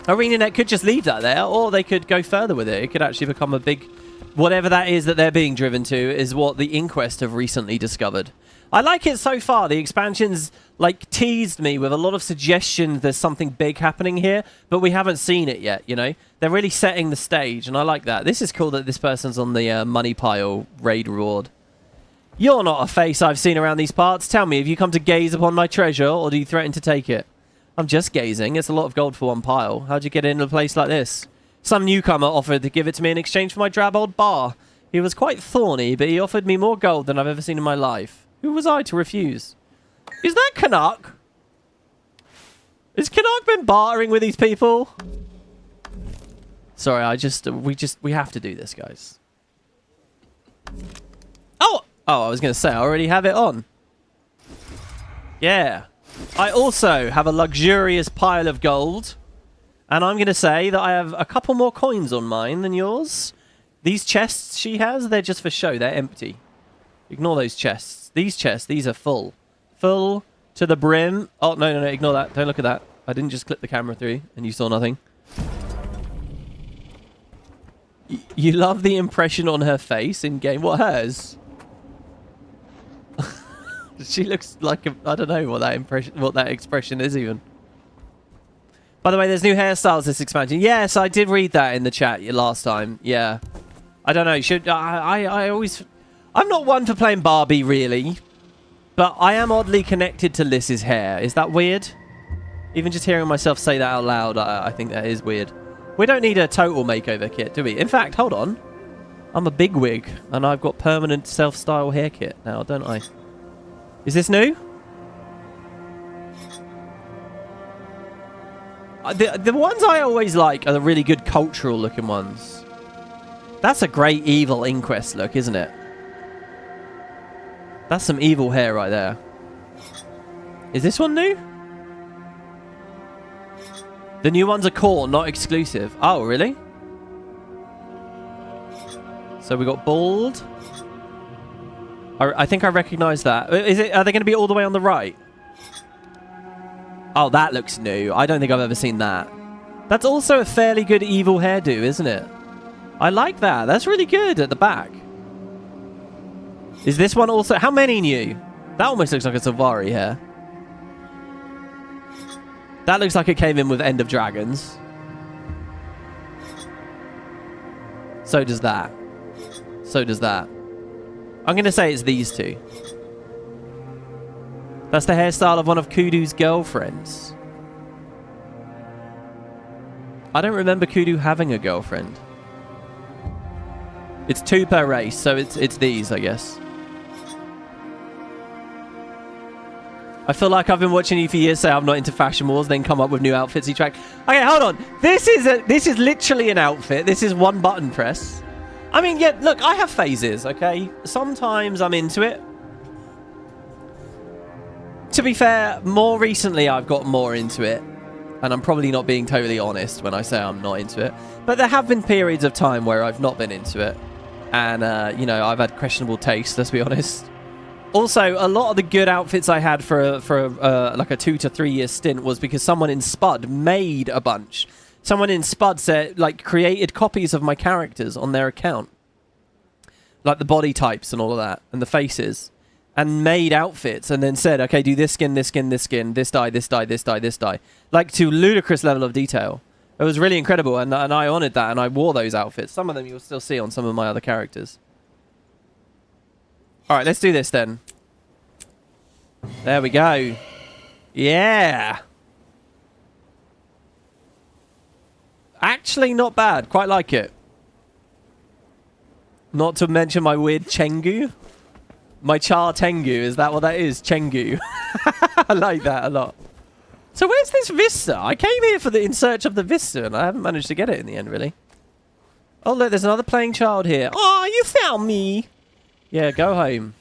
Arenanet could just leave that there, or they could go further with it. It could actually become a big... Whatever that is that they're being driven to is what the Inquest have recently discovered. I like it so far. The expansion's like teased me with a lot of suggestions there's something big happening here, but we haven't seen it yet, you know? They're really setting the stage, and I like that. This is cool that this person's on the money pile raid reward. You're not a face I've seen around these parts. Tell me, have you come to gaze upon my treasure, or do you threaten to take it? I'm just gazing. It's a lot of gold for one pile. How'd you get into a place like this? Some newcomer offered to give it to me in exchange for my drab old bar. He was quite thorny, but he offered me more gold than I've ever seen in my life. Who was I to refuse? Is that Canuck? Has Canuck been bartering with these people? Sorry, we have to do this, guys. Oh, I was going to say, I already have it on. Yeah. I also have a luxurious pile of gold. And I'm going to say that I have a couple more coins on mine than yours. These chests she has, they're just for show. They're empty. Ignore those chests. These chests, these are full. Full to the brim. Oh, no, ignore that. Don't look at that. I didn't just clip the camera through and you saw nothing. You love the impression on her face in game. What, hers? She looks like I don't know what that expression is even. By the way, there's new hairstyles this expansion. Yes, I did read that in the chat last time. Yeah. I don't know. I'm not one for playing Barbie, really. But I am oddly connected to Liz's hair. Is that weird? Even just hearing myself say that out loud, I think that is weird. We don't need a total makeover kit, do we? In fact, hold on. I'm a bigwig, and I've got permanent self-style hair kit now, don't I? Is this new? The ones I always like are the really good cultural looking ones. That's a great evil inquest look, isn't it? That's some evil hair right there. Is this one new? The new ones are core, not exclusive. Oh, really? So we got bald. I think I recognize that. Are they going to be all the way on the right? Oh, that looks new. I don't think I've ever seen that. That's also a fairly good evil hairdo, isn't it? I like that. That's really good at the back. Is this one also... How many new? That almost looks like a Sylvari hair. That looks like it came in with End of Dragons. So does that. So does that. I'm going to say it's these two. That's the hairstyle of one of Kudu's girlfriends. I don't remember Kudu having a girlfriend. It's 2 per race, so it's these, I guess. I feel like I've been watching you for years say I'm not into fashion wars, then come up with new outfits each track. Okay, hold on. This is literally an outfit. This is one button press. I mean, yeah, look, I have phases, okay? Sometimes I'm into it. To be fair, more recently I've got more into it. And I'm probably not being totally honest when I say I'm not into it. But there have been periods of time where I've not been into it. And, you know, I've had questionable taste, let's be honest. Also, a lot of the good outfits I had for like a 2 to 3 year stint was because someone in Spud made a bunch. Someone in Spud said, like, created copies of my characters on their account. Like the body types and all of that. And the faces. And made outfits and then said, okay, do this skin, this skin, this skin, this dye, this dye, this dye, this dye. Like, to ludicrous level of detail. It was really incredible, and I honoured that, and I wore those outfits. Some of them you'll still see on some of my other characters. Alright, let's do this then. There we go. Yeah! Actually, not bad. Quite like it. Not to mention my weird Chengu. My Char Tengu, is that what that is? Chengu. I like that a lot. So where's this Vista? I came here in search of the Vista, and I haven't managed to get it in the end, really. Oh, look, there's another playing child here. Oh, you found me! Yeah, go home.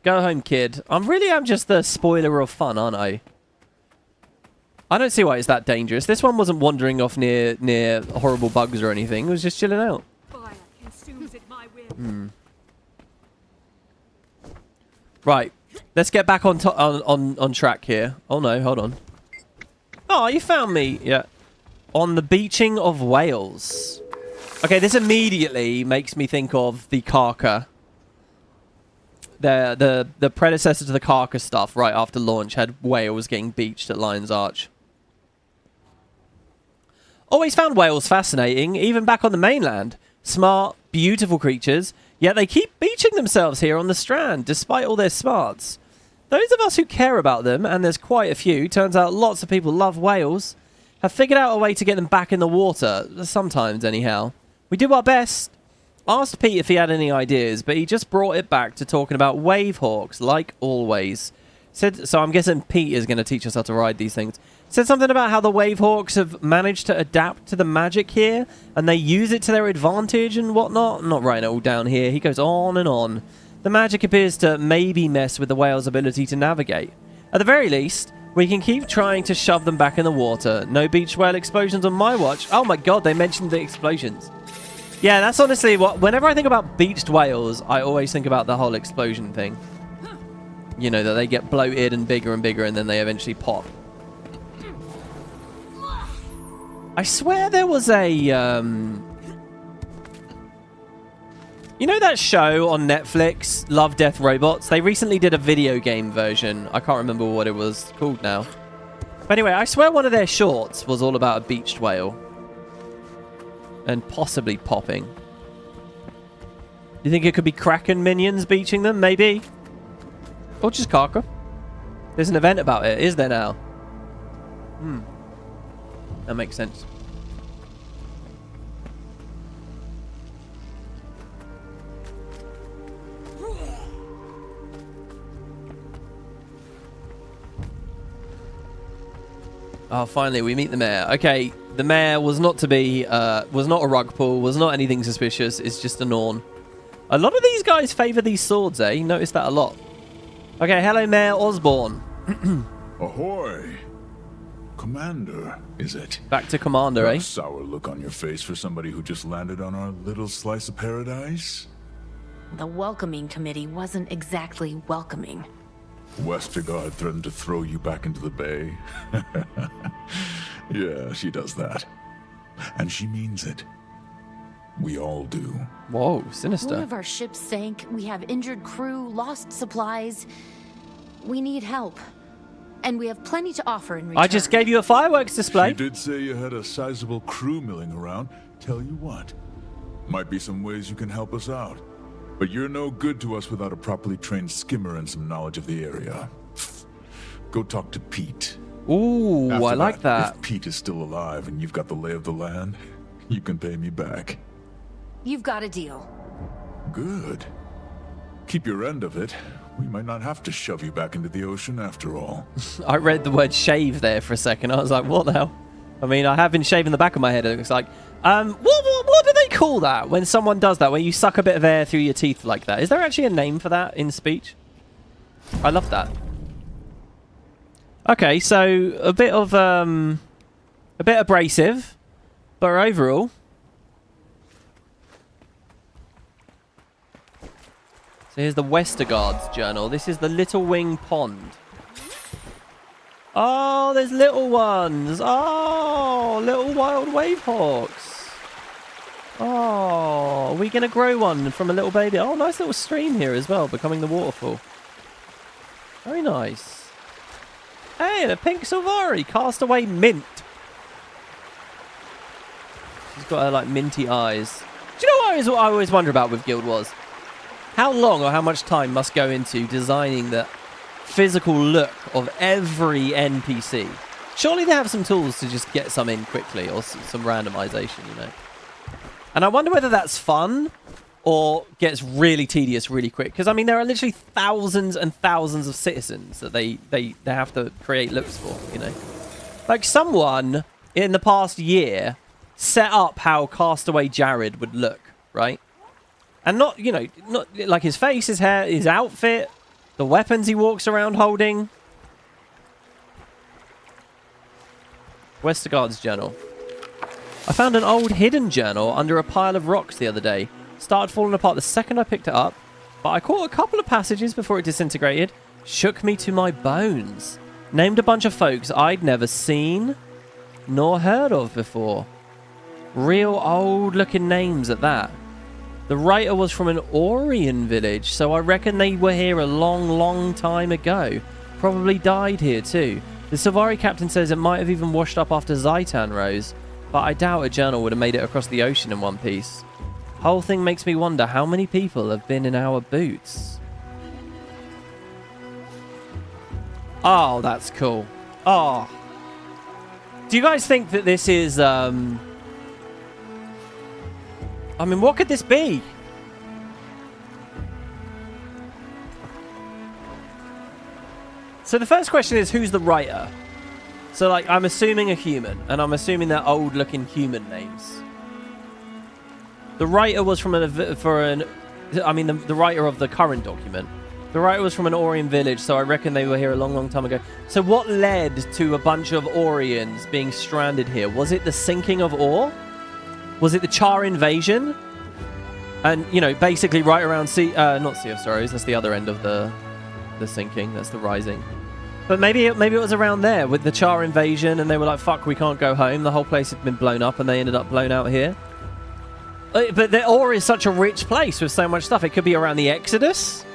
Go home, kid. I really am just the spoiler of fun, aren't I? I don't see why it's that dangerous. This one wasn't wandering off near horrible bugs or anything. It was just chilling out. Fire consumes it my will. Right, let's get back on track here. Oh no, hold on. Oh, you found me. Yeah. On the beaching of whales. Okay, this immediately makes me think of the Karka. The predecessor to the Karka stuff right after launch had whales getting beached at Lion's Arch. Always found whales fascinating, even back on the mainland. Smart, beautiful creatures. Yet they keep beaching themselves here on the Strand, despite all their smarts. Those of us who care about them, and there's quite a few, turns out lots of people love whales, have figured out a way to get them back in the water, sometimes anyhow. We do our best. Asked Pete if he had any ideas, but he just brought it back to talking about wave hawks, like always. Said, so I'm guessing Pete is going to teach us how to ride these things. Said something about how the wave hawks have managed to adapt to the magic here, and they use it to their advantage and whatnot. I'm not writing it all down here. He goes on and on. The magic appears to maybe mess with the whale's ability to navigate. At the very least, we can keep trying to shove them back in the water. No beach whale explosions on my watch. Oh my god, they mentioned the explosions. Yeah, that's honestly what... Whenever I think about beached whales, I always think about the whole explosion thing. You know, that they get bloated and bigger, and then they eventually pop. I swear there was a... You know that show on Netflix, Love, Death, Robots? They recently did a video game version. I can't remember what it was called now. But anyway, I swear one of their shorts was all about a beached whale. And possibly popping. You think it could be Kraken minions beaching them? Maybe. Or just Karka. There's an event about it, is there now? That makes sense. Oh, finally, we meet the mayor. Okay, the mayor was not to be, was not a rug pull, was not anything suspicious. It's just a Norn. A lot of these guys favor these swords, eh? Notice that a lot. Okay, hello, Mayor Osborne. Ahoy! Commander, is it? Back to Commander, eh? A sour look on your face for somebody who just landed on our little slice of paradise? The welcoming committee wasn't exactly welcoming. Westergaard threatened to throw you back into the bay. Yeah, she does that. And she means it. We all do. Whoa, sinister. One of our ships sank. We have injured crew, lost supplies. We need help. And we have plenty to offer in return. I just gave you a fireworks display. She did say you had a sizable crew milling around. Tell you what, might be some ways you can help us out. But you're no good to us without a properly trained skimmer and some knowledge of the area. Go talk to Pete. Ooh, After I like that. If Pete is still alive and you've got the lay of the land, you can pay me back. You've got a deal. Good. Keep your end of it. We might not have to shove you back into the ocean after all. I read the word shave there for a second. I was like, what the hell? I mean, I have been shaving the back of my head. It looks like, what do they call that when someone does that? When you suck a bit of air through your teeth like that? Is there actually a name for that in speech? I love that. Okay, so a bit abrasive, but overall. So here's the Westergaard's journal. This is the Little Wing Pond. Oh, there's little ones. Oh, little wild wave hawks. Oh, are we going to grow one from a little baby? Oh, nice little stream here as well, becoming the waterfall. Very nice. Hey, and a pink Silvari, castaway mint. She's got her, like, minty eyes. Do you know what I always wonder about with Guild Wars? How long or how much time must go into designing the physical look of every NPC? Surely they have some tools to just get some in quickly, or some randomization, you know? And I wonder whether that's fun or gets really tedious really quick. Because, I mean, there are literally thousands and thousands of citizens that they have to create looks for, you know? Like, someone in the past year set up how Castaway Jared would look, right? And not, you know, not like his face, his hair, his outfit, the weapons he walks around holding. Westergaard's journal. I found an old hidden journal under a pile of rocks the other day. Started falling apart the second I picked it up, but I caught a couple of passages before it disintegrated. Shook me to my bones. Named a bunch of folks I'd never seen nor heard of before. Real old looking names at that. The writer was from an Orion village, so I reckon they were here a long, long time ago. Probably died here too. The Silvari captain says it might have even washed up after Zaitan rose, but I doubt a journal would have made it across the ocean in one piece. Whole thing makes me wonder how many people have been in our boots. Oh, that's cool. Oh. Do you guys think that this is, I mean, what could this be? So the first question is, who's the writer? So, like, I'm assuming a human, and I'm assuming they're old-looking human names. The writer was from the writer of the current document. The writer was from an Orion village, so I reckon they were here a long, long time ago. So what led to a bunch of Orions being stranded here? Was it the sinking of ore? Was it the Char invasion? And, you know, basically right around not Sea of Sorrows, that's the other end of the sinking, that's the rising. But maybe it was around there with the Char invasion, and they were like, fuck, we can't go home. The whole place had been blown up, and they ended up blown out here. But the ore is such a rich place with so much stuff. It could be around the Exodus.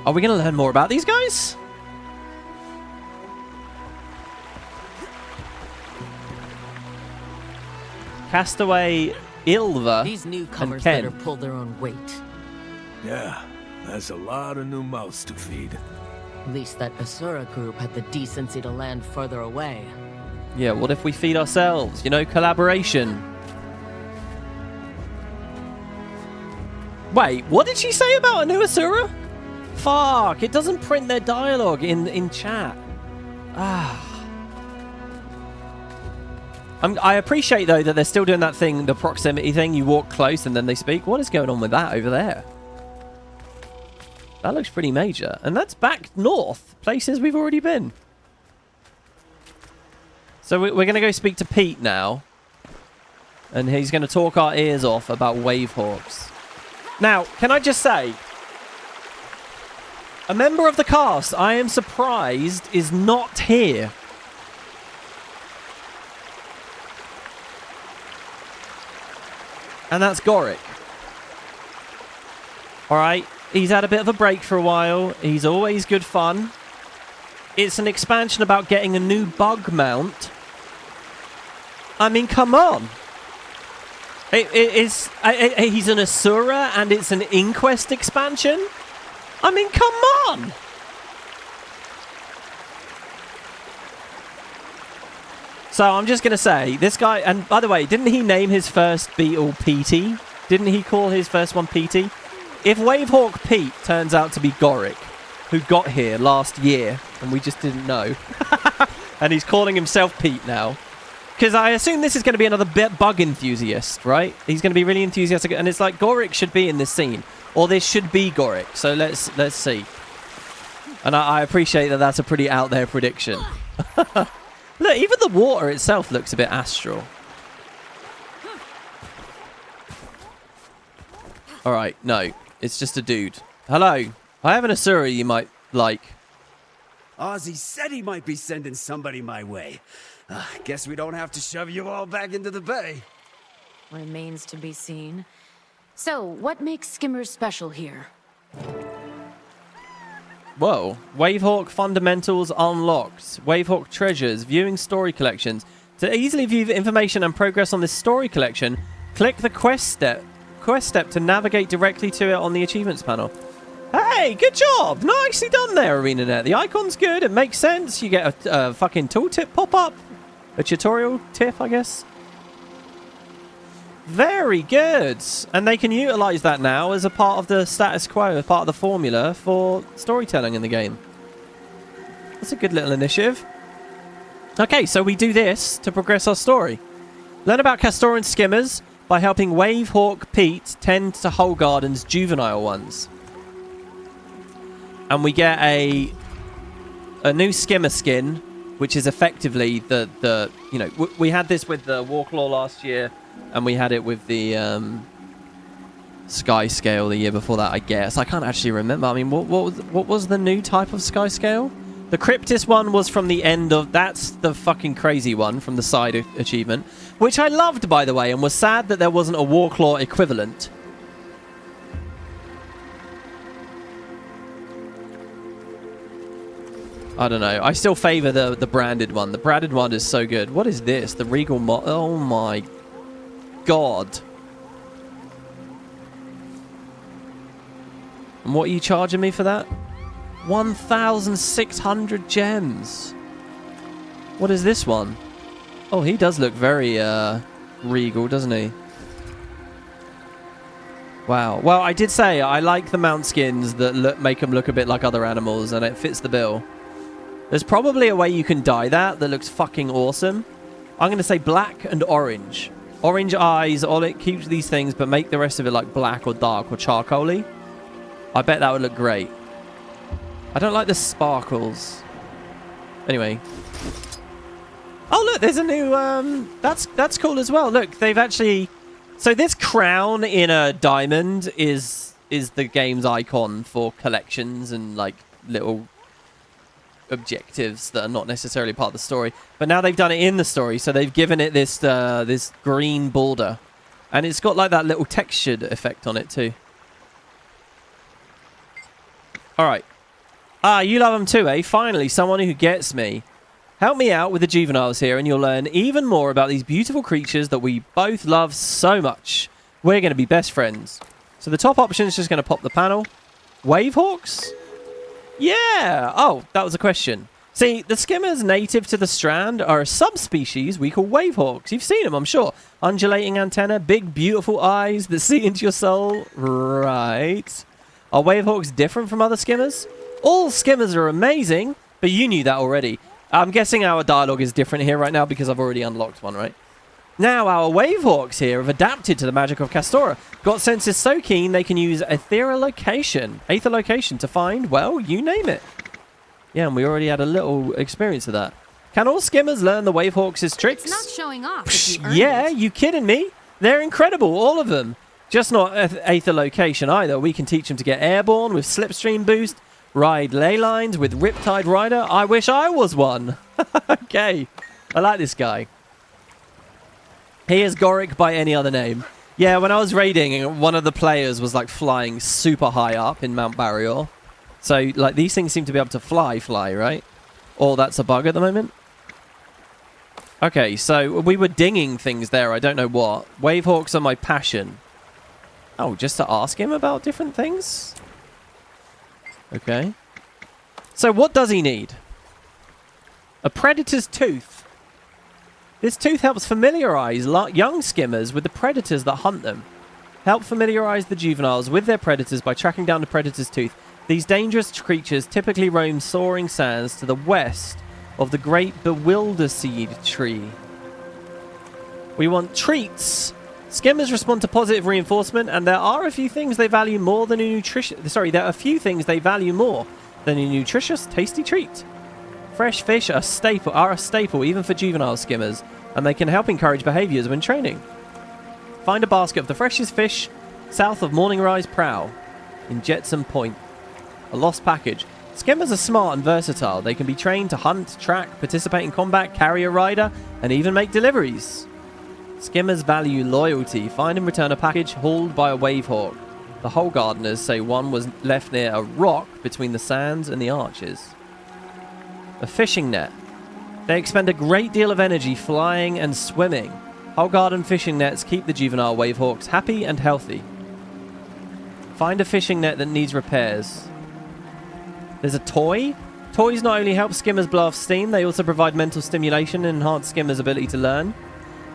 Are we going to learn more about these guys? Castaway, Ilva, These newcomers and Ken. better pull their own weight. Yeah, that's a lot of new mouths to feed. At least that Assura group had the decency to land further away. Yeah, what if we feed ourselves? You know, collaboration. Wait, what did she say about a new Assura? fuck? It doesn't print their dialogue in chat. I appreciate, though, that they're still doing that thing, the proximity thing. You walk close and then they speak. What is going on with that over there? That looks pretty major. And that's back north. Places we've already been. So we're going to go speak to Pete now. And he's going to talk our ears off about Wavehawks. Now, can I just say, a member of the cast, I am surprised, is not here. And that's Goric. Alright, he's had a bit of a break for a while. He's always good fun. It's an expansion about getting a new bug mount. I mean, come on. He's an Assura and it's an Inquest expansion? I mean, come on! So I'm just going to say, this guy... And by the way, didn't he name his first beetle PT? Didn't he call his first one PT? If Wavehawk Pete turns out to be Goric, who got here last year, and we just didn't know, and he's calling himself Pete now, because I assume this is going to be another bug enthusiast, right? He's going to be really enthusiastic, and it's like Goric should be in this scene, or this should be Goric. So let's see. And I appreciate that that's a pretty out there prediction. Look, even the water itself looks a bit astral. All right, no, it's just a dude. Hello, I have an Assura you might like. Ozzy said he might be sending somebody my way. Guess we don't have to shove you all back into the bay. Remains to be seen. So, what makes Skimmer special here? Whoa. Wavehawk fundamentals unlocked. Wavehawk treasures. Viewing story collections. To easily view the information and progress on this story collection, click the quest step to navigate directly to it on the achievements panel. Hey, good job! Nicely done there, Arenanet. The icon's good. It makes sense. You get a fucking tooltip pop-up. A tutorial tip, I guess. Very good. And they can utilize that now as a part of the status quo, as part of the formula for storytelling in the game. That's a good little initiative. Okay, so we do this to progress our story. Learn about Castoran skimmers by helping Wavehawk Pete tend to Hull Garden's juvenile ones. And we get a new skimmer skin, which is effectively the you know, we had this with the Warclaw last year, and we had it with the Sky Scale the year before that, I guess. I can't actually remember. I mean, what was the new type of Sky Scale? The Cryptis one was from the end of... That's the fucking crazy one from the side achievement, which I loved, by the way, and was sad that there wasn't a Warclaw equivalent. I don't know. I still favor the branded one. The branded one is so good. What is this? The Regal Oh my god. And what are you charging me for that? 1,600 gems. What is this one? Oh, he does look very regal, doesn't he? Wow. Well, I did say I like the mount skins that make them look a bit like other animals, and it fits the bill. There's probably a way you can dye that looks fucking awesome. I'm going to say black and orange. Orange eyes, all it keeps these things, but make the rest of it like black or dark or charcoaly. I bet that would look great. I don't like the sparkles. Anyway. Oh, look, there's a new... That's cool as well. Look, they've actually... So this crown in a diamond is the game's icon for collections and, like, little objectives that are not necessarily part of the story. But now they've done it in the story, so they've given it this this green border. And it's got, like, that little textured effect on it, too. All right. Ah, you love them too, eh? Finally, someone who gets me. Help me out with the juveniles here, and you'll learn even more about these beautiful creatures that we both love so much. We're going to be best friends. So the top option is just going to pop the panel. Wavehawks? Yeah! Oh, that was a question. See, the skimmers native to the Strand are a subspecies we call Wavehawks. You've seen them, I'm sure. Undulating antenna, big, beautiful eyes that see into your soul. Right. Are Wavehawks different from other skimmers? All skimmers are amazing, but you knew that already. I'm guessing our dialogue is different here right now because I've already unlocked one, right? Now our Wavehawks here have adapted to the magic of Castora. Got senses so keen they can use Aetherlocation to find, well, you name it. Yeah, and we already had a little experience of that. Can all skimmers learn the Wavehawks' tricks? It's not showing off. If you earned Yeah, it. you kidding me? They're incredible, all of them. Just not Aetherlocation either. We can teach them to get airborne with Slipstream Boost, ride ley lines with Riptide Rider. I wish I was one. Okay, I like this guy. He is Goric by any other name. Yeah, when I was raiding, one of the players was like flying super high up in Mount Barrior. So like these things seem to be able to fly, right? Or that's a bug at the moment. Okay, so we were dinging things there. I don't know what. Wavehawks are my passion. Oh, just to ask him about different things? Okay. So what does he need? A predator's tooth. This tooth helps familiarize young skimmers with the predators that hunt them. Help familiarize the juveniles with their predators by tracking down the predator's tooth. These dangerous creatures typically roam soaring sands to the west of the great bewilderseed tree. We want treats. Skimmers respond to positive reinforcement, and there are a few things they value more than a nutritious... Sorry, there are a few things they value more than a nutritious, tasty treat. Fresh fish are a staple even for juvenile skimmers, and they can help encourage behaviors when training. Find a basket of the freshest fish south of Morning Rise Prow in Jetson Point. A lost package. Skimmers are smart and versatile. They can be trained to hunt, track, participate in combat, carry a rider, and even make deliveries. Skimmers value loyalty. Find and return a package hauled by a Wavehawk. The Hole Gardeners say one was left near a rock between the sands and the arches. A fishing net. They expend a great deal of energy flying and swimming. Hole Garden fishing nets keep the juvenile Wavehawks happy and healthy. Find a fishing net that needs repairs. There's a toy. Toys not only help skimmers blow off steam, they also provide mental stimulation and enhance skimmers' ability to learn.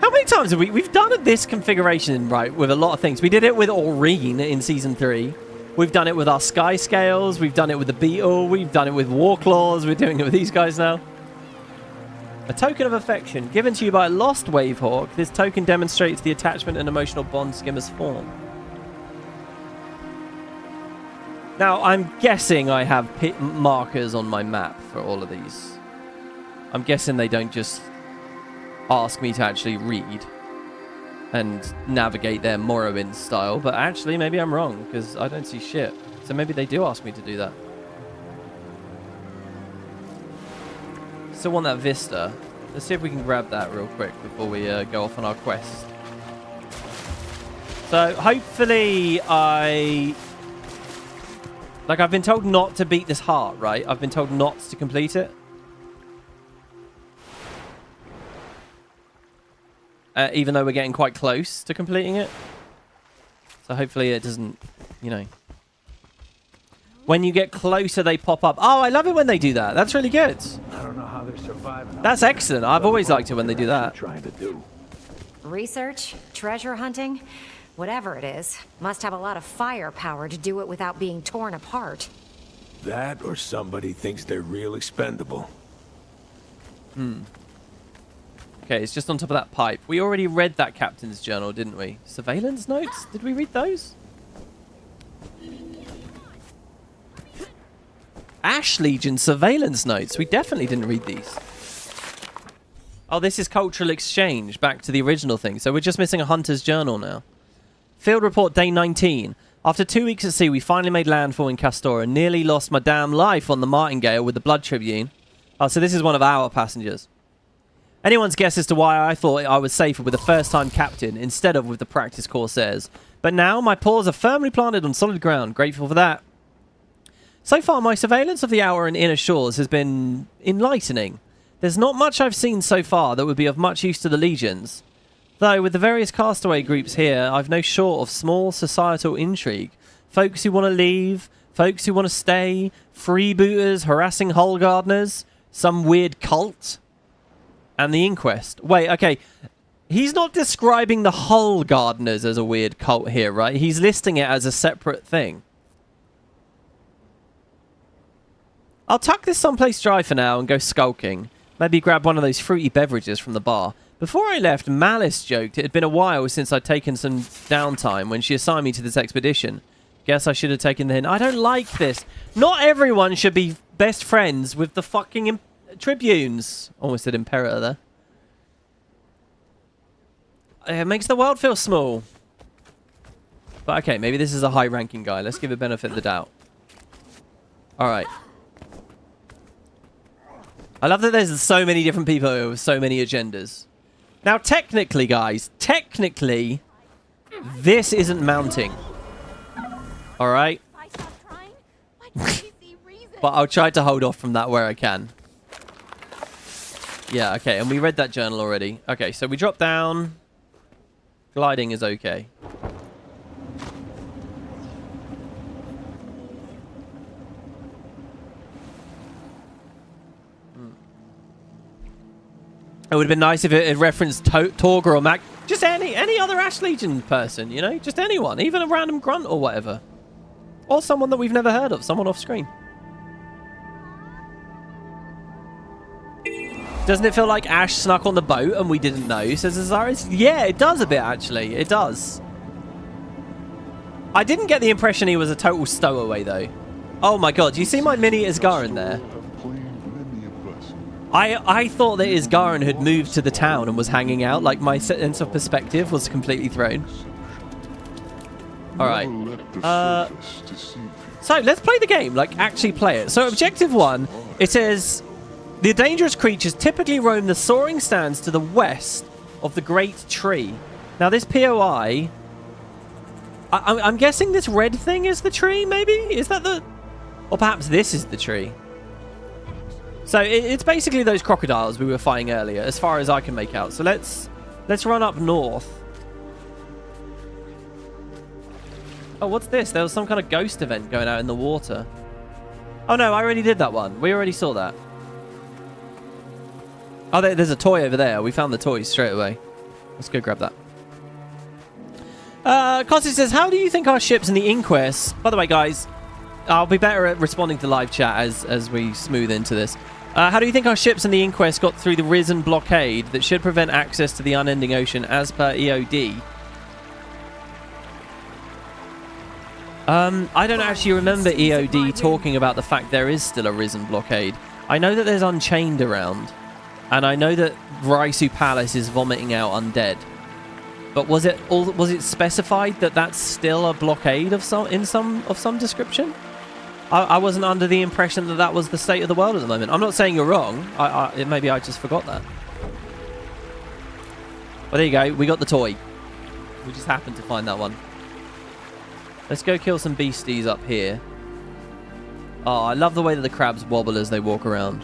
How many times have we've done this configuration, right, with a lot of things? We did it with Aurene in Season 3. We've done it with our Sky Scales. We've done it with the Beetle. We've done it with Warclaws. We're doing it with these guys now. A token of affection. Given to you by a lost Wavehawk, this token demonstrates the attachment and emotional bond skimmers form. Now, I'm guessing I have markers on my map for all of these. I'm guessing they don't just ask me to actually read and navigate their Morrowind style, but actually maybe I'm wrong because I don't see shit. So maybe they do ask me to do that. Still want that Vista. Let's see if we can grab that real quick before we go off on our quest. So hopefully I've been told not to beat this heart, right? I've been told not to complete it. Even though we're getting quite close to completing it. So hopefully it doesn't, you know. When you get closer, they pop up. Oh, I love it when they do that. That's really good. I don't know how they're surviving. That's excellent. I've always liked it when they do that. Trying to do. Research, treasure hunting, whatever it is, must have a lot of firepower to do it without being torn apart. That or somebody thinks they're real expendable. Okay, it's just on top of that pipe. We already read that captain's journal, didn't we? Surveillance notes? Did we read those? Ash Legion surveillance notes. We definitely didn't read these. Oh, this is cultural exchange. Back to the original thing. So we're just missing a hunter's journal now. Field report day 19. After 2 weeks at sea, we finally made landfall in Castora. Nearly lost my damn life on the Martingale with the Blood Tribune. Oh, so this is one of our passengers. Anyone's guess as to why I thought I was safer with a first-time captain instead of with the practice corsairs. But now my paws are firmly planted on solid ground. Grateful for that. So far, my surveillance of the outer and inner shores has been enlightening. There's not much I've seen so far that would be of much use to the legions. Though, with the various castaway groups here, I've no short of small societal intrigue. Folks who want to leave, folks who want to stay, freebooters harassing hole gardeners, some weird cult, and the inquest. Wait, okay. He's not describing the hole gardeners as a weird cult here, right? He's listing it as a separate thing. I'll tuck this someplace dry for now and go skulking. Maybe grab one of those fruity beverages from the bar. Before I left, Malice joked it had been a while since I'd taken some downtime when she assigned me to this expedition. Guess I should have taken the hint. I don't like this. Not everyone should be best friends with the fucking tribunes. Almost said Imperator there. It makes the world feel small. But okay, maybe this is a high-ranking guy. Let's give it benefit of the doubt. Alright. I love that there's so many different people with so many agendas. Now, technically, guys, this isn't mounting. Alright? But I'll try to hold off from that where I can. Yeah, okay, and we read that journal already. Okay, so we drop down. Gliding is okay. It would have been nice if it had referenced Torga or Mac. Just any other Ash Legion person, you know? Just anyone. Even a random grunt or whatever. Or someone that we've never heard of. Someone off screen. Doesn't it feel like Ash snuck on the boat and we didn't know? Says Azaris. Yeah, it does a bit, actually. It does. I didn't get the impression he was a total stowaway, though. Oh my god, do you see my mini Isgaran there? I thought that Isgaran had moved to the town and was hanging out. Like, my sense of perspective was completely thrown. Alright. So, let's play the game. Like, actually play it. So, objective 1, it says... The dangerous creatures typically roam the soaring stands to the west of the Great Tree. Now, this POI... I'm guessing this red thing is the tree, maybe? Is that the... Or perhaps this is the tree. So it's basically those crocodiles we were fighting earlier, as far as I can make out. So let's run up north. Oh, what's this? There was some kind of ghost event going out in the water. Oh no, I already did that one. We already saw that. Oh, there's a toy over there. We found the toys straight away. Let's go grab that. Costy says, how do you think our ships in the Inquest... By the way, guys, I'll be better at responding to live chat as we smooth into this. How do you think our ships in the Inquest got through the Risen blockade that should prevent access to the unending ocean as per EOD? I don't actually remember EOD talking about the fact there is still a Risen blockade. I know that there's Unchained around, and I know that Raisu Palace is vomiting out undead. But was it specified that that's still a blockade of some description? I wasn't under the impression that that was the state of the world at the moment. I'm not saying you're wrong. Maybe I just forgot that. Well, there you go. We got the toy. We just happened to find that one. Let's go kill some beasties up here. Oh, I love the way that the crabs wobble as they walk around.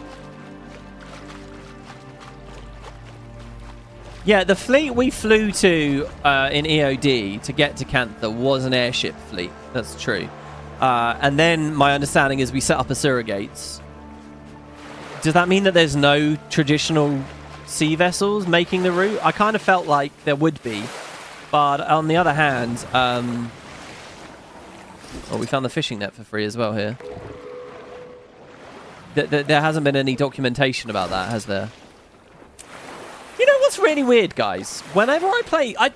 Yeah, the fleet we flew to in EOD to get to Cantha was an airship fleet. That's true. And then my understanding is we set up Assura gates. Does that mean that there's no traditional sea vessels making the route? I kind of felt like there would be. But on the other hand... oh, we found the fishing net for free as well here. There hasn't been any documentation about that, has there? You know what's really weird, guys? Whenever I play... I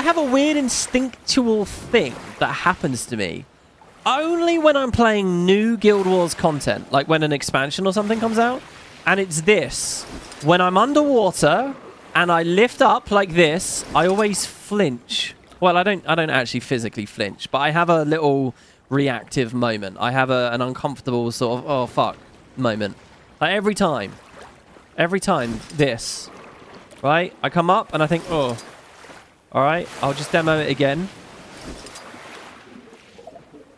have a weird instinctual thing that happens to me. Only when I'm playing new Guild Wars content, like when an expansion or something comes out, and it's this. When I'm underwater and I lift up like this, I always flinch. Well, I don't actually physically flinch, but I have a little reactive moment. I have an uncomfortable sort of, oh, fuck moment. Like every time. Every time, this. Right? I come up and I think, oh. Alright, I'll just demo it again.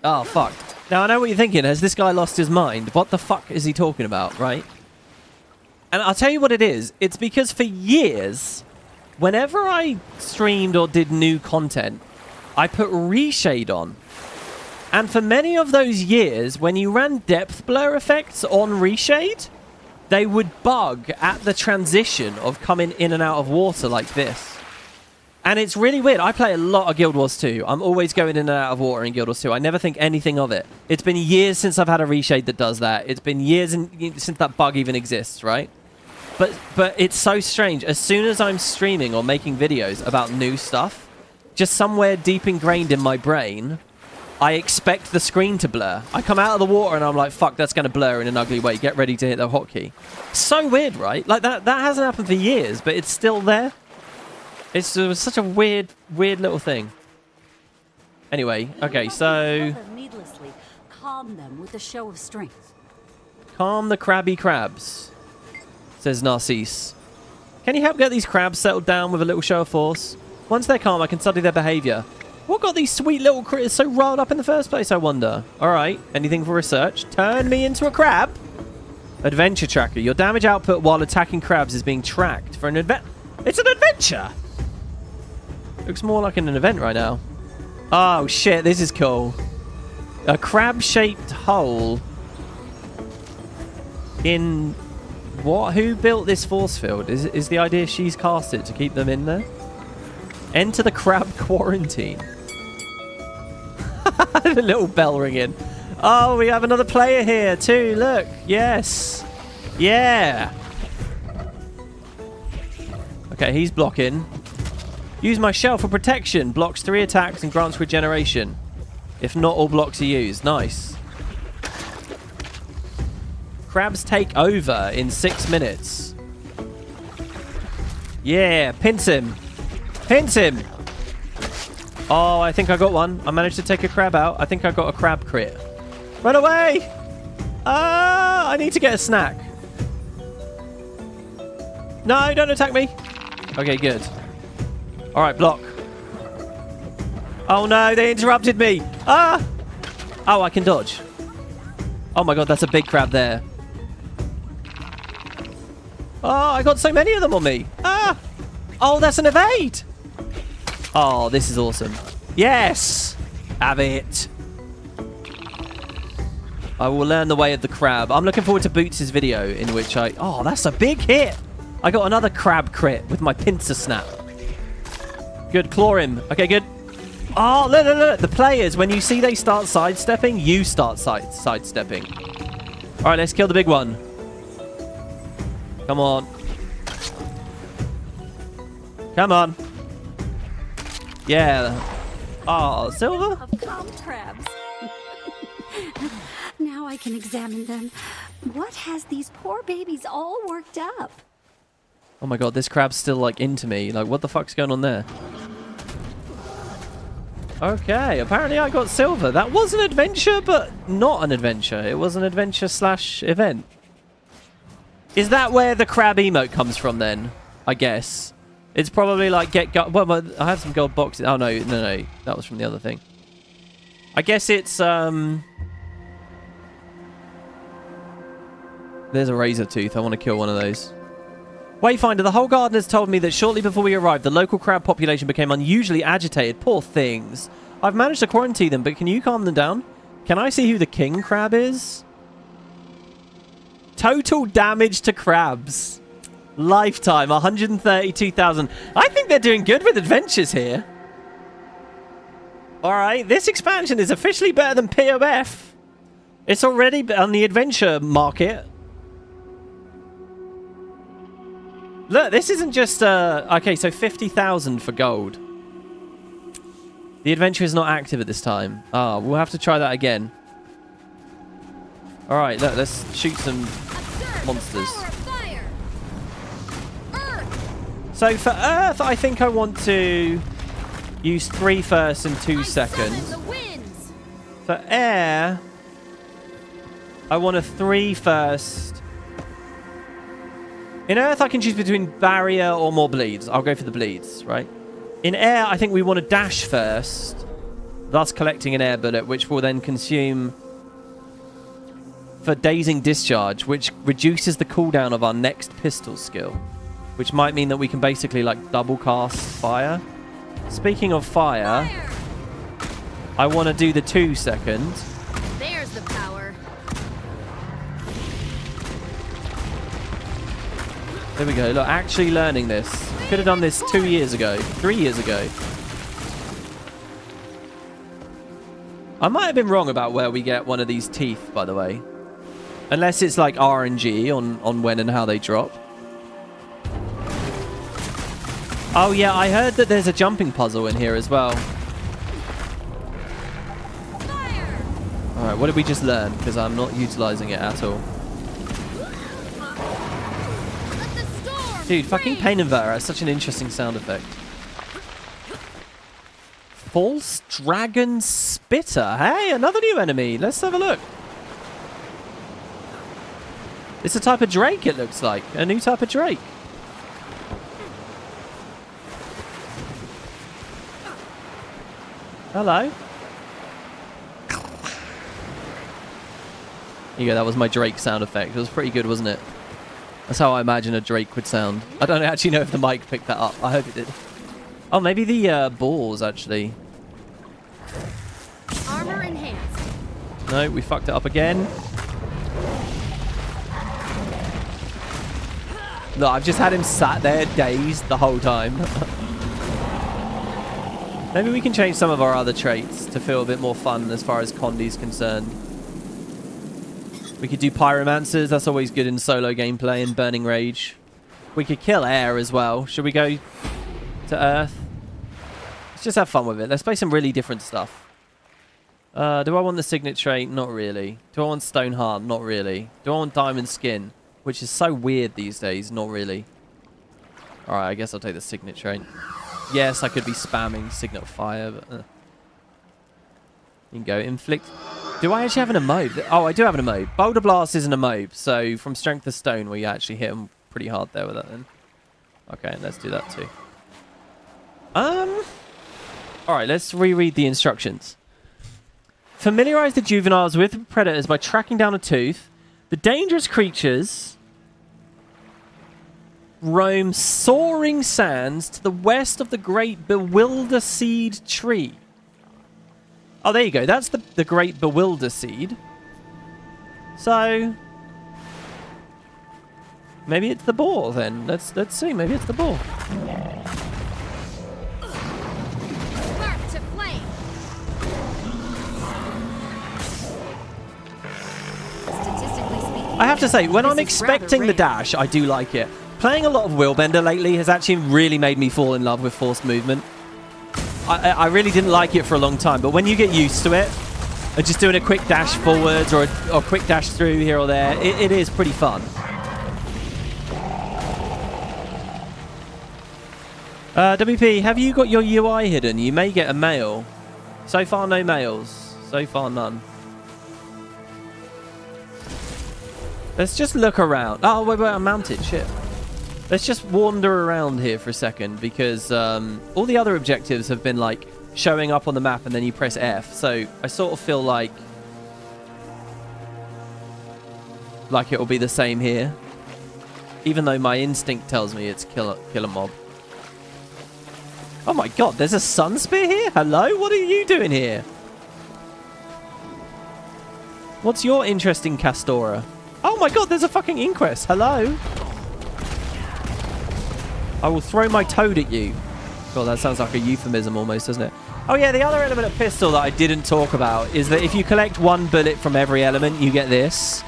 Oh, fuck. Now, I know what you're thinking. Has this guy lost his mind? What the fuck is he talking about, right? And I'll tell you what it is. It's because for years, whenever I streamed or did new content, I put reshade on. And for many of those years, when you ran depth blur effects on reshade, they would bug at the transition of coming in and out of water like this. And it's really weird. I play a lot of Guild Wars 2. I'm always going in and out of water in Guild Wars 2. I never think anything of it. It's been years since I've had a reshade that does that. It's been years since that bug even exists, right? But it's so strange. As soon as I'm streaming or making videos about new stuff, just somewhere deep ingrained in my brain, I expect the screen to blur. I come out of the water and I'm like, fuck, that's going to blur in an ugly way. Get ready to hit the hotkey. So weird, right? Like, that hasn't happened for years, but it's still there. It was such a weird little thing. Anyway, okay, so... Needlessly, calm them with a show of strength. Calm the crabby crabs, says Narcisse. Can you help get these crabs settled down with a little show of force? Once they're calm, I can study their behavior. What got these sweet little critters so riled up in the first place, I wonder? Alright, anything for research? Turn me into a crab? Adventure tracker. Your damage output while attacking crabs is being tracked for an event. It's an adventure! Looks more like an event right now. Oh, shit, this is cool. A crab-shaped hole in... What? Who built this force field? Is the idea she's cast it to keep them in there? Enter the crab quarantine. The little bell ringing. Oh, we have another player here too. Look. Yes. Yeah. Okay, he's blocking. Use my shell for protection. Blocks 3 attacks and grants regeneration. If not all blocks are used. Nice. Crabs take over in 6 minutes. Yeah, pinch him. Pinch him. Oh, I think I got one. I managed to take a crab out. I think I got a crab crit. Run away! Ah, I need to get a snack. No, don't attack me. Okay, good. All right, block. Oh no, they interrupted me. Ah! Oh, I can dodge. Oh my god, that's a big crab there. Oh, I got so many of them on me. Ah! Oh, that's an evade. Oh, this is awesome. Yes! Have it. I will learn the way of the crab. I'm looking forward to Boots' video in which I... Oh, that's a big hit. I got another crab crit with my pincer snap. Good, claw him. Okay, good. Oh, look, look, look. The players, when you see they start sidestepping, you start sidestepping. All right, let's kill the big one. Come on. Come on. Yeah. Oh, silver? Of calm crabs. Now I can examine them. What has these poor babies all worked up? Oh my god, this crab's still like into me. Like, what the fuck's going on there? Okay, apparently I got silver. That was an adventure, but not an adventure. It was an adventure / event. Is that where the crab emote comes from then? I guess. It's probably like well, I have some gold boxes. Oh no. That was from the other thing. I guess it's there's a razor tooth. I want to kill one of those. Wayfinder, the whole garden has told me that shortly before we arrived, the local crab population became unusually agitated. Poor things. I've managed to quarantine them, but can you calm them down? Can I see who the king crab is? Total damage to crabs. Lifetime, 132,000. I think they're doing good with adventures here. Alright, this expansion is officially better than POF. It's already on the adventure market. Look, this isn't just... okay, so 50,000 for gold. The adventure is not active at this time. Ah, we'll have to try that again. Alright, look, let's shoot some monsters. So for Earth, I think I want to use 3 first and 2 seconds. For Air, I want a 3 first. In Earth, I can choose between barrier or more bleeds. I'll go for the bleeds, right? In Air, I think we want to dash first, thus collecting an air bullet, which will then consume for dazing discharge, which reduces the cooldown of our next pistol skill, which might mean that we can basically like double cast fire. Speaking of fire, I want to do the 2 second. There's the power. There we go. Look, actually learning this. Could have done this 2 years ago. 3 years ago. I might have been wrong about where we get one of these teeth, by the way. Unless it's like RNG on when and how they drop. Oh yeah, I heard that there's a jumping puzzle in here as well. Alright, what did we just learn? Because I'm not utilizing it at all. Dude, fucking Pain Inverter has such an interesting sound effect. False Dragon Spitter. Hey, another new enemy. Let's have a look. It's a type of drake, it looks like. A new type of drake. Hello. Here you go, that was my drake sound effect. It was pretty good, wasn't it? That's how I imagine a drake would sound. I don't actually know if the mic picked that up. I hope it did. Oh, maybe the balls, actually. Armor enhanced. No, we fucked it up again. Look, I've just had him sat there dazed the whole time. Maybe we can change some of our other traits to feel a bit more fun as far as Condi's concerned. We could do Pyromancers. That's always good in solo gameplay and Burning Rage. We could kill air as well. Should we go to Earth? Let's just have fun with it. Let's play some really different stuff. Do I want the Signet trait? Not really. Do I want Stone Heart? Not really. Do I want Diamond Skin? Which is so weird these days. Not really. Alright, I guess I'll take the Signet trait. Yes, I could be spamming Signet Fire, but... You can go Inflict... Do I actually have an emote? Oh, I do have an emote. Boulder Blast is an emote, so from Strength of Stone, we actually hit him pretty hard there with that then. Okay, let's do that too. Alright, let's reread the instructions. Familiarize the juveniles with predators by tracking down a tooth. The dangerous creatures roam soaring sands to the west of the Great Bewilder Seed Tree. Oh, there you go. That's the Great Bewilder Seed. So maybe it's the boar then. Let's see. Maybe it's the boar. Spark to flame. Statistically speaking, I have to say, when I'm expecting the dash, I do like it. Playing a lot of Willbender lately has actually really made me fall in love with forced movement. I really didn't like it for a long time, but when you get used to it, and just doing a quick dash forwards or a quick dash through here or there, it is pretty fun. WP, have you got your UI hidden? You may get a mail. So far, no mails. So far, none. Let's just look around. Oh, wait, I'm mounted. Shit. Let's just wander around here for a second because all the other objectives have been like showing up on the map and then you press F. So I sort of feel like it will be the same here, even though my instinct tells me it's kill a mob. Oh my god, there's a sun spear here? Hello? What are you doing here? What's your interesting Castora? Oh my god, there's a fucking inquest. Hello? I will throw my toad at you. God, that sounds like a euphemism almost, doesn't it? Oh yeah, the other element of pistol that I didn't talk about is that if you collect one bullet from every element, you get this.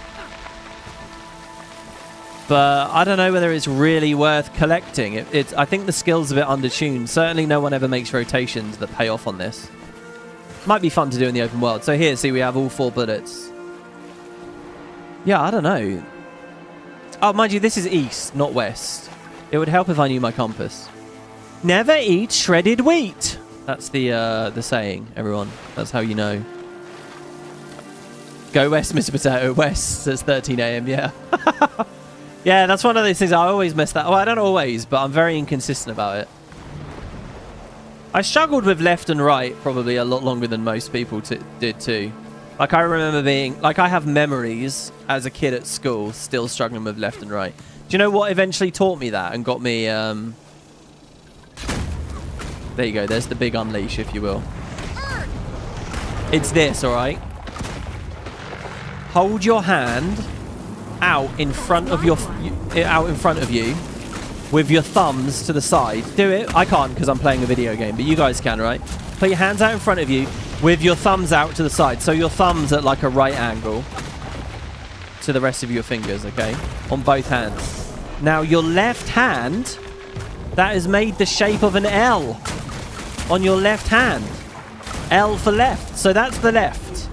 But I don't know whether it's really worth collecting. I think the skill's a bit undertuned. Certainly no one ever makes rotations that pay off on this. Might be fun to do in the open world. So here, see, we have all 4 bullets. Yeah, I don't know. Oh, mind you, this is east, not west. It would help if I knew my compass. Never eat shredded wheat. That's the saying, everyone. That's how you know. Go west, Mr. Potato. West says 13 AM, yeah. Yeah, that's one of those things I always mess that. Well, I don't always, but I'm very inconsistent about it. I struggled with left and right probably a lot longer than most people did too. Like, I remember being... Like, I have memories as a kid at school still struggling with left and right. Do you know what eventually taught me that and got me... There you go. There's the big unleash, if you will. It's this, all right? Hold your hand out in front of you, with your thumbs to the side. Do it. I can't because I'm playing a video game, but you guys can, right? Put your hands out in front of you with your thumbs out to the side. So your thumbs at like a right angle to the rest of your fingers, okay? On both hands. Now your left hand, that has made the shape of an L on your left hand. L for left. So that's the left.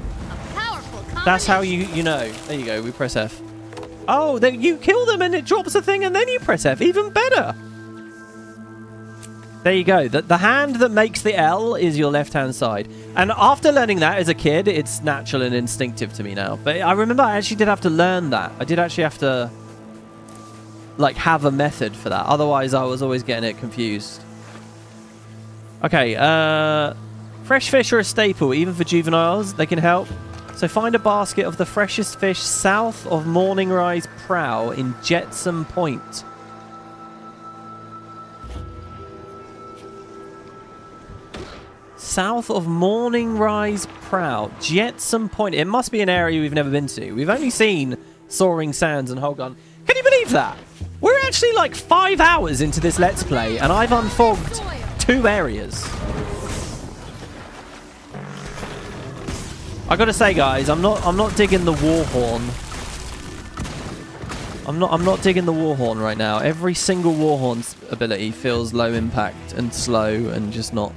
That's how you know. There you go. We press F. Oh, you kill them and it drops a thing and then you press F. Even better. There you go. The hand that makes the L is your left-hand side. And after learning that as a kid, it's natural and instinctive to me now. But I remember I actually did have to learn that. I did actually have to, like, have a method for that. Otherwise, I was always getting it confused. Okay, fresh fish are a staple, even for juveniles. They can help. So find a basket of the freshest fish south of Morning Rise Prow in Jetsam Point. South of Morning Rise Prow, Jetsam Point. It must be an area we've never been to. We've only seen Soaring Sands and Holgon. Can you believe that? We're actually like 5 hours into this Let's Play, and I've unfogged 2 areas. I gotta say, guys, I'm not digging the war horn. I'm not digging the war horn right now. Every single war horn's ability feels low impact and slow and just not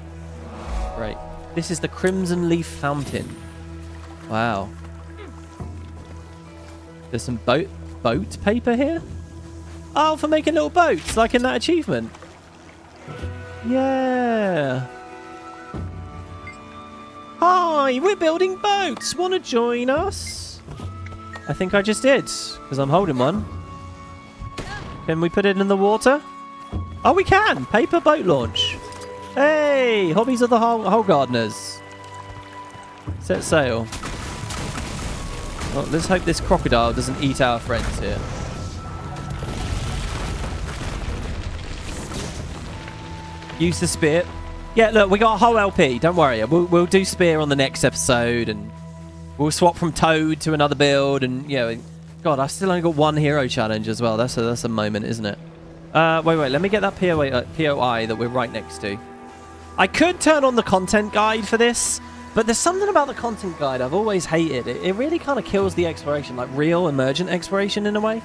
great. This is the Crimson Leaf Fountain. Wow. There's some boat paper here. Oh, for making little boats, like in that achievement. Yeah. Hi, we're building boats. Want to join us? I think I just did, because I'm holding one. Can we put it in the water? Oh, we can. Paper boat launch. Hey, hobbies of the whole gardeners. Set sail. Well, let's hope this crocodile doesn't eat our friends here. Use the spear. Yeah, look, we got a whole LP. Don't worry. We'll do spear on the next episode, and we'll swap from Toad to another build, and, you know, God, I've still only got 1 hero challenge as well. That's a moment, isn't it? Wait. Let me get that POI that we're right next to. I could turn on the content guide for this, but there's something about the content guide I've always hated. It really kind of kills the exploration, like real emergent exploration in a way.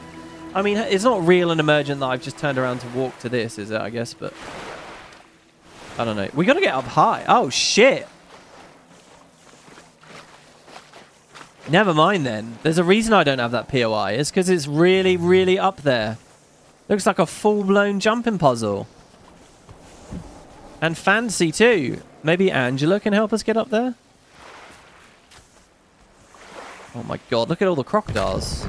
I mean, it's not real and emergent that I've just turned around to walk to this, is it, I guess, but I don't know. We gotta get up high. Oh, shit. Never mind then. There's a reason I don't have that POI. It's because it's really, really up there. Looks like a full-blown jumping puzzle. And fancy too. Maybe Angela can help us get up there? Oh my god, look at all the crocodiles.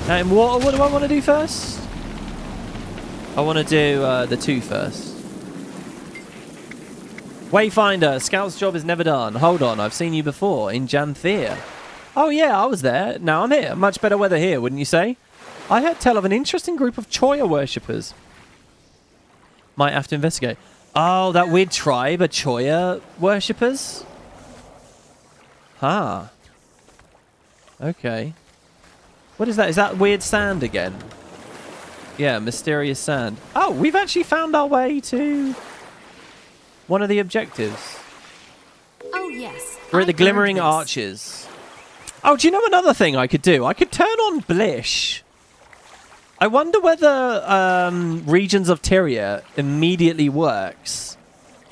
Now in water, what do I want to do first? I want to do the 2 first. Wayfinder, scout's job is never done. Hold on, I've seen you before in Janthea. Oh yeah, I was there. Now I'm here. Much better weather here, wouldn't you say? I heard tell of an interesting group of Choya worshippers. Might have to investigate. Oh, that weird tribe of Choya worshippers? Huh. Okay. What is that? Is that weird sand again? Yeah, mysterious sand. Oh, we've actually found our way to one of the objectives. Oh, yes. We're at the Glimmering Arches. Oh, do you know another thing I could do? I could turn on Blish. I wonder whether Regions of Tyria immediately works,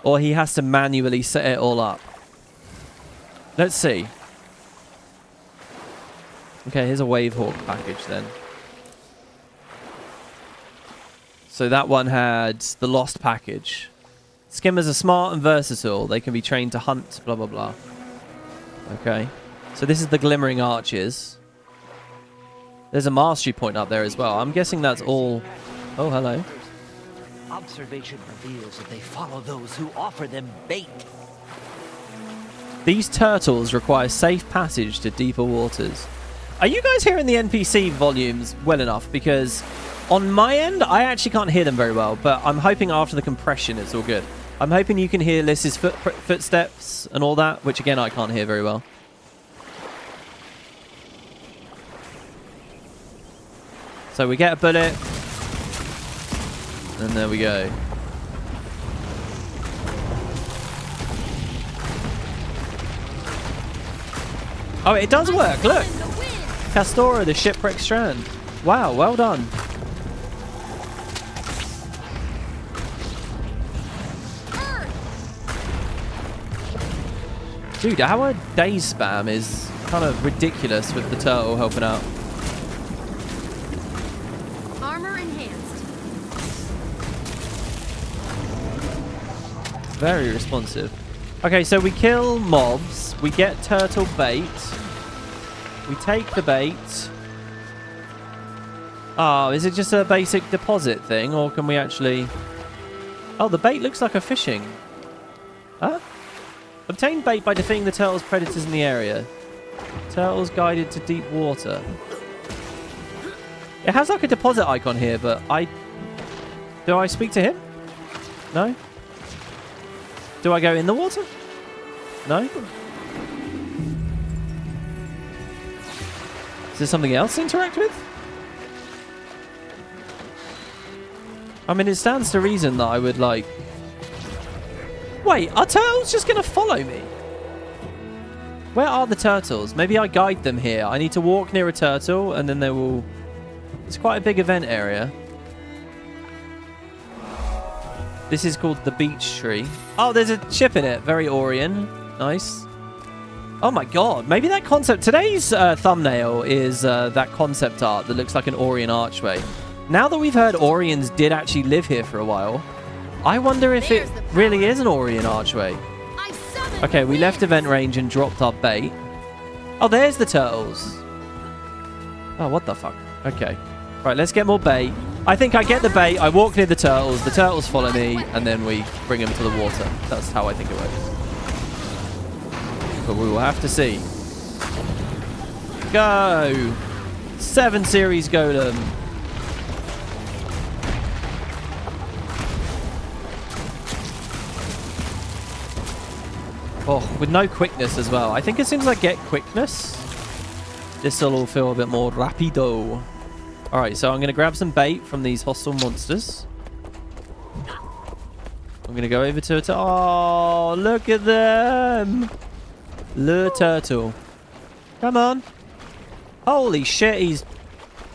or he has to manually set it all up. Let's see. Okay, here's a Wavehawk package then. So that one had the Lost package. Skimmers are smart and versatile. They can be trained to hunt, blah, blah, blah. Okay. So this is the Glimmering Arches. There's a mastery point up there as well. I'm guessing that's all... Oh, hello. Observation reveals that they follow those who offer them bait. These turtles require safe passage to deeper waters. Are you guys hearing the NPC volumes well enough? Because on my end, I actually can't hear them very well, but I'm hoping after the compression it's all good. I'm hoping you can hear Liss's footsteps and all that, which again I can't hear very well. So we get a bullet. And there we go. Oh, it does work. Look. Castora, the Shipwreck Strand. Wow, well done. Dude, our day spam is kind of ridiculous with the turtle helping out. Armor enhanced. Very responsive. Okay, so we kill mobs. We get turtle bait. We take the bait. Oh, is it just a basic deposit thing, or can we actually... Oh, the bait looks like a fishing. Huh? Obtain bait by defeating the turtle's predators in the area. Turtles guided to deep water. It has like a deposit icon here, but do I speak to him? No? Do I go in the water? No? Is there something else to interact with? I mean, it stands to reason that I would like... Wait, are turtles just going to follow me? Where are the turtles? Maybe I guide them here. I need to walk near a turtle and then they will... It's quite a big event area. This is called the beach tree. Oh, there's a ship in it. Very Orion. Nice. Oh my god. Maybe that concept... Today's thumbnail is that concept art that looks like an Orion archway. Now that we've heard Orions did actually live here for a while, I wonder if it really is an Orion archway. Okay, we left event range and dropped our bait. Oh, there's the turtles. Oh, what the fuck? Okay. Right, let's get more bait. I think I get the bait, I walk near the turtles follow me, and then we bring them to the water. That's how I think it works. But we will have to see. Go! 7 series golem. Oh, with no quickness as well. I think as soon as I get quickness, this will all feel a bit more rapido. Alright, so I'm going to grab some bait from these hostile monsters. I'm going to go over to it. Oh, look at them! Lure turtle. Come on. Holy shit, he's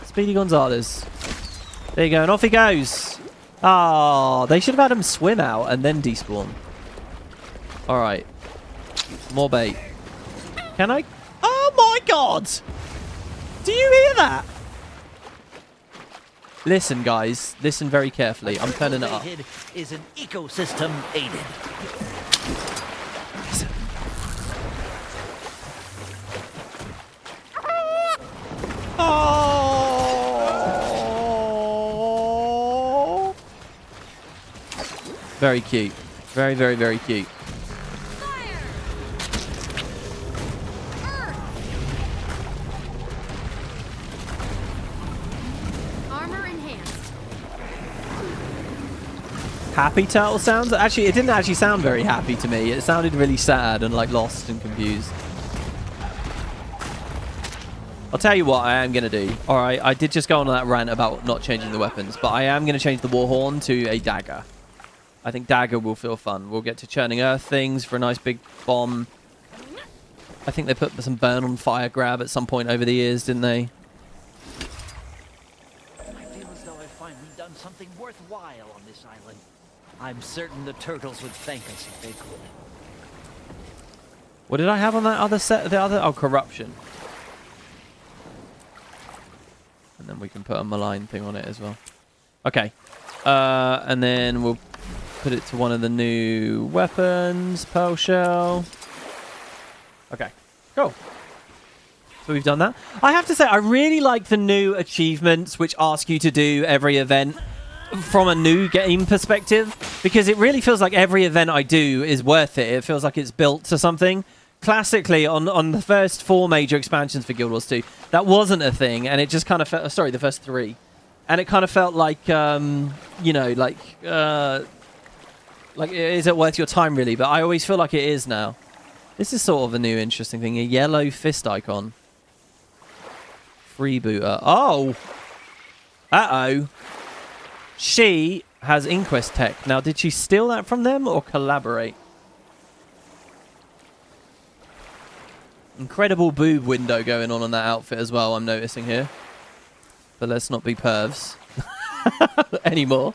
Speedy Gonzalez. There you go, and off he goes. Oh, they should have had him swim out and then despawn. Alright. More bait. Can I? Oh my god! Do you hear that? Listen, guys. Listen very carefully. I'm turning it up. Is an ecosystem aided. Listen. Oh! Very cute. Very, very, very cute. Happy turtle sounds? Actually, it didn't actually sound very happy to me. It sounded really sad and like lost and confused. I'll tell you what I am going to do. Alright, I did just go on that rant about not changing the weapons, but I am going to change the warhorn to a dagger. I think dagger will feel fun. We'll get to churning earth things for a nice big bomb. I think they put some burn on fire grab at some point over the years, didn't they? I feel as though I've finally done something worthwhile on this island. I'm certain the turtles would thank us if they could. What did I have on that other set? Oh, corruption. And then we can put a malign thing on it as well. Okay. And then we'll put it to one of the new weapons. Pearl shell. Okay. Cool. So we've done that. I have to say, I really like the new achievements which ask you to do every event from a new game perspective, because it really feels like every event I do is worth it. It feels like it's built to something. Classically, on the first 4 major expansions for Guild Wars 2, that wasn't a thing, and it just kind of felt... Sorry, the first 3. And it kind of felt like, you know, like, is it worth your time, really? But I always feel like it is now. This is sort of a new interesting thing. A yellow fist icon. Freebooter. Oh! Uh-oh. She has Inquest tech. Now, did she steal that from them or collaborate? Incredible boob window going on that outfit as well, I'm noticing here. But let's not be pervs anymore.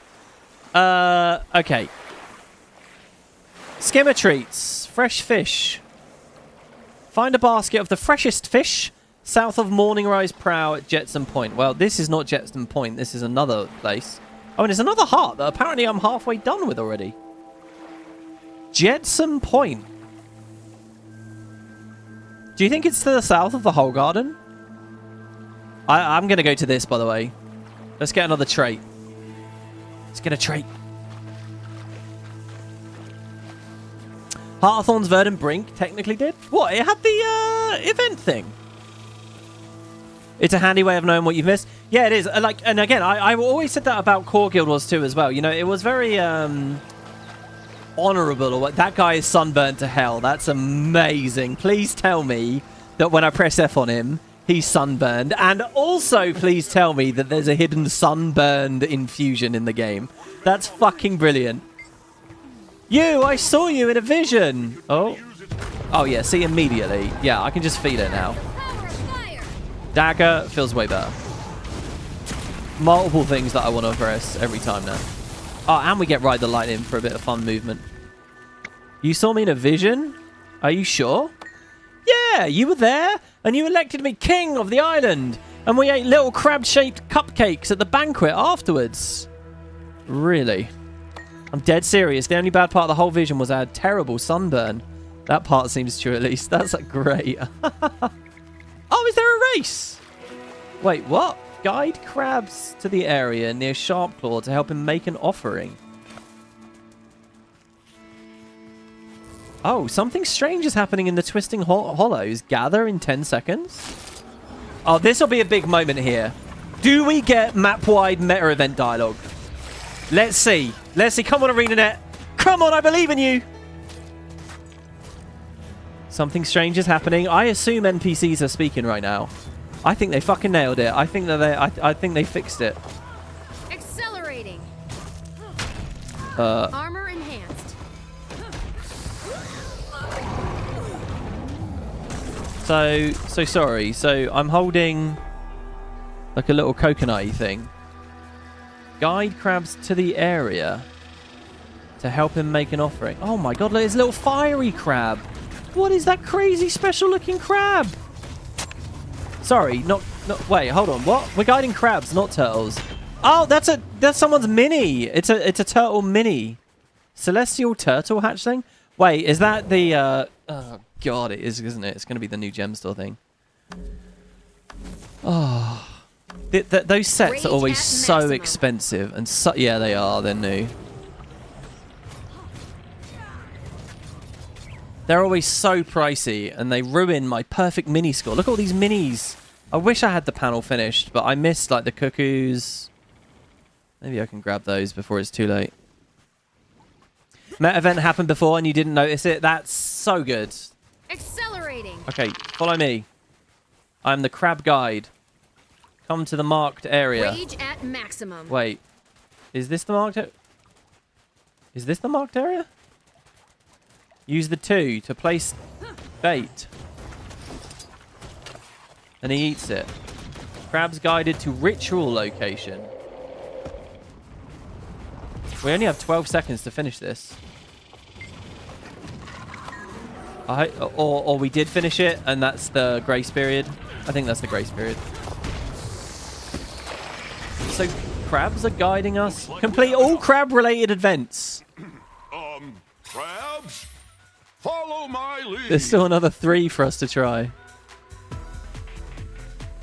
Okay. Skimmer treats. Fresh fish. Find a basket of the freshest fish south of Morning Rise Prow at Jetson Point. Well, this is not Jetson Point. This is another place. Oh, and it's another heart that apparently I'm halfway done with already. Jetson Point. Do you think it's to the south of the whole garden? I'm going to go to this, by the way. Let's get another trait. Let's get a trait. Hearthorn's Verdant Brink technically did? What? It had the event thing. It's a handy way of knowing what you've missed. Yeah, it is. And again, I always said that about Core Guild Wars 2 as well. You know, it was very honorable. That guy is sunburnt to hell. That's amazing. Please tell me that when I press F on him, he's sunburned. And also, please tell me that there's a hidden sunburned infusion in the game. That's fucking brilliant. You, I saw you in a vision. Oh. Oh, yeah, see, immediately. Yeah, I can just feel it now. Dagger feels way better. Multiple things that I want to press every time now. Oh, and we get Ride the Lightning for a bit of fun movement. You saw me in a vision? Are you sure? Yeah, you were there, and you elected me king of the island. And we ate little crab-shaped cupcakes at the banquet afterwards. Really? I'm dead serious. The only bad part of the whole vision was I had terrible sunburn. That part seems true, at least. That's great. Oh, is there a race? Wait, what? Guide crabs to the area near Sharpclaw to help him make an offering. Oh, something strange is happening in the Twisting Hollows. Gather in 10 seconds. Oh, this will be a big moment here. Do we get map-wide meta-event dialogue? Let's see. Let's see. Come on, Arenanet. Come on, I believe in you. Something strange is happening. I assume NPCs are speaking right now. I think they fucking nailed it. I think that I think they fixed it. Accelerating. Uh. Armor enhanced. So sorry. So I'm holding like a little coconut-y thing. Guide crabs to the area to help him make an offering. Oh my god, look, it's a little fiery crab. What is that crazy special looking crab? Sorry, not wait, hold on. What? We're guiding crabs, not turtles. Oh, that's someone's mini. It's a turtle mini. Celestial turtle hatchling? Wait, is that the oh god, it is, isn't it? It's going to be the new gem store thing. Oh. Those sets are always so expensive and so yeah, they are. They're new. They're always so pricey, and they ruin my perfect mini score. Look at all these minis. I wish I had the panel finished, but I missed, like, the cuckoos. Maybe I can grab those before it's too late. Meta event happened before, and you didn't notice it. That's so good. Accelerating. Okay, follow me. I'm the crab guide. Come to the marked area. Rage at maximum. Wait. Is this the marked area? Is this the marked area? Use the 2 to place bait. And he eats it. Crabs guided to ritual location. We only have 12 seconds to finish this. Or we did finish it, and that's the grace period. I think that's the grace period. So crabs are guiding us. Complete all crab-related events. Crabs? Follow my lead. There's still another 3 for us to try.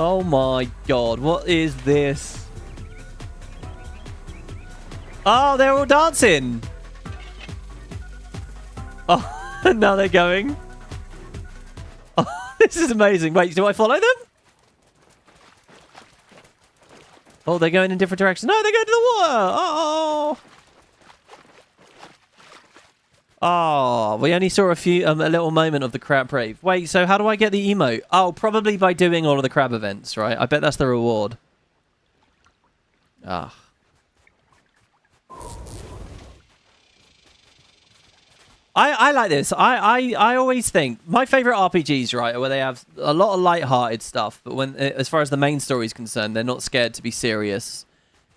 Oh my god, what is this? Oh, they're all dancing. Oh, now they're going. Oh, this is amazing. Wait, do I follow them? Oh, they're going in different directions. No, they're going to the water. Oh. Oh, we only saw a little moment of the crab rave. Wait, so how do I get the emote? Oh, probably by doing all of the crab events, right? I bet that's the reward. Ah. I like this. I always think my favorite RPGs, right, are where they have a lot of light-hearted stuff, but when as far as the main story is concerned, they're not scared to be serious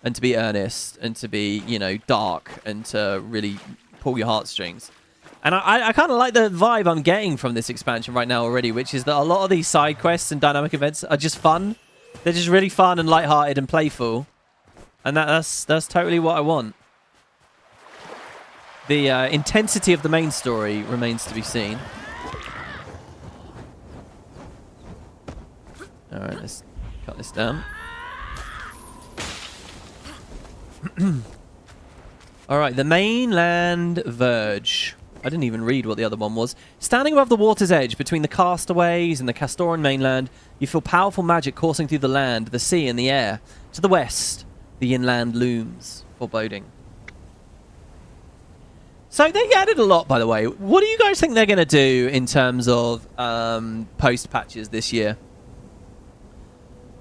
and to be earnest and to be, you know, dark and to really pull your heartstrings. And I kind of like the vibe I'm getting from this expansion right now already, which is that a lot of these side quests and dynamic events are just fun. They're just really fun and light-hearted and playful, and that's totally what I want. The intensity of the main story remains to be seen. Alright, let's cut this down. Alright, the mainland verge. I didn't even read what the other one was. Standing above the water's edge, between the castaways and the Castoran mainland, you feel powerful magic coursing through the land, the sea, and the air. To the west, the inland looms, foreboding. So they added a lot, by the way. What do you guys think they're going to do in terms of post-patches this year?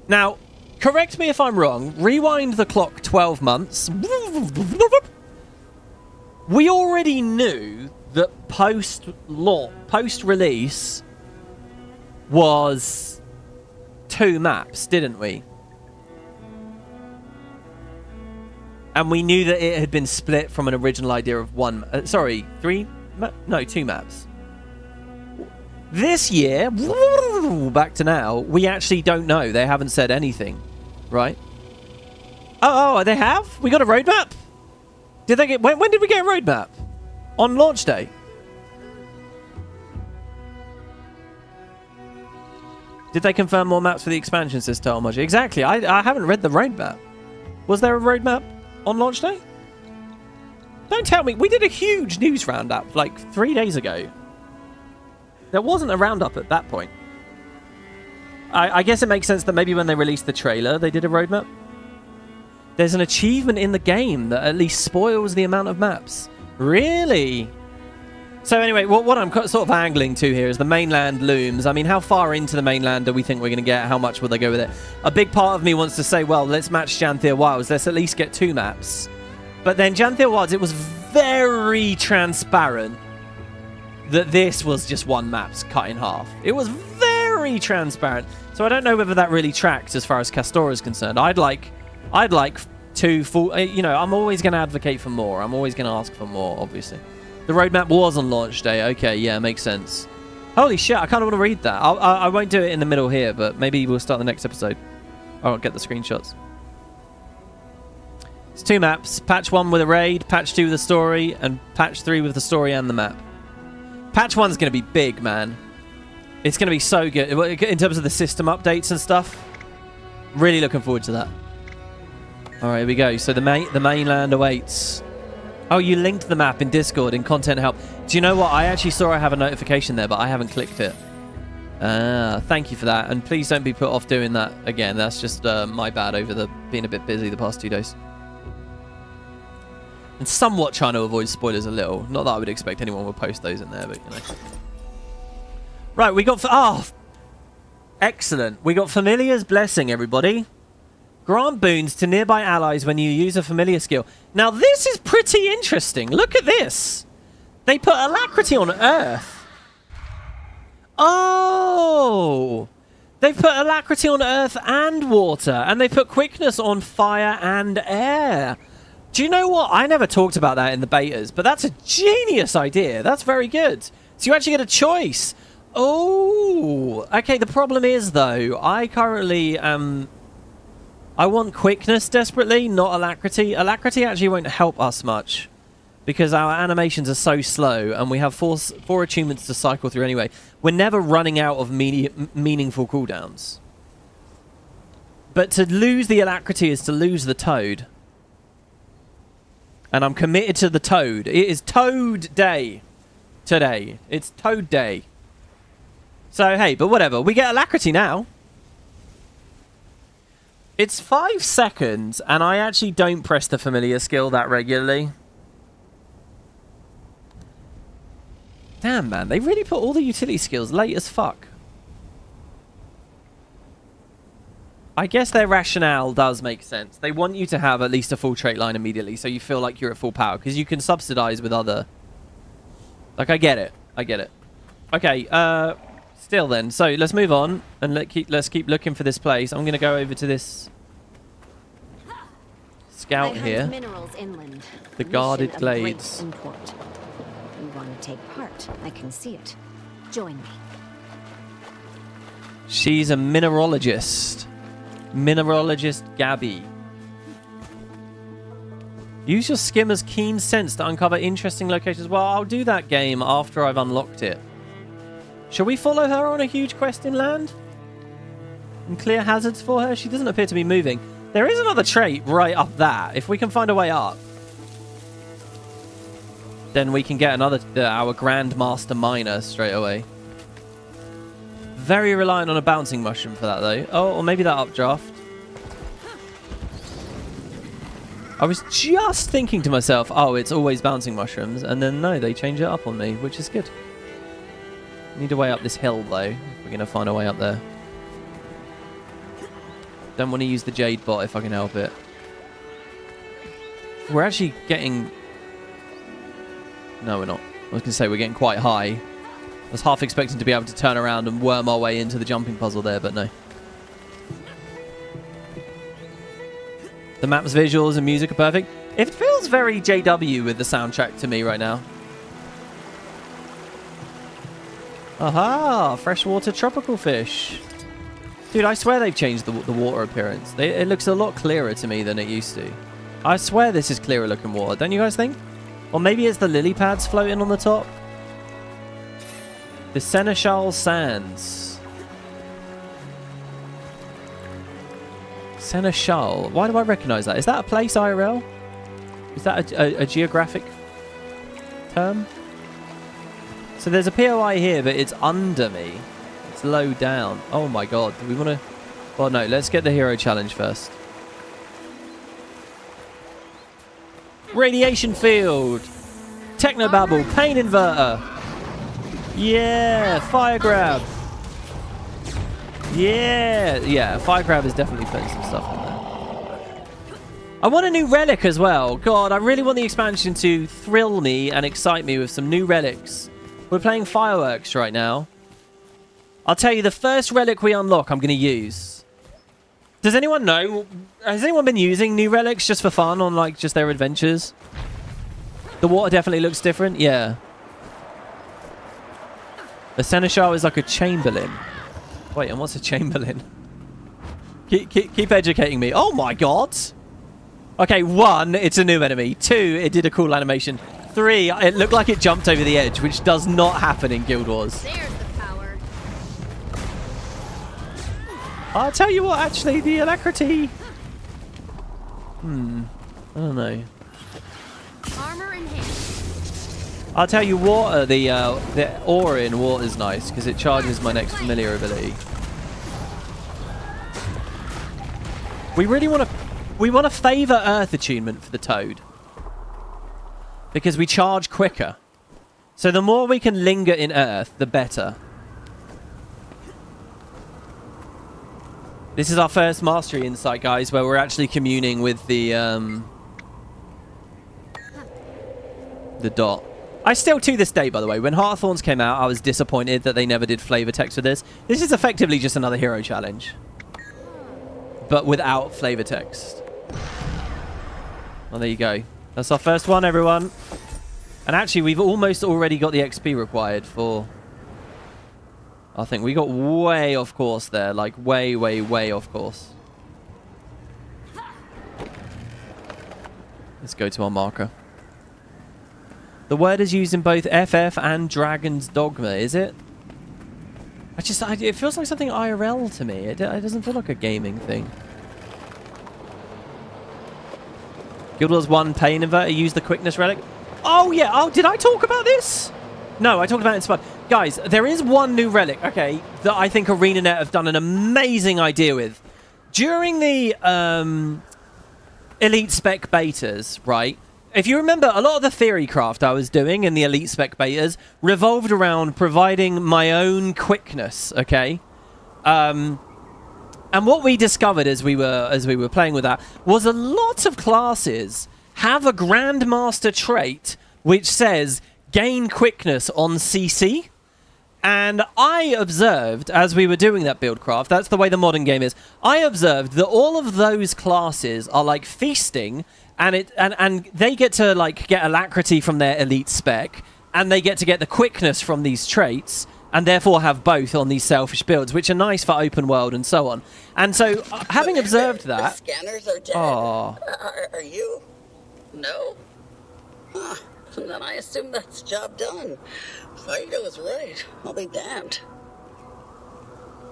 Now, correct me if I'm wrong. Rewind the clock 12 months. We already knew that post-release was 2 maps, didn't we? And we knew that it had been split from an original idea of 2 maps. This year, back to now, we actually don't know. They haven't said anything, right? Oh, they have? We got a roadmap? Did they get? When did we get a roadmap? On launch day. Did they confirm more maps for the expansion, says Talmaji? Exactly. I haven't read the roadmap. Was there a roadmap on launch day? Don't tell me. We did a huge news roundup like 3 days ago. There wasn't a roundup at that point. I guess it makes sense that maybe when they released the trailer, they did a roadmap. There's an achievement in the game that at least spoils the amount of maps. Really? So anyway, what I'm sort of angling to here is the mainland looms. I mean, how far into the mainland do we think we're going to get? How much will they go with it? A big part of me wants to say, well, let's match Janthir Wilds. Let's at least get 2 maps. But then Janthir Wilds, it was very transparent that this was just 1 map's cut in half. It was very transparent. So I don't know whether that really tracks as far as Castora is concerned. I'd like 2 full... You know, I'm always going to advocate for more. I'm always going to ask for more, obviously. The roadmap was on launch day. Okay, yeah, makes sense. Holy shit, I kind of want to read that. I won't do it in the middle here, but maybe we'll start the next episode. I'll get the screenshots. It's 2 maps. Patch 1 with a raid, patch 2 with a story, and patch 3 with the story and the map. Patch 1's going to be big, man. It's going to be so good. In terms of the system updates and stuff, really looking forward to that. All right, here we go. So the mainland awaits. Oh, you linked the map in Discord in content help. Do you know what? I actually saw I have a notification there, but I haven't clicked it. Thank you for that. And please don't be put off doing that again. That's just my bad over being a bit busy the past 2 days. And somewhat trying to avoid spoilers a little. Not that I would expect anyone would post those in there, but you know. Right, we got... excellent. We got Familiar's Blessing, everybody. Grant boons to nearby allies when you use a familiar skill. Now, this is pretty interesting. Look at this. They put Alacrity on Earth. Oh! They put Alacrity on Earth and Water. And they put Quickness on Fire and Air. Do you know what? I never talked about that in the betas, but that's a genius idea. That's very good. So you actually get a choice. Oh! Okay, the problem is, though, I currently... I want quickness desperately, not alacrity. Alacrity actually won't help us much because our animations are so slow and we have four achievements to cycle through anyway. We're never running out of meaningful cooldowns. But to lose the alacrity is to lose the toad. And I'm committed to the toad. It is Toad Day today. It's Toad Day. So, hey, but whatever. We get alacrity now. It's 5 seconds, and I actually don't press the familiar skill that regularly. Damn, man. They really put all the utility skills late as fuck. I guess their rationale does make sense. They want you to have at least a full trait line immediately, so you feel like you're at full power, because you can subsidize with other... Like, I get it. I get it. Okay, still then. So, let's move on, and let's keep looking for this place. I'm going to go over to this scout here. Minerals inland. The guarded glades. You want to take part? I can see it. Join me. She's a mineralogist. Mineralogist Gabby. Use your skimmer's keen sense to uncover interesting locations. Well, I'll do that game after I've unlocked it. Shall we follow her on a huge quest inland? And clear hazards for her? She doesn't appear to be moving. There is another trait right up that. If we can find a way up, then we can get another our Grandmaster Miner straight away. Very reliant on a bouncing mushroom for that, though. Oh, or maybe that updraft. I was just thinking to myself, oh, it's always bouncing mushrooms. And then, no, they change it up on me, which is good. Need a way up this hill, though, if we're going to find a way up there. Don't want to use the Jade bot if I can help it. We're actually getting... No, we're not. I was going to say we're getting quite high. I was half expecting to be able to turn around and worm our way into the jumping puzzle there, but no. The map's visuals and music are perfect. It feels very JW with the soundtrack to me right now. Aha! Freshwater tropical fish. Dude, I swear they've changed the water appearance. It looks a lot clearer to me than it used to. I swear this is clearer looking water. Don't you guys think? Or maybe it's the lily pads floating on the top. The Seneschal Sands. Seneschal. Why do I recognize that? Is that a place IRL? Is that a geographic term? So there's a POI here, but it's under me. It's low down. Oh my god. Do we want to... Well, no. Let's get the hero challenge first. Radiation field. Technobabble. Pain inverter. Yeah. Fire grab. Yeah. Fire grab is definitely putting some stuff in there. I want a new relic as well. God, I really want the expansion to thrill me and excite me with some new relics. We're playing fireworks right now. I'll tell you, the first relic we unlock, I'm going to use. Does anyone know? Has anyone been using new relics just for fun on, like, just their adventures? The water definitely looks different. Yeah. The Seneschal is like a Chamberlain. Wait, and what's a Chamberlain? Keep educating me. Oh, my God. Okay, 1, it's a new enemy. 2, it did a cool animation. 3, it looked like it jumped over the edge, which does not happen in Guild Wars. There's the power. I'll tell you what, actually, the alacrity... I don't know. Armor enhanced. I'll tell you, water, the aura in water is nice, because it charges my next familiar ability. We really want to... We want to favour Earth attunement for the Toad. Because we charge quicker. So the more we can linger in Earth, the better. This is our first mastery insight, guys, where we're actually communing with the dot. I still, to this day, by the way, when Hearthorns came out, I was disappointed that they never did flavor text for this. This is effectively just another hero challenge. But without flavor text. Well, there you go. That's our first one, everyone. And actually, we've almost already got the XP required for... I think we got way off course there. Like, way, way, way off course. Let's go to our marker. The word is used in both FF and Dragon's Dogma, is it? It feels like something IRL to me. It doesn't feel like a gaming thing. Guild Wars 1 Pain Inverter, use the quickness relic. Oh, yeah. Oh, did I talk about this? No, I talked about it in Spud. Guys, there is one new relic, okay, that I think Arenanet have done an amazing idea with. During the Elite Spec betas, right? If you remember, a lot of the theory craft I was doing in the Elite Spec betas revolved around providing my own quickness, okay? And And what we discovered as we were playing with that was a lot of classes have a Grandmaster trait which says gain quickness on CC. And I observed, as we were doing that build craft, that's the way the modern game is, I observed that all of those classes are like feasting, and they get to like get alacrity from their elite spec, and they get to get the quickness from these traits, and therefore have both on these selfish builds, which are nice for open world and so on. And so, having observed that... The scanners are dead. Oh. Are you? No? Huh. Then I assume that's job done. Fido was right. I'll be damned.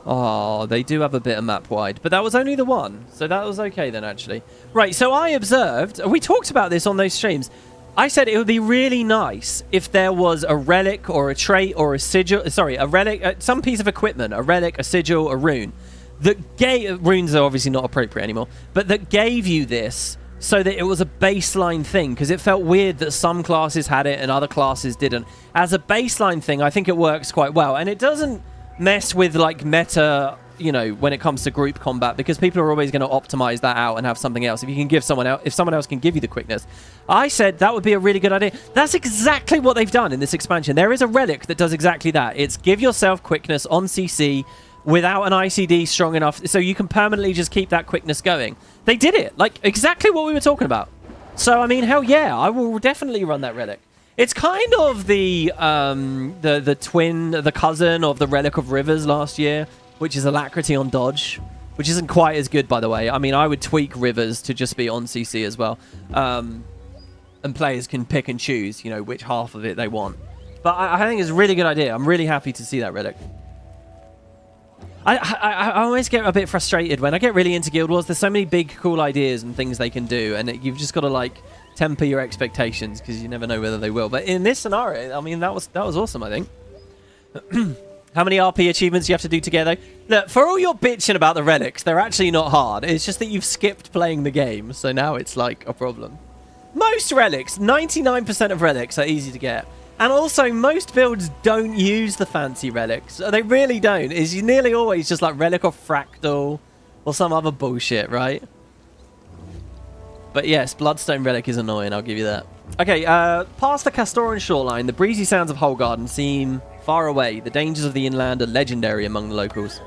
Oh, they do have a bit of map wide, but that was only the one, so that was okay then, actually. Right, so I observed, we talked about this on those streams, I said it would be really nice if there was a relic or a trait or a sigil, sorry, a relic, some piece of equipment, a relic, a sigil, a rune, that gave, runes are obviously not appropriate anymore, but that gave you this so that it was a baseline thing, because it felt weird that some classes had it and other classes didn't. As a baseline thing, I think it works quite well, and it doesn't mess with like meta, you know, when it comes to group combat, because people are always going to optimize that out and have something else. If you can give someone else, if someone else can give you the quickness, I said that would be a really good idea. That's exactly what they've done in this expansion. There is a relic that does exactly that. It's give yourself quickness on CC without an ICD strong enough, so you can permanently just keep that quickness going. They did it, like exactly what we were talking about. So I mean, hell yeah, I will definitely run that relic. It's kind of the cousin of the Relic of Rivers last year, which is alacrity on dodge, which isn't quite as good, by the way. I mean, I would tweak Rivers to just be on CC as well. And players can pick and choose, you know, which half of it they want. But I think it's a really good idea. I'm really happy to see that relic. I always get a bit frustrated when I get really into Guild Wars. There's so many big, cool ideas and things they can do, and you've just got to, like, temper your expectations, because you never know whether they will. But in this scenario, I mean, that was awesome, I think. How many RP achievements do you have to do together? Look, for all your bitching about the relics, they're actually not hard. It's just that you've skipped playing the game, so now it's, like, a problem. Most relics, 99% of relics are easy to get. And also, most builds don't use the fancy relics. They really don't. It's nearly always just like relic or fractal or some other bullshit, right? But yes, Bloodstone relic is annoying, I'll give you that. Okay, past the Castoran shoreline, the breezy sounds of Holgarden seem far away. The dangers of the inland are legendary among the locals.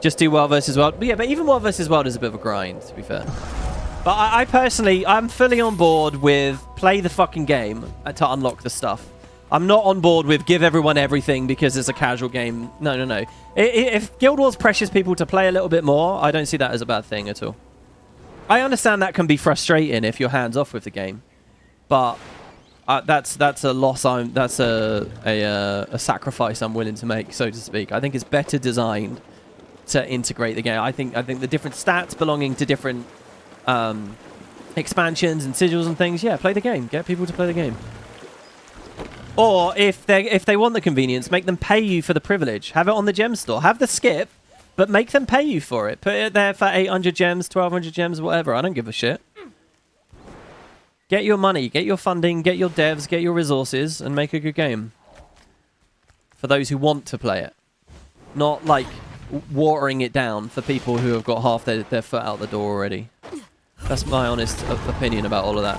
Just do World versus World. But yeah, but even World versus World is a bit of a grind, to be fair. But I personally, I'm fully on board with play the fucking game to unlock the stuff. I'm not on board with give everyone everything because it's a casual game. No, no, no. If Guild Wars pressures people to play a little bit more, I don't see that as a bad thing at all. I understand that can be frustrating if you're hands off with the game, but that's a loss. That's a sacrifice I'm willing to make, so to speak. I think it's better designed to integrate the game. I think the different stats belonging to different expansions and sigils and things, yeah, play the game. Get people to play the game. Or if they want the convenience, make them pay you for the privilege. Have it on the gem store. Have the skip, but make them pay you for it. Put it there for 800 gems, 1200 gems, whatever. I don't give a shit. Get your money, get your funding, get your devs, get your resources, and make a good game. For those who want to play it. Not like watering it down for people who have got half their foot out the door already. That's my honest opinion about all of that.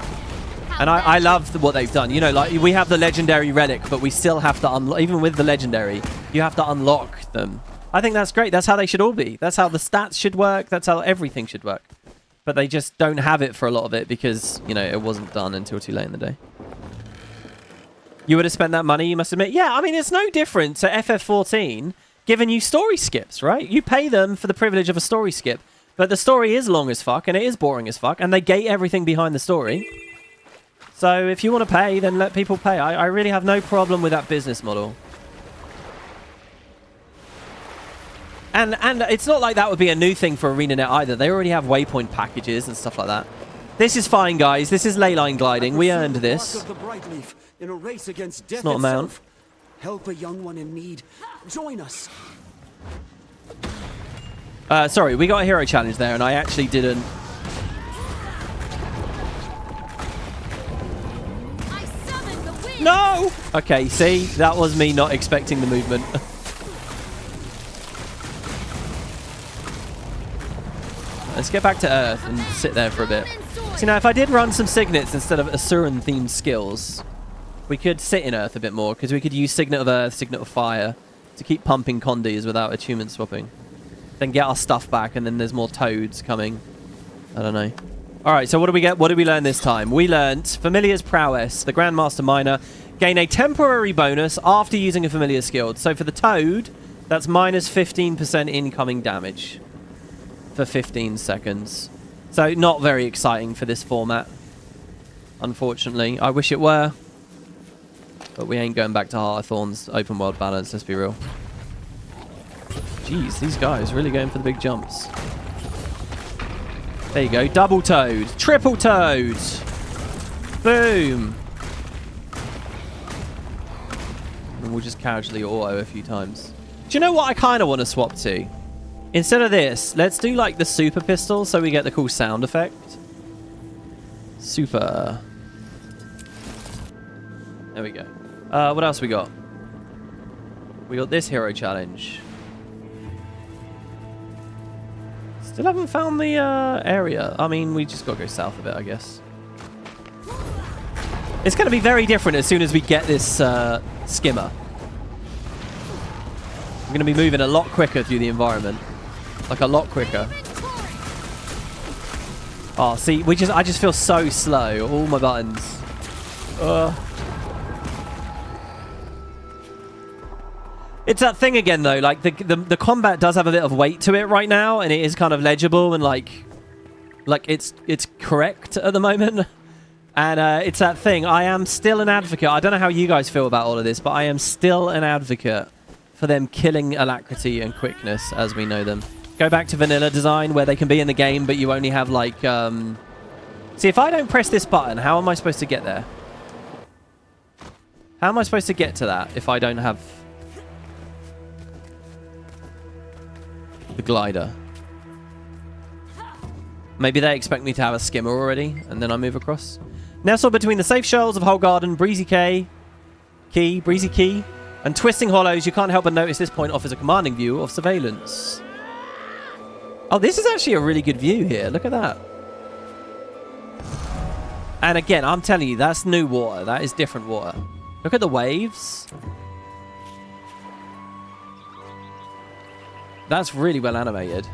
And I love what they've done. You know, like, we have the legendary relic, but we still have to unlock, even with the legendary, you have to unlock them. I think that's great. That's how they should all be. That's how the stats should work. That's how everything should work. But they just don't have it for a lot of it because, you know, it wasn't done until too late in the day. You would have spent that money, you must admit. Yeah, I mean, it's no different to FF14 giving you story skips, right? You pay them for the privilege of a story skip. But the story is long as fuck, and it is boring as fuck, and they gate everything behind the story. So if you want to pay, then let people pay. I really have no problem with that business model. And it's not like that would be a new thing for Arenanet either. They already have waypoint packages and stuff like that. This is fine, guys. This is ley line gliding. We earned this. It's not a mount. Help a young one in need. Join us. Sorry, we got a hero challenge there, and I actually didn't. No! Okay, see? That was me not expecting the movement. Let's get back to Earth and sit there for a bit. So now, if I did run some signets instead of Asuran-themed skills, we could sit in Earth a bit more, because we could use Signet of Earth, Signet of Fire, to keep pumping Condis without attunement swapping. Then get our stuff back, and then there's more toads coming. I don't know. Alright, so what do we get? What did we learn this time? We learned Familiar's Prowess, the Grandmaster Miner. Gain a temporary bonus after using a Familiar skill. So for the Toad, that's minus 15% incoming damage for 15 seconds. So not very exciting for this format, unfortunately. I wish it were. But we ain't going back to Heart of Thorns open world balance, let's be real. Jeez, these guys really going for the big jumps. There you go. Double Toad. Triple Toad. Boom. And we'll just casually auto a few times. Do you know what I kind of want to swap to? Instead of this, let's do like the super pistol so we get the cool sound effect. Super. There we go. What else we got? We got this hero challenge. Still haven't found the area. I mean, we just got to go south of it, I guess. It's going to be very different as soon as we get this skimmer. We're going to be moving a lot quicker through the environment. Like a lot quicker. Oh, see, I just feel so slow. All my buttons. It's that thing again, though. Like the combat does have a bit of weight to it right now, and it is kind of legible and like it's correct at the moment. And it's that thing. I am still an advocate. I don't know how you guys feel about all of this, but I am still an advocate for them killing alacrity and quickness as we know them. Go back to vanilla design where they can be in the game, but you only have like... See, if I don't press this button, how am I supposed to get there? How am I supposed to get to that if I don't have the glider? Maybe they expect me to have a skimmer already, and then I move across. Nestled between the safe shells of Whole Garden, Breezy Key, and Twisting Hollows, you can't help but notice this point offers a commanding view of surveillance. Oh, this is actually a really good view here. Look at that. And again, I'm telling you, that's new water. That is different water. Look at the waves. That's really well animated.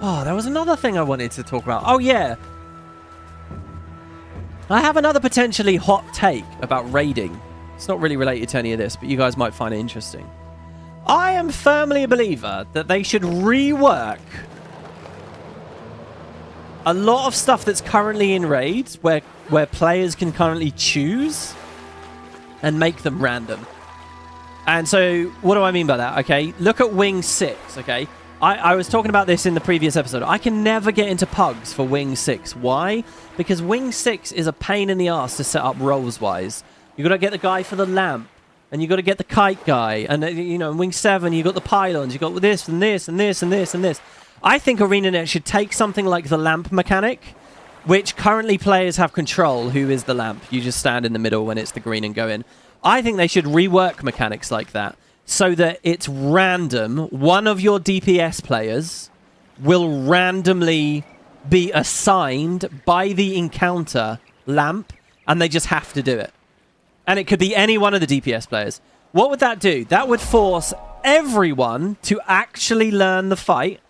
Oh, there was another thing I wanted to talk about. Oh, yeah. I have another potentially hot take about raiding. It's not really related to any of this, but you guys might find it interesting. I am firmly a believer that they should rework a lot of stuff that's currently in raids where players can currently choose and make them random. And so, what do I mean by that? Okay, look at Wing 6, okay? I was talking about this in the previous episode. I can never get into pugs for Wing 6. Why? Because Wing 6 is a pain in the ass to set up roles-wise. You got to get the guy for the lamp, and you got to get the kite guy, and you know, in Wing 7 you got the pylons, you got this and this and this and this and this. I think Arenanet should take something like the lamp mechanic, which currently players have control. Who is the lamp? You just stand in the middle when it's the green and go in. I think they should rework mechanics like that, so that it's random. One of your DPS players will randomly be assigned by the encounter lamp, and they just have to do it. And it could be any one of the DPS players. What would that do? That would force everyone to actually learn the fight.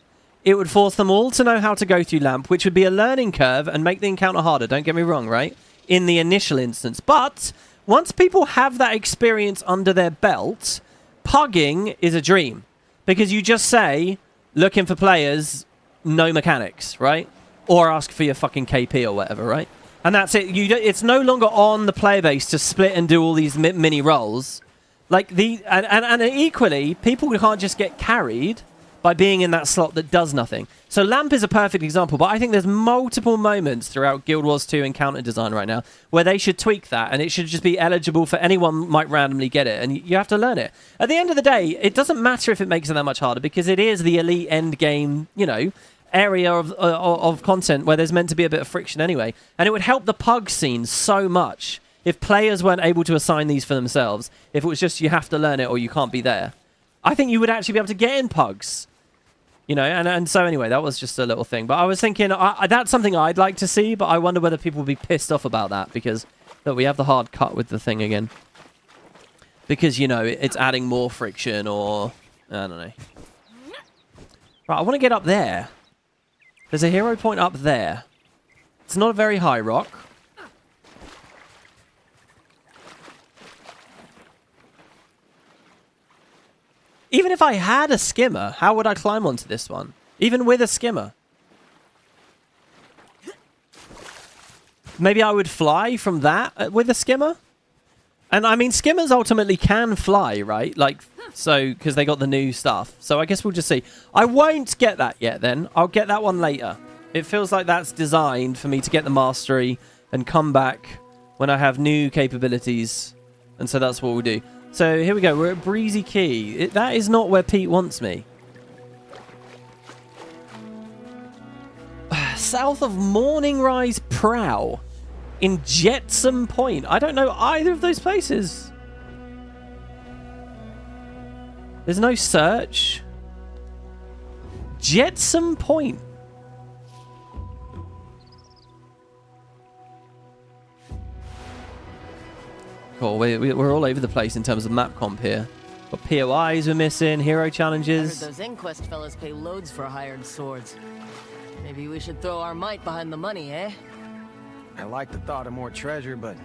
It would force them all to know how to go through lamp, which would be a learning curve and make the encounter harder. Don't get me wrong, right? In the initial instance. But once people have that experience under their belt, pugging is a dream, because you just say, looking for players, no mechanics, right? Or ask for your fucking KP or whatever, right? And that's it. It's no longer on the player base to split and do all these mini roles. Like and equally, people can't just get carried by being in that slot that does nothing. So lamp is a perfect example, but I think there's multiple moments throughout Guild Wars 2 encounter design right now where they should tweak that, and it should just be eligible for anyone might randomly get it, and you have to learn it. At the end of the day, it doesn't matter if it makes it that much harder, because it is the elite end game, you know, area of content where there's meant to be a bit of friction anyway. And it would help the pug scene so much if players weren't able to assign these for themselves, if it was just you have to learn it or you can't be there. I think you would actually be able to get in pugs. You know, and so anyway, that was just a little thing. But I was thinking, that's something I'd like to see, but I wonder whether people would be pissed off about that, because look, we have the hard cut with the thing again. Because, you know, it's adding more friction, or I don't know. Right, I want to get up there. There's a hero point up there. It's not a very high rock. Even if I had a skimmer, how would I climb onto this one? Even with a skimmer. Maybe I would fly from that with a skimmer? And I mean, skimmers ultimately can fly, right? Like, so, because they got the new stuff. So I guess we'll just see. I won't get that yet then. I'll get that one later. It feels like that's designed for me to get the mastery and come back when I have new capabilities. And so that's what we'll do. So here we go. We're at Breezy Key. That is not where Pete wants me. South of Morning Rise Prow. In Jetsam Point. I don't know either of those places. There's no search. Jetsam Point. Cool, we're all over the place in terms of map comp here. Got POIs we're missing, hero challenges. I heard those Inquest fellas pay loads for hired swords. Maybe we should throw our might behind the money, eh? I like the thought of more treasure, but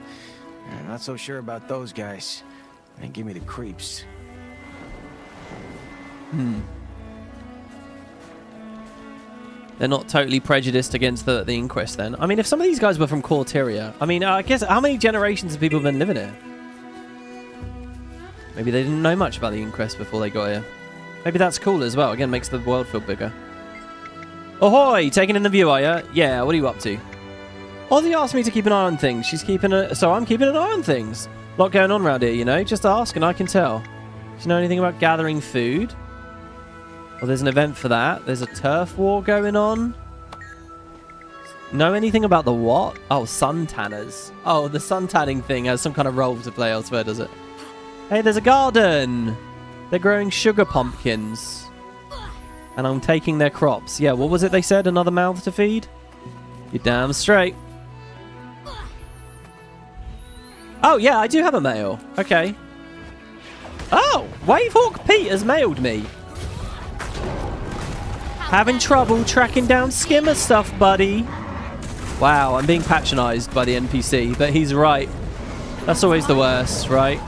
I'm not so sure about those guys. They give me the creeps. They're not totally prejudiced against the Inquest then. I mean, if some of these guys were from Corteria, I mean, I guess how many generations have people been living here? Maybe they didn't know much about the Inquest before they got here. Maybe that's cool as well. Again, makes the world feel bigger. Ahoy! Taking in the view, are ya? Yeah, what are you up to? Ozzy asked me to keep an eye on things. She's keeping so I'm keeping an eye on things. A lot going on around here, you know? Just ask and I can tell. Do you know anything about gathering food? Well, there's an event for that. There's a turf war going on. Know anything about the what? Oh, sun tanners. Oh, the sun tanning thing has some kind of role to play elsewhere, does it? Hey, there's a garden. They're growing sugar pumpkins. And I'm taking their crops. Yeah, what was it they said? Another mouth to feed? You're damn straight. Oh, yeah, I do have a mail. Okay. Oh, Wavehawk Pete has mailed me. Having trouble tracking down Skimmer stuff, buddy. Wow, I'm being patronized by the NPC, but he's right. That's always the worst, right?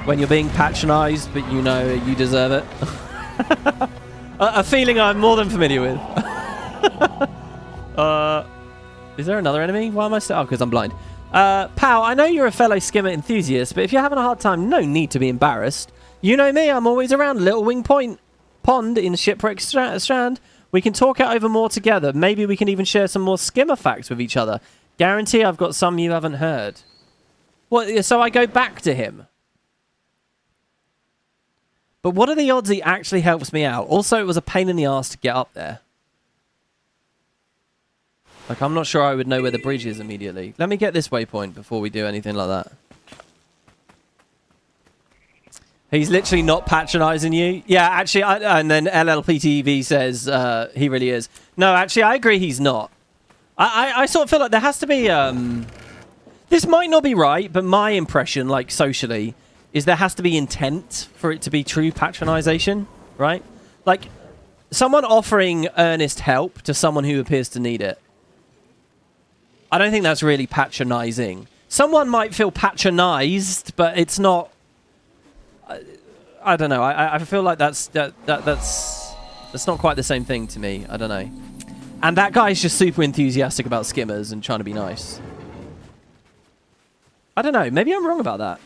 When you're being patronized, but you know you deserve it. A feeling I'm more than familiar with. Is there another enemy? Why am I still... Oh, because I'm blind. Pal, I know you're a fellow Skimmer enthusiast, but if you're having a hard time, no need to be embarrassed. You know me, I'm always around Little Wing Pond in Shipwreck Strand. We can talk it over more together. Maybe we can even share some more Skimmer facts with each other. Guarantee I've got some you haven't heard. Well, so I go back to him. But what are the odds he actually helps me out? Also, it was a pain in the ass to get up there. Like, I'm not sure I would know where the bridge is immediately. Let me get this waypoint before we do anything like that. He's literally not patronizing you. Yeah, actually, and then LLPTV says he really is. No, actually, I agree he's not. I sort of feel like there has to be... This might not be right, but my impression, like, socially, is there has to be intent for it to be true patronization, right? Like, someone offering earnest help to someone who appears to need it. I don't think that's really patronizing. Someone might feel patronized, but it's not... I don't know. I feel like that's not quite the same thing to me. I don't know. And that guy's just super enthusiastic about skimmers and trying to be nice. I don't know. Maybe I'm wrong about that.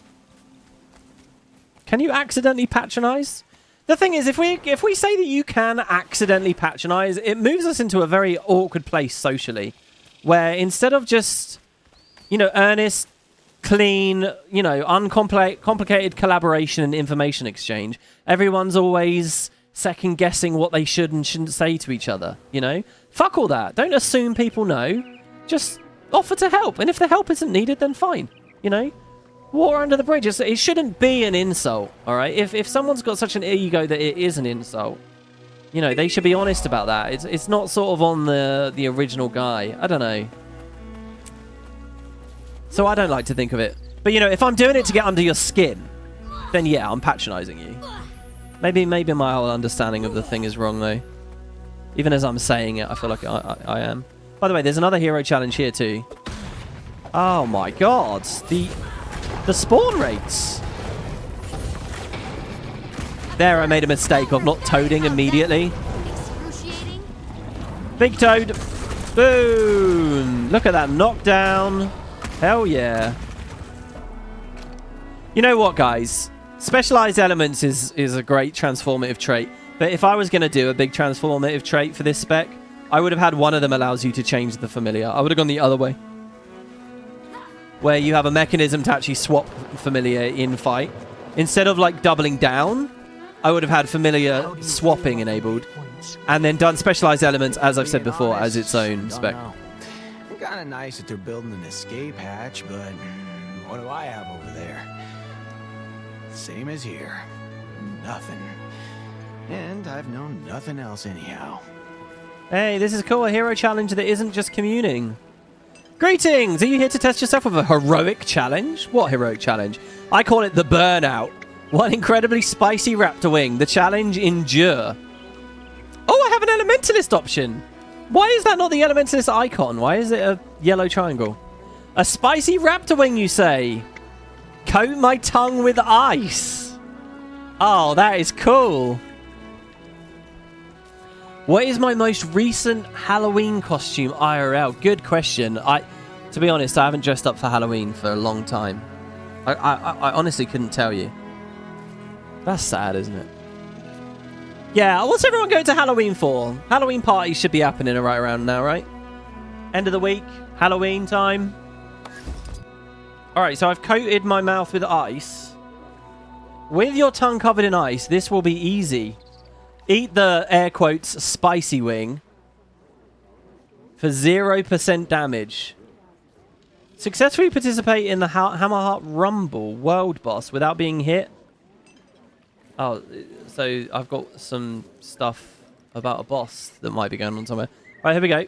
Can you accidentally patronize? The thing is, if we say that you can accidentally patronize, it moves us into a very awkward place socially, where instead of just, you know, earnest, clean, you know, uncomplicated collaboration and information exchange, everyone's always second guessing what they should and shouldn't say to each other, you know? Fuck all that. Don't assume people know. Just offer to help. And if the help isn't needed, then fine, you know? Water under the bridge. It shouldn't be an insult, all right? If someone's got such an ego that it is an insult, You know, they should be honest about that. It's not sort of on the original guy. I don't know. So I don't like to think of it. But, you know, if I'm doing it to get under your skin, then yeah, I'm patronizing you. Maybe my whole understanding of the thing is wrong, though. Even as I'm saying it, I feel like I am. By the way, there's another hero challenge here, too. Oh, my God. The spawn rates. There, I made a mistake of not toading immediately. Big toad. Boom. Look at that knockdown. Hell yeah. You know what, guys? Specialized elements is a great transformative trait. But if I was going to do a big transformative trait for this spec, I would have had one of them allows you to change the familiar. I would have gone the other way. Where you have a mechanism to actually swap familiar in fight. Instead of, like, doubling down, I would have had familiar swapping enabled. And then done specialized elements, as I've said before, as its own spec. Kind of nice that they're building an escape hatch, but what do I have over there? Same as here. Nothing. And I've known nothing else anyhow. Hey, this is cool. A hero challenge that isn't just communing. Greetings! Are you here to test yourself with a heroic challenge? What heroic challenge? I call it the Burnout. One incredibly spicy raptor wing. The challenge, endure. Oh, I have an elementalist option. Why is that not the elementalist icon? Why is it a yellow triangle? A spicy raptor wing, you say? Coat my tongue with ice. Oh, that is cool. What is my most recent Halloween costume IRL? Good question. To be honest, I haven't dressed up for Halloween for a long time. I honestly couldn't tell you. That's sad, isn't it? Yeah, what's everyone going to Halloween for? Halloween parties should be happening right around now, right? End of the week, Halloween time. Alright, so I've coated my mouth with ice. With your tongue covered in ice, this will be easy. Eat the, air quotes, spicy wing. For 0% damage. Successfully participate in the Hammerheart Rumble World Boss without being hit. Oh, so I've got some stuff about a boss that might be going on somewhere. Right, here we go.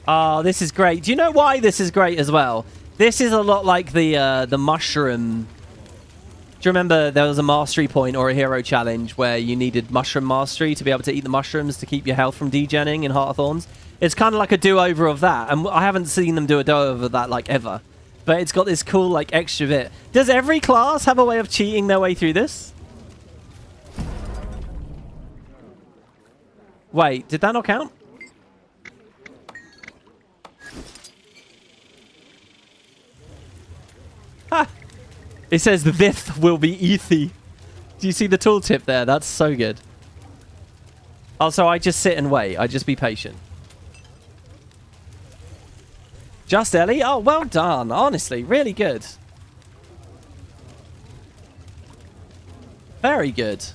Oh, this is great. Do you know why this is great as well? This is a lot like the mushroom. Do you remember there was a mastery point or a hero challenge where you needed mushroom mastery to be able to eat the mushrooms to keep your health from degenning in Heart of Thorns? It's kind of like a do-over of that. And I haven't seen them do a do-over of that, like, ever. But it's got this cool, like, extra bit. Does every class have a way of cheating their way through this? Wait, did that not count? Ha! It says the Vith will be easy. Do you see the tooltip there? That's so good. Also, I just sit and wait. I just be patient. Just Ellie? Oh, well done. Honestly, really good. Very good.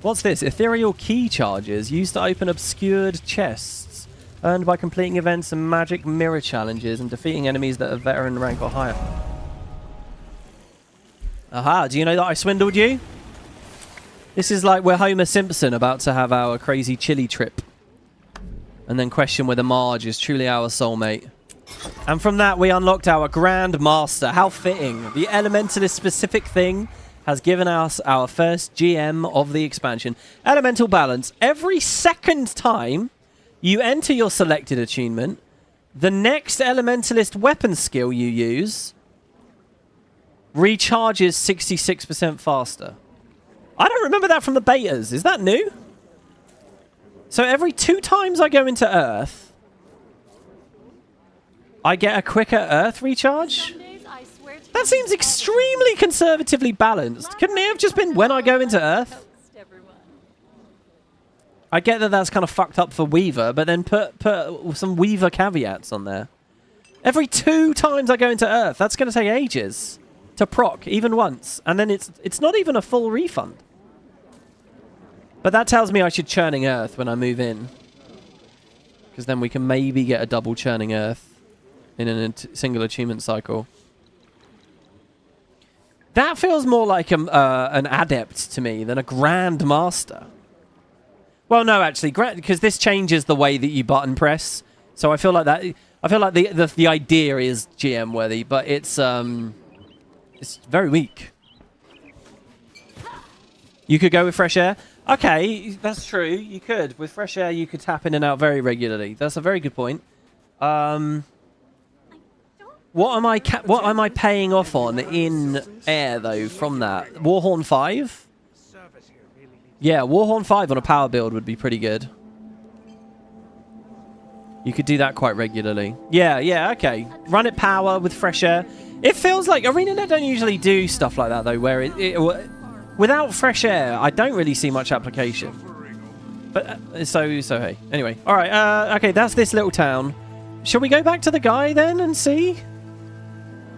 What's this? Ethereal key charges used to open obscured chests. Earned by completing events and magic mirror challenges and defeating enemies that are veteran rank or higher. Aha, do you know that I swindled you? This is like we're Homer Simpson about to have our crazy chili trip. And then question whether Marge is truly our soulmate. And from that, we unlocked our Grand Master. How fitting. The Elementalist specific thing has given us our first GM of the expansion. Elemental Balance. Every second time you enter your selected attunement, the next Elementalist weapon skill you use recharges 66% faster. I don't remember that from the betas. Is that new? So every 2 times I go into Earth, I get a quicker Earth recharge? That seems extremely conservatively balanced. Couldn't it have just been when I go into Earth? I get that that's kind of fucked up for Weaver, but then put some Weaver caveats on there. Every 2 times I go into Earth, that's going to take ages to proc, even once. And then it's not even a full refund. But that tells me I should churning Earth when I move in. Because then we can maybe get a double churning Earth in a single achievement cycle. That feels more like an adept to me than a Grand Master. Well, no, actually, because this changes the way that you button press. So I feel like that. I feel like the idea is GM worthy, but it's very weak. You could go with fresh air. Okay, that's true. You could. With fresh air, you could tap in and out very regularly. That's a very good point. What am I paying off on in air though from that? Warhorn 5? Yeah, Warhorn 5 on a power build would be pretty good. You could do that quite regularly. Yeah, okay. Run it power with fresh air. It feels like Arenanet don't usually do stuff like that though, where without fresh air, I don't really see much application. But so hey. Anyway, all right. Okay, that's this little town. Shall we go back to the guy then and see?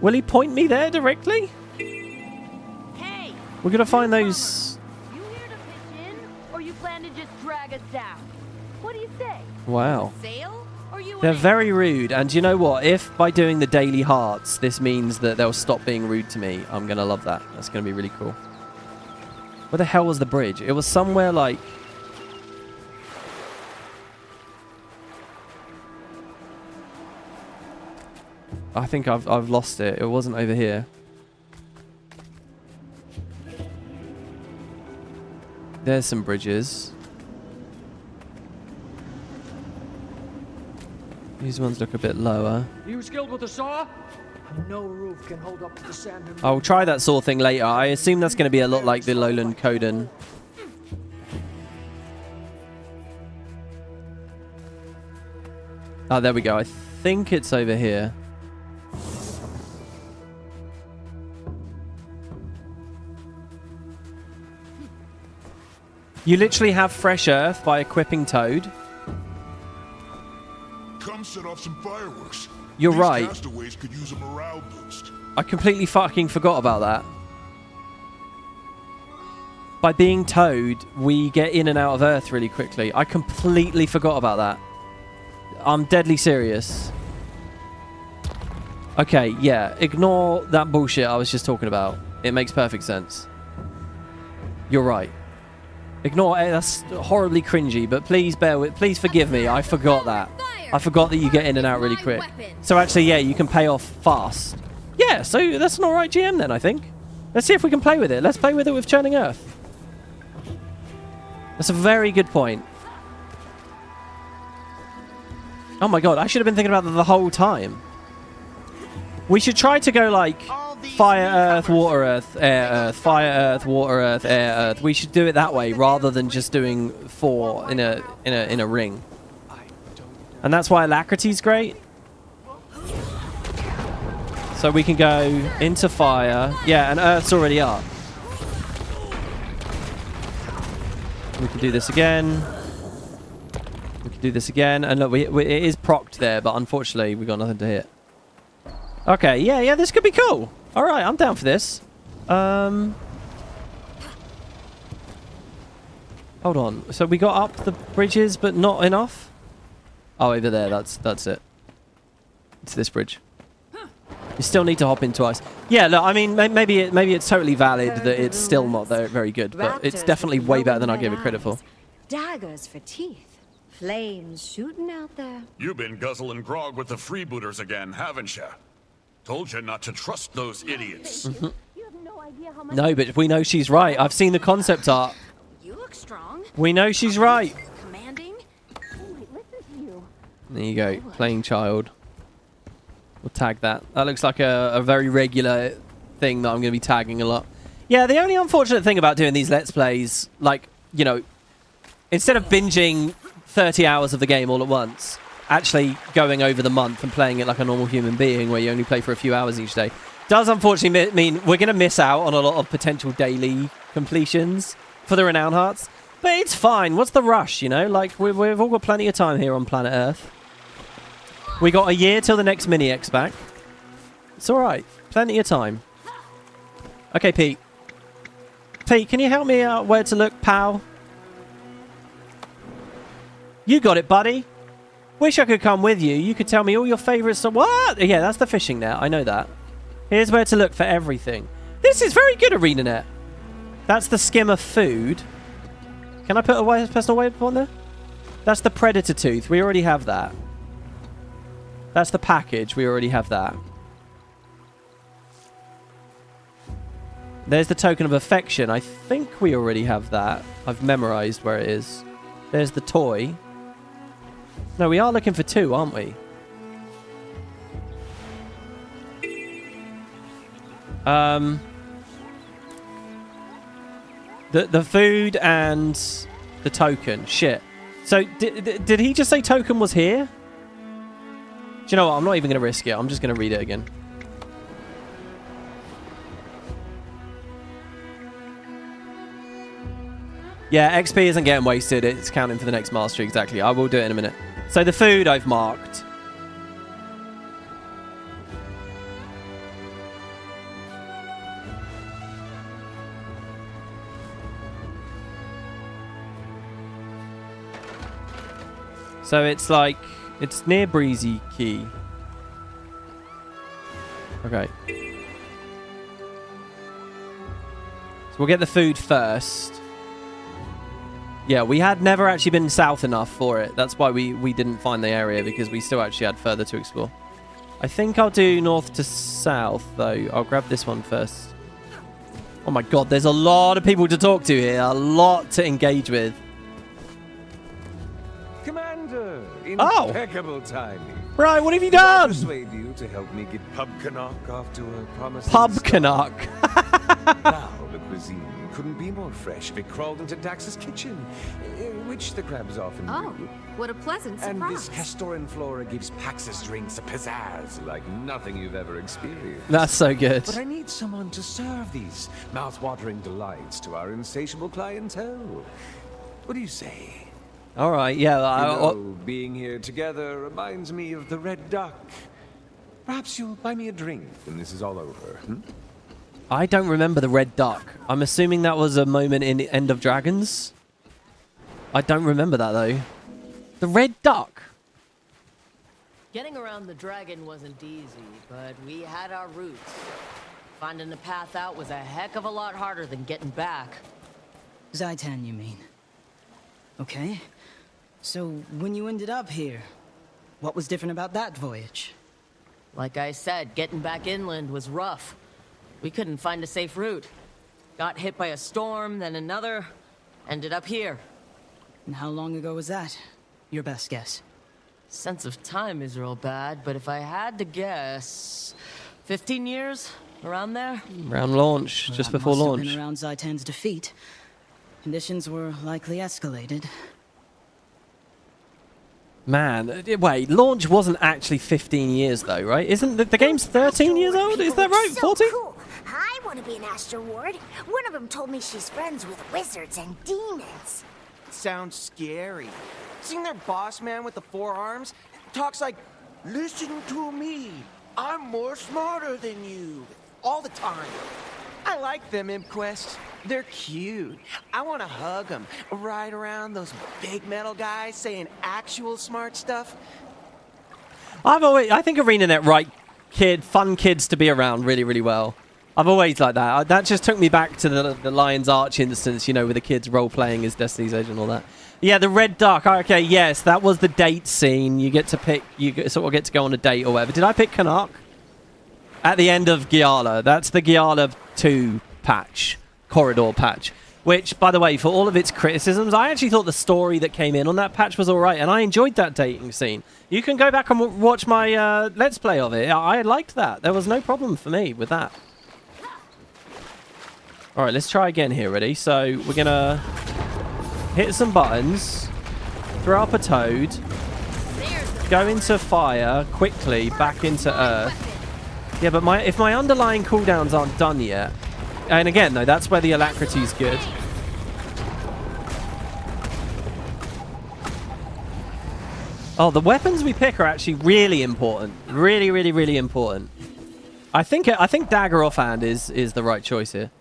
Will he point me there directly? Hey, we're gonna find those. You here to pitch in, or you plan to just drag us down? What do you say? Wow. Sail, or you? They're very rude, and you know what? If by doing the daily hearts, this means that they'll stop being rude to me, I'm gonna love that. That's gonna be really cool. Where the hell was the bridge? It was somewhere like. I think I've lost it. It wasn't over here. There's some bridges. These ones look a bit lower. You skilled with the saw? No roof can hold up to the sand. I'll try that saw thing later. I assume that's going to be a lot like the Lowland Coden. Oh, there we go. I think it's over here. You literally have fresh earth by equipping Toad. Come set off some fireworks. You're These right. Castaways could use a morale boost. I completely fucking forgot about that. By being Toad, we get in and out of Earth really quickly. I completely forgot about that. I'm deadly serious. Okay, yeah. Ignore that bullshit I was just talking about. It makes perfect sense. You're right. Ignore it. That's horribly cringy, but please please forgive me. I forgot that. I forgot that you get in and out really quick. So actually, yeah, you can pay off fast. Yeah, so that's an alright GM then, I think. Let's see if we can play with it. Let's play with it with Churning Earth. That's a very good point. Oh my god, I should have been thinking about that the whole time. We should try to go like fire earth, water earth, air earth, fire earth, water earth, air earth. We should do it that way rather than just doing 4 in a ring. And that's why Alacrity's great. So we can go into fire. Yeah, and earth's already up. We can do this again. We can do this again. And look, it is procced there, but unfortunately we got nothing to hit. Okay, yeah, this could be cool. All right, I'm down for this. Hold on. So we got up the bridges, but not enough. Oh, over there. That's it. It's this bridge. You still need to hop in twice. Yeah, look, I mean, maybe it's totally valid that it's still not very good, but it's definitely way better than I gave it credit for. Daggers for teeth. Flames shooting out there. You've been guzzling grog with the freebooters again, haven't you? Told you not to trust those idiots. No, but we know she's right. I've seen the concept art. You look strong. We know she's right. Commanding. I might listen to you. There you go. Playing child. We'll tag that. That looks like a very regular thing that I'm going to be tagging a lot. Yeah, the only unfortunate thing about doing these Let's Plays, like, you know, instead of binging 30 hours of the game all at once, actually going over the month and playing it like a normal human being where you only play for a few hours each day, does unfortunately mean we're going to miss out on a lot of potential daily completions for the Renown Hearts. But it's fine. What's the rush, you know? Like, we've all got plenty of time here on planet Earth. We got a year till the next Mini-X back. It's alright. Plenty of time. Okay, Pete. Pete, can you help me out where to look, pal? You got it, buddy. Wish I could come with you. You could tell me all your favourites. What? Yeah, that's the fishing net. I know that. Here's where to look for everything. This is very good, Arenanet. That's the Skimmer food. Can I put a personal waypoint there? That's the predator tooth. We already have that. That's the package. We already have that. There's the token of affection. I think we already have that. I've memorized where it is. There's the toy. No, we are looking for 2, aren't we? The food and the token. Shit. So, did he just say token was here? Do you know what? I'm not even going to risk it. I'm just going to read it again. Yeah, XP isn't getting wasted. It's counting for the next mastery. Exactly. I will do it in a minute. So the food I've marked. So it's like, it's near Breezy Key. Okay. So we'll get the food first. Yeah, we had never actually been south enough for it. That's why we didn't find the area, because we still actually had further to explore. I think I'll do north to south, though. I'll grab this one first. Oh my god, there's a lot of people to talk to here. A lot to engage with. Commander, impeccable timing. Right, what have you done? I persuade you to help me get Pub Canuck off to a promising Pub Canuck. Now the cuisine couldn't be more fresh if it crawled into Dax's kitchen, which the crabs often do. What a pleasant surprise. And this Castoran flora gives Pax's drinks a pizzazz like nothing you've ever experienced. That's so good. But I need someone to serve these mouth-watering delights to our insatiable clientele. What do you say? All right, yeah. Being here together reminds me of the Red Duck. Perhaps you'll buy me a drink when this is all over. I don't remember the Red Duck. I'm assuming that was a moment in End of Dragons. I don't remember that, though. The Red Duck. Getting around the dragon wasn't easy, but we had our roots. Finding the path out was a heck of a lot harder than getting back. Zaitan, you mean? Okay. So, when you ended up here, what was different about that voyage? Like I said, getting back inland was rough. We couldn't find a safe route. Got hit by a storm, then another. Ended up here. And how long ago was that? Your best guess. Sense of time is real bad, but if I had to guess... 15 years? Around there? Around launch, Well, just that before must have launch. been around Zaitan's defeat. Conditions were likely escalated. Man, wait, launch wasn't actually 15 years though, right? Isn't the game's 13 years old? Is that right? 14? Cool. I want to be an Astro Ward. One of them told me she's friends with wizards and demons. Sounds scary. Seen their boss man with the 4 arms? Talks like, listen to me. I'm more smarter than you. All the time. I like them, ImpQuest. They're cute. I want to hug them, ride around those big metal guys saying actual smart stuff. I think Arenanet fun kids to be around really, really well. I've always liked that. That just took me back to the Lion's Arch instance, you know, with the kids role-playing as Destiny's Age and all that. Yeah, the Red Duck. Okay, yes, that was the date scene. You get to pick, sort of get to go on a date or whatever. Did I pick Canuck? At the end of Giala. That's the Giala 2 patch. Corridor patch, which, by the way, for all of its criticisms, I actually thought the story that came in on that patch was all right, and I enjoyed that dating scene. You can go back and watch my Let's Play of it. I liked that. There was no problem for me with that. All right, let's try again here. Ready? So we're gonna hit some buttons, throw up a toad, go into fire quickly, back into earth. Yeah, but if my underlying cooldowns aren't done yet. And again, though, that's where the alacrity is good. Oh, the weapons we pick are actually really important. Really, really, really important. I think dagger offhand is the right choice here.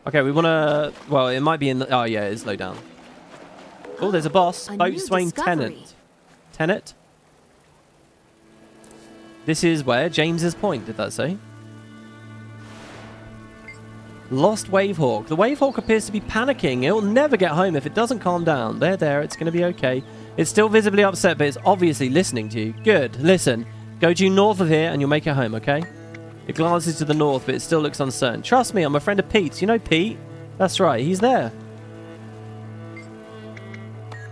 Okay, we want to... Well, it might be in the... Oh, yeah, it is low down. Oh, there's a boss. Boatswain Tennant. Tennant? This is where? James's Point, did that say? Lost Wavehawk. The Wavehawk appears to be panicking. It will never get home if it doesn't calm down. There. It's going to be okay. It's still visibly upset, but it's obviously listening to you. Good. Listen. Go due north of here and you'll make it home, okay? It glances to the north, but it still looks uncertain. Trust me, I'm a friend of Pete's. You know Pete? That's right. He's there.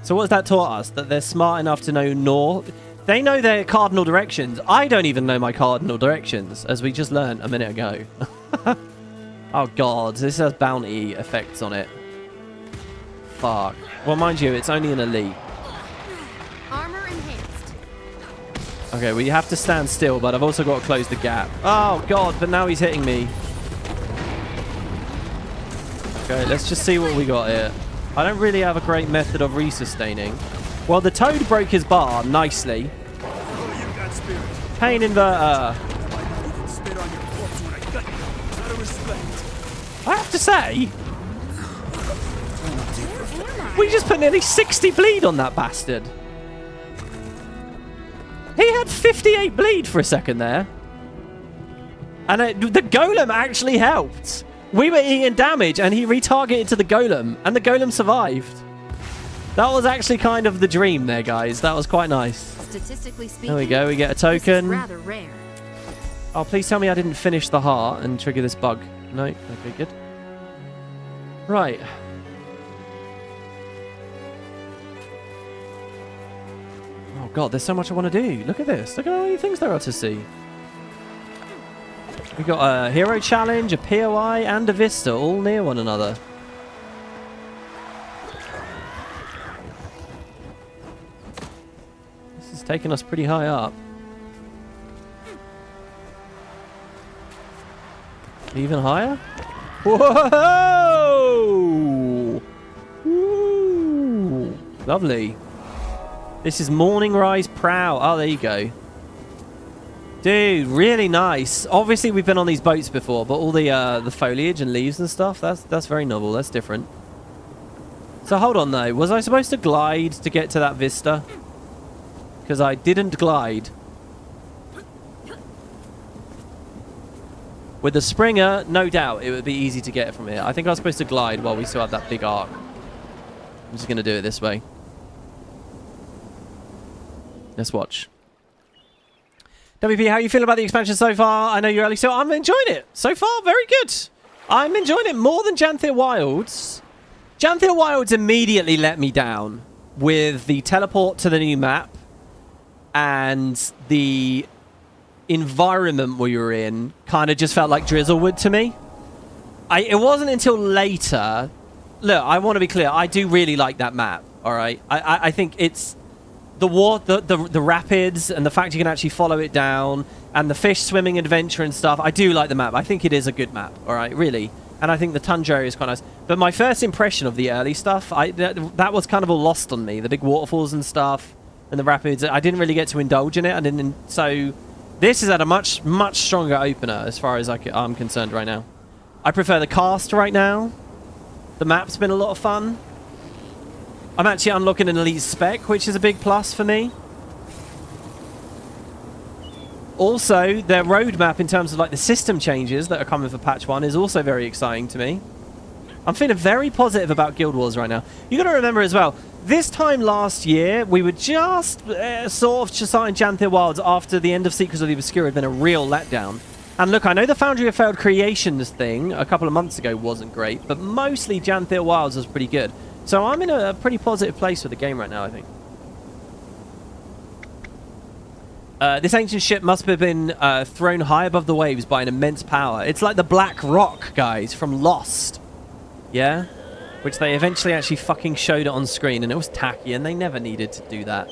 So what's that taught us? That they're smart enough to know north? They know their cardinal directions. I don't even know my cardinal directions, as we just learned a minute ago. Oh, God. This has bounty effects on it. Fuck. Well, mind you, it's only an elite. Armor enhanced. Okay, well, you have to stand still, but I've also got to close the gap. Oh, God, but now he's hitting me. Okay, let's just see what we got here. I don't really have a great method of resustaining. Well, the toad broke his bar nicely. Pain inverter. I have to say, we just put nearly 60 bleed on that bastard. He had 58 bleed for a second there. And the golem actually helped. We were eating damage and he retargeted to the golem. And the golem survived. That was actually kind of the dream there, guys. That was quite nice. Statistically speaking, there we go. We get a token. This is rather rare. Oh, please tell me I didn't finish the heart and trigger this bug. No? Okay, good. Right. Oh, God, there's so much I want to do. Look at this. Look at how many things there are to see. We got a hero challenge, a POI, and a Vista, all near one another. This is taking us pretty high up. Even higher? Whoa! Ooh, lovely. This is Morning Rise Prow. Oh, there you go. Dude, really nice. Obviously, we've been on these boats before, but all the foliage and leaves and stuff, that's very novel. That's different. So hold on, though. Was I supposed to glide to get to that vista? Because I didn't glide. With the Springer, no doubt, it would be easy to get from here. I think I was supposed to glide while we still had that big arc. I'm just going to do it this way. Let's watch. WP, how are you feeling about the expansion so far? I know you're early, so I'm enjoying it. So far, very good. I'm enjoying it more than Janthir Wilds. Janthir Wilds immediately let me down with the teleport to the new map and the environment we were in kind of just felt like Drizzlewood to me. It wasn't until later. Look, I want to be clear. I do really like that map, all right? I think it's the rapids and the fact you can actually follow it down and the fish swimming adventure and stuff. I do like the map. I think it is a good map, all right, really. And I think the tundra area is quite nice. But my first impression of the early stuff, that was kind of all lost on me. The big waterfalls and stuff and the rapids. I didn't really get to indulge in it. So this is at a much, much stronger opener as far as I'm concerned right now. I prefer the cast right now. The map's been a lot of fun. I'm actually unlocking an elite spec, which is a big plus for me. Also, their roadmap in terms of like the system changes that are coming for patch 1 is also very exciting to me. I'm feeling very positive about Guild Wars right now. You got to remember as well, this time last year, we were just sort of starting Janthir Wilds after the end of Secrets of the Obscure had been a real letdown. And look, I know the Foundry of Failed Creations thing a couple of months ago wasn't great, but mostly Janthir Wilds was pretty good. So I'm in a pretty positive place with the game right now, I think. This ancient ship must have been thrown high above the waves by an immense power. It's like the Black Rock, guys, from Lost. Yeah? Which they eventually actually fucking showed it on screen, and it was tacky, and they never needed to do that.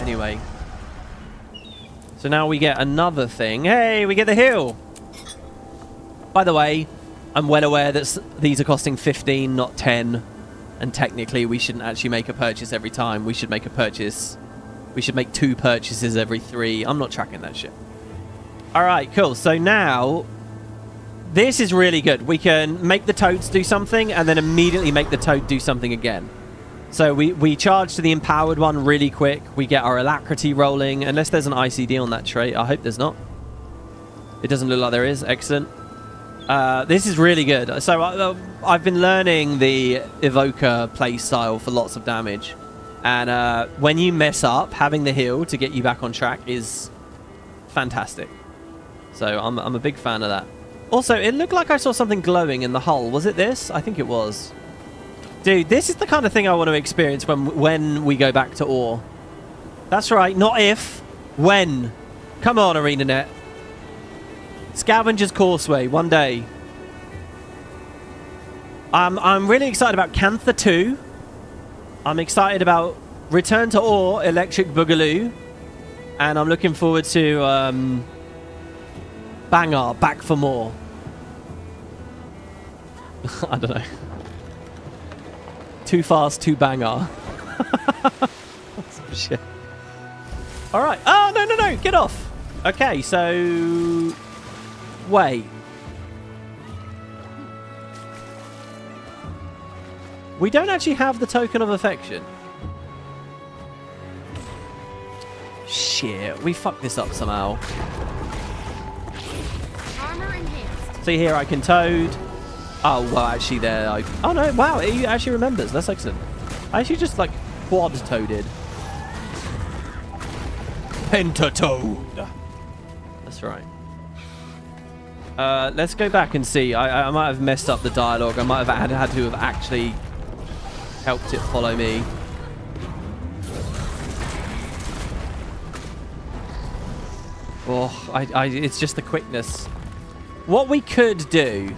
Anyway. So now we get another thing. Hey, we get the hill! By the way, I'm well aware that these are costing 15, not 10. And technically, we shouldn't actually make a purchase every time. We should make a purchase. We should make 2 purchases every 3. I'm not tracking that shit. Alright, cool. So now, this is really good. We can make the toads do something and then immediately make the toad do something again. So we charge to the empowered one really quick. We get our alacrity rolling. Unless there's an ICD on that trait. I hope there's not. It doesn't look like there is. Excellent. This is really good. So I've been learning the Evoker playstyle for lots of damage. And when you mess up, having the heal to get you back on track is fantastic. So I'm a big fan of that. Also, it looked like I saw something glowing in the hull. Was it this? I think it was. Dude, this is the kind of thing I want to experience when we go back to ore. That's right, not if. When. Come on, Arenanet. Scavenger's Causeway, one day. I'm really excited about Cantha 2. I'm excited about Return to Ore, Electric Boogaloo. And I'm looking forward to Bangar, Back for More. I don't know. Too fast, too Bangar. Some shit. Alright. Oh, no. Get off. Okay, so... Wait. We don't actually have the token of affection. Shit, we fucked this up somehow. Armor enhanced. See here, I can toad. Oh, well, actually there I... Oh, no, wow, it actually remembers. That's excellent. I actually just, like, quad-toaded. Pentatoad. That's right. Let's go back and see. I might have messed up the dialogue. I might have had to have actually helped it follow me. Oh, it's just the quickness. What we could do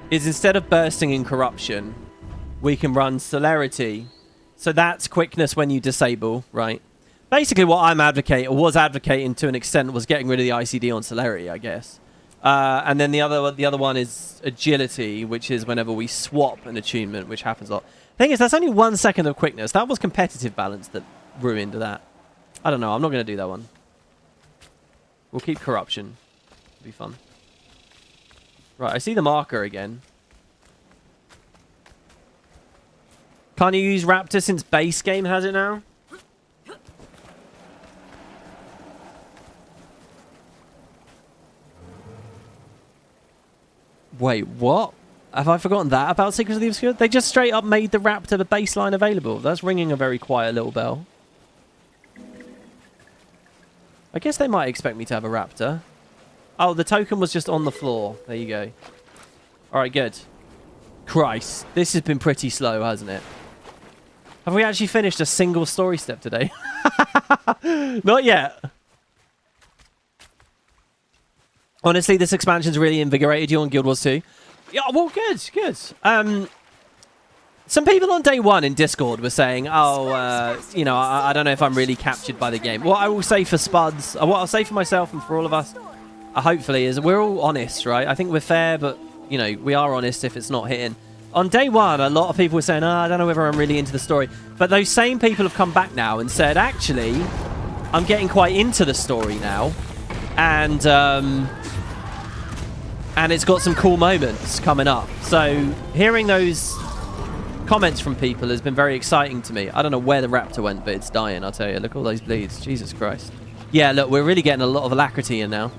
is instead of bursting in corruption, we can run celerity. So that's quickness when you disable, right? Basically, what I'm advocating to an extent was getting rid of the ICD on celerity, I guess. And then the other one is agility, which is whenever we swap an attunement, which happens a lot. Thing is, that's only 1 second of quickness. That was competitive balance that ruined that. I don't know. I'm not going to do that one. We'll keep corruption. It'll be fun. Right, I see the marker again. Can't you use Raptor since base game has it now? Wait, what? Have I forgotten that about Secrets of the Obscure? They just straight up made the Raptor the baseline available. That's ringing a very quiet little bell. I guess they might expect me to have a Raptor. Oh, the token was just on the floor. There you go. Alright, good. Christ. This has been pretty slow, hasn't it? Have we actually finished a single story step today? Not yet. Honestly, this expansion's really invigorated you on Guild Wars 2. Yeah, well, good. Some people on day one in Discord were saying, oh, you know, I don't know if I'm really captured by the game. What I will say for Spuds, what I'll say for myself and for all of us, hopefully, is we're all honest, right? I think we're fair, but, you know, we are honest if it's not hitting. On day one, a lot of people were saying, oh, I don't know whether I'm really into the story. But those same people have come back now and said, actually, I'm getting quite into the story now. And it's got some cool moments coming up. So hearing those comments from people has been very exciting to me. I don't know where the Raptor went, but it's dying, I'll tell you. Look at all those bleeds. Jesus Christ. Yeah, look, we're really getting a lot of alacrity in now.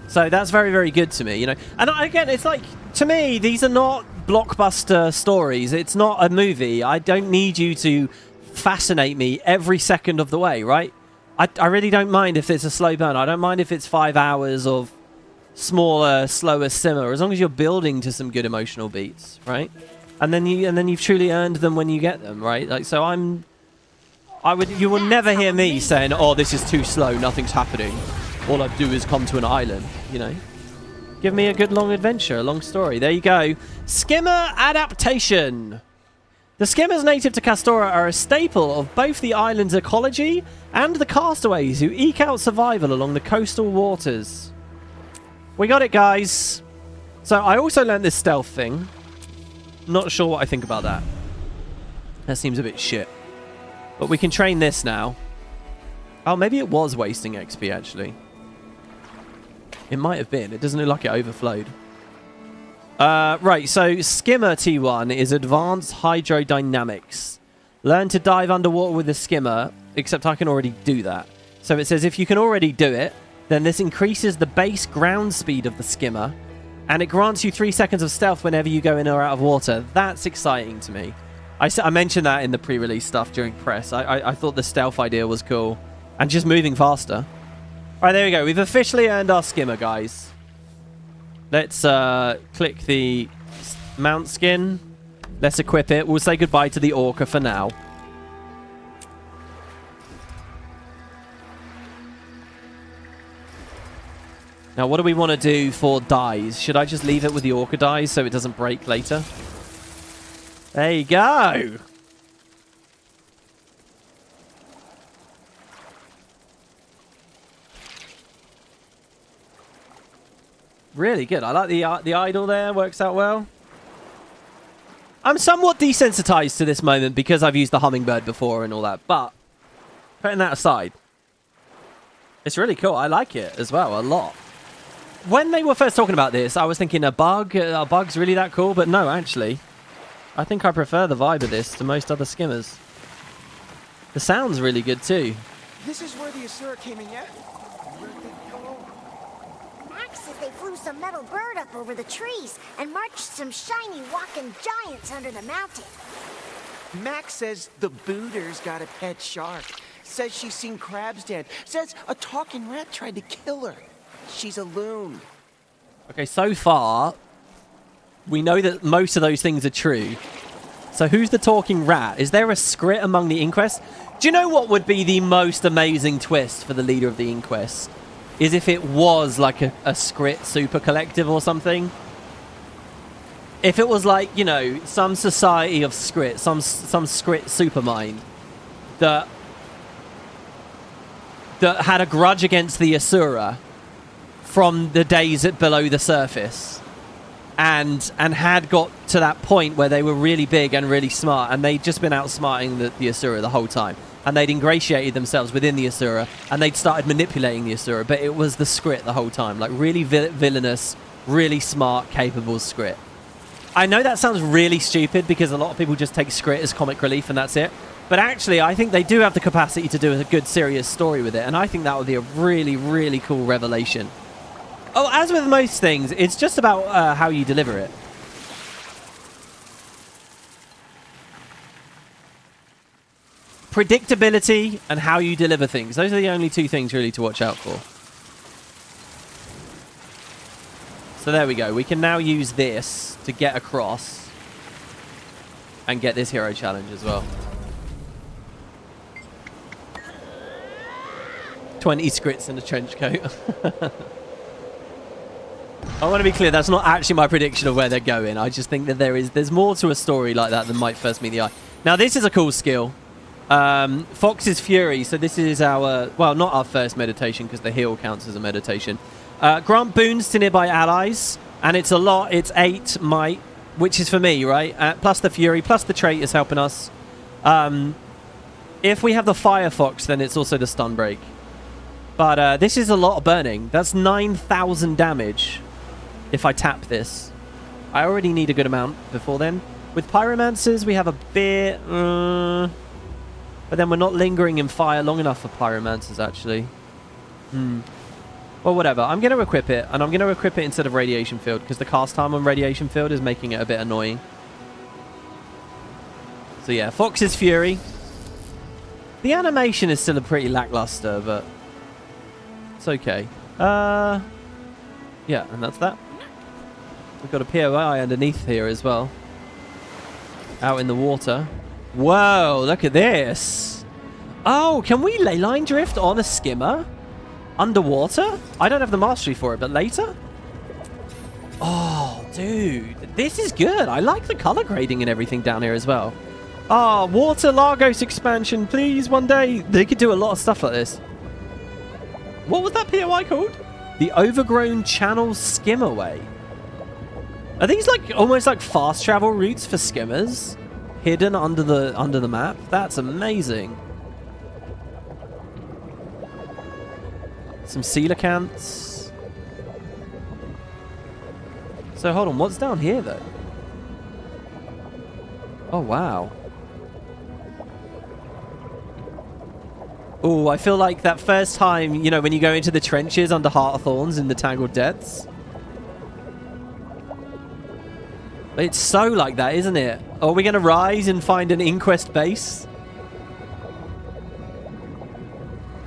So that's very, very good to me, you know. And again, it's like, to me, these are not blockbuster stories. It's not a movie. I don't need you to fascinate me every second of the way, right? I really don't mind if it's a slow burn. I don't mind if it's 5 hours of smaller, slower simmer, as long as you're building to some good emotional beats, right? And then you've truly earned them when you get them, right? Like, so you will never hear me saying, oh, this is too slow, nothing's happening. All I do is come to an island, you know? Give me a good long adventure, a long story. There you go. Skimmer adaptation. The skimmers native to Castora are a staple of both the island's ecology and the castaways who eke out survival along the coastal waters. We got it, guys. So I also learned this stealth thing. Not sure what I think about that. That seems a bit shit. But we can train this now. Oh, maybe it was wasting XP, actually. It might have been. It doesn't look like it overflowed. Right, so Skimmer T1 is Advanced Hydrodynamics. Learn to dive underwater with the skimmer, except I can already do that. So it says if you can already do it, then this increases the base ground speed of the skimmer, and it grants you 3 seconds of stealth whenever you go in or out of water. That's exciting to me. I mentioned that in the pre-release stuff during press. I thought the stealth idea was cool. And just moving faster. All right, there we go. We've officially earned our skimmer, guys. Let's click the mount skin. Let's equip it. We'll say goodbye to the orca for now. Now, what do we want to do for dyes? Should I just leave it with the orca dyes so it doesn't break later? There you go. Really good. I like the idol there. Works out well. I'm somewhat desensitized to this moment because I've used the hummingbird before and all that. But putting that aside, it's really cool. I like it as well a lot. When they were first talking about this, I was thinking a bug's really that cool. But no, actually, I think I prefer the vibe of this to most other skimmers. The sound's really good too. This is where the Assura came in, yeah? Max says they flew some metal bird up over the trees and marched some shiny walking giants under the mountain. Max says the Booters got a pet shark. Says she's seen crabs dead. Says a talking rat tried to kill her. She's a loon. Okay, so far, we know that most of those things are true. So who's the talking rat? Is there a Skrit among the Inquest? Do you know what would be the most amazing twist for the leader of the Inquest? Is if it was like a Skrit super collective or something. If it was like, you know, some society of Skrit, some Skrit supermind that had a grudge against the Assura from the days below the surface, and had got to that point where they were really big and really smart, and they'd just been outsmarting the Assura the whole time, and they'd ingratiated themselves within the Assura, and they'd started manipulating the Assura, but it was the Skrit the whole time, like really villainous, really smart, capable Skrit. I know that sounds really stupid because a lot of people just take Skrit as comic relief and that's it, but actually I think they do have the capacity to do a good serious story with it, and I think that would be a really, really cool revelation. Oh, as with most things, it's just about how you deliver it. Predictability and how you deliver things. Those are the only two things really to watch out for. So there we go. We can now use this to get across and get this hero challenge as well. 20 Skrits in a trench coat. I want to be clear, that's not actually my prediction of where they're going. I just think that there's more to a story like that than might first meet the eye. Now, this is a cool skill. Fox's Fury. So this is our, well, not our first meditation because the heal counts as a meditation. Grant boons to nearby allies, and it's a lot. It's 8 might, which is for me, right? Plus the Fury, plus the trait is helping us. If we have the Fire Fox, then it's also the stun break. But this is a lot of burning. That's 9,000 damage if I tap this. I already need a good amount before then. With Pyromancers, we have a bit... but then we're not lingering in fire long enough for Pyromancers, actually. Well, whatever. I'm going to equip it, and I'm going to equip it instead of Radiation Field, because the cast time on Radiation Field is making it a bit annoying. So yeah, Fox's Fury. The animation is still a pretty lackluster, but it's okay. Yeah, and that's that. We've got a POI underneath here as well. Out in the water. Whoa, look at this. Oh, can we leyline drift on a skimmer? Underwater? I don't have the mastery for it, but later? Oh, dude. This is good. I like the color grading and everything down here as well. Oh, Water Lagos expansion, please, one day. They could do a lot of stuff like this. What was that POI called? The Overgrown Channel Skimmerway. Are these like almost like fast travel routes for skimmers? Hidden under the map? That's amazing. Some coelacanths. So hold on, what's down here though? Oh wow. Oh, I feel like that first time, you know, when you go into the trenches under Heart of Thorns in the Tangled Depths. It's so like that, isn't it? Are we going to rise and find an Inquest base?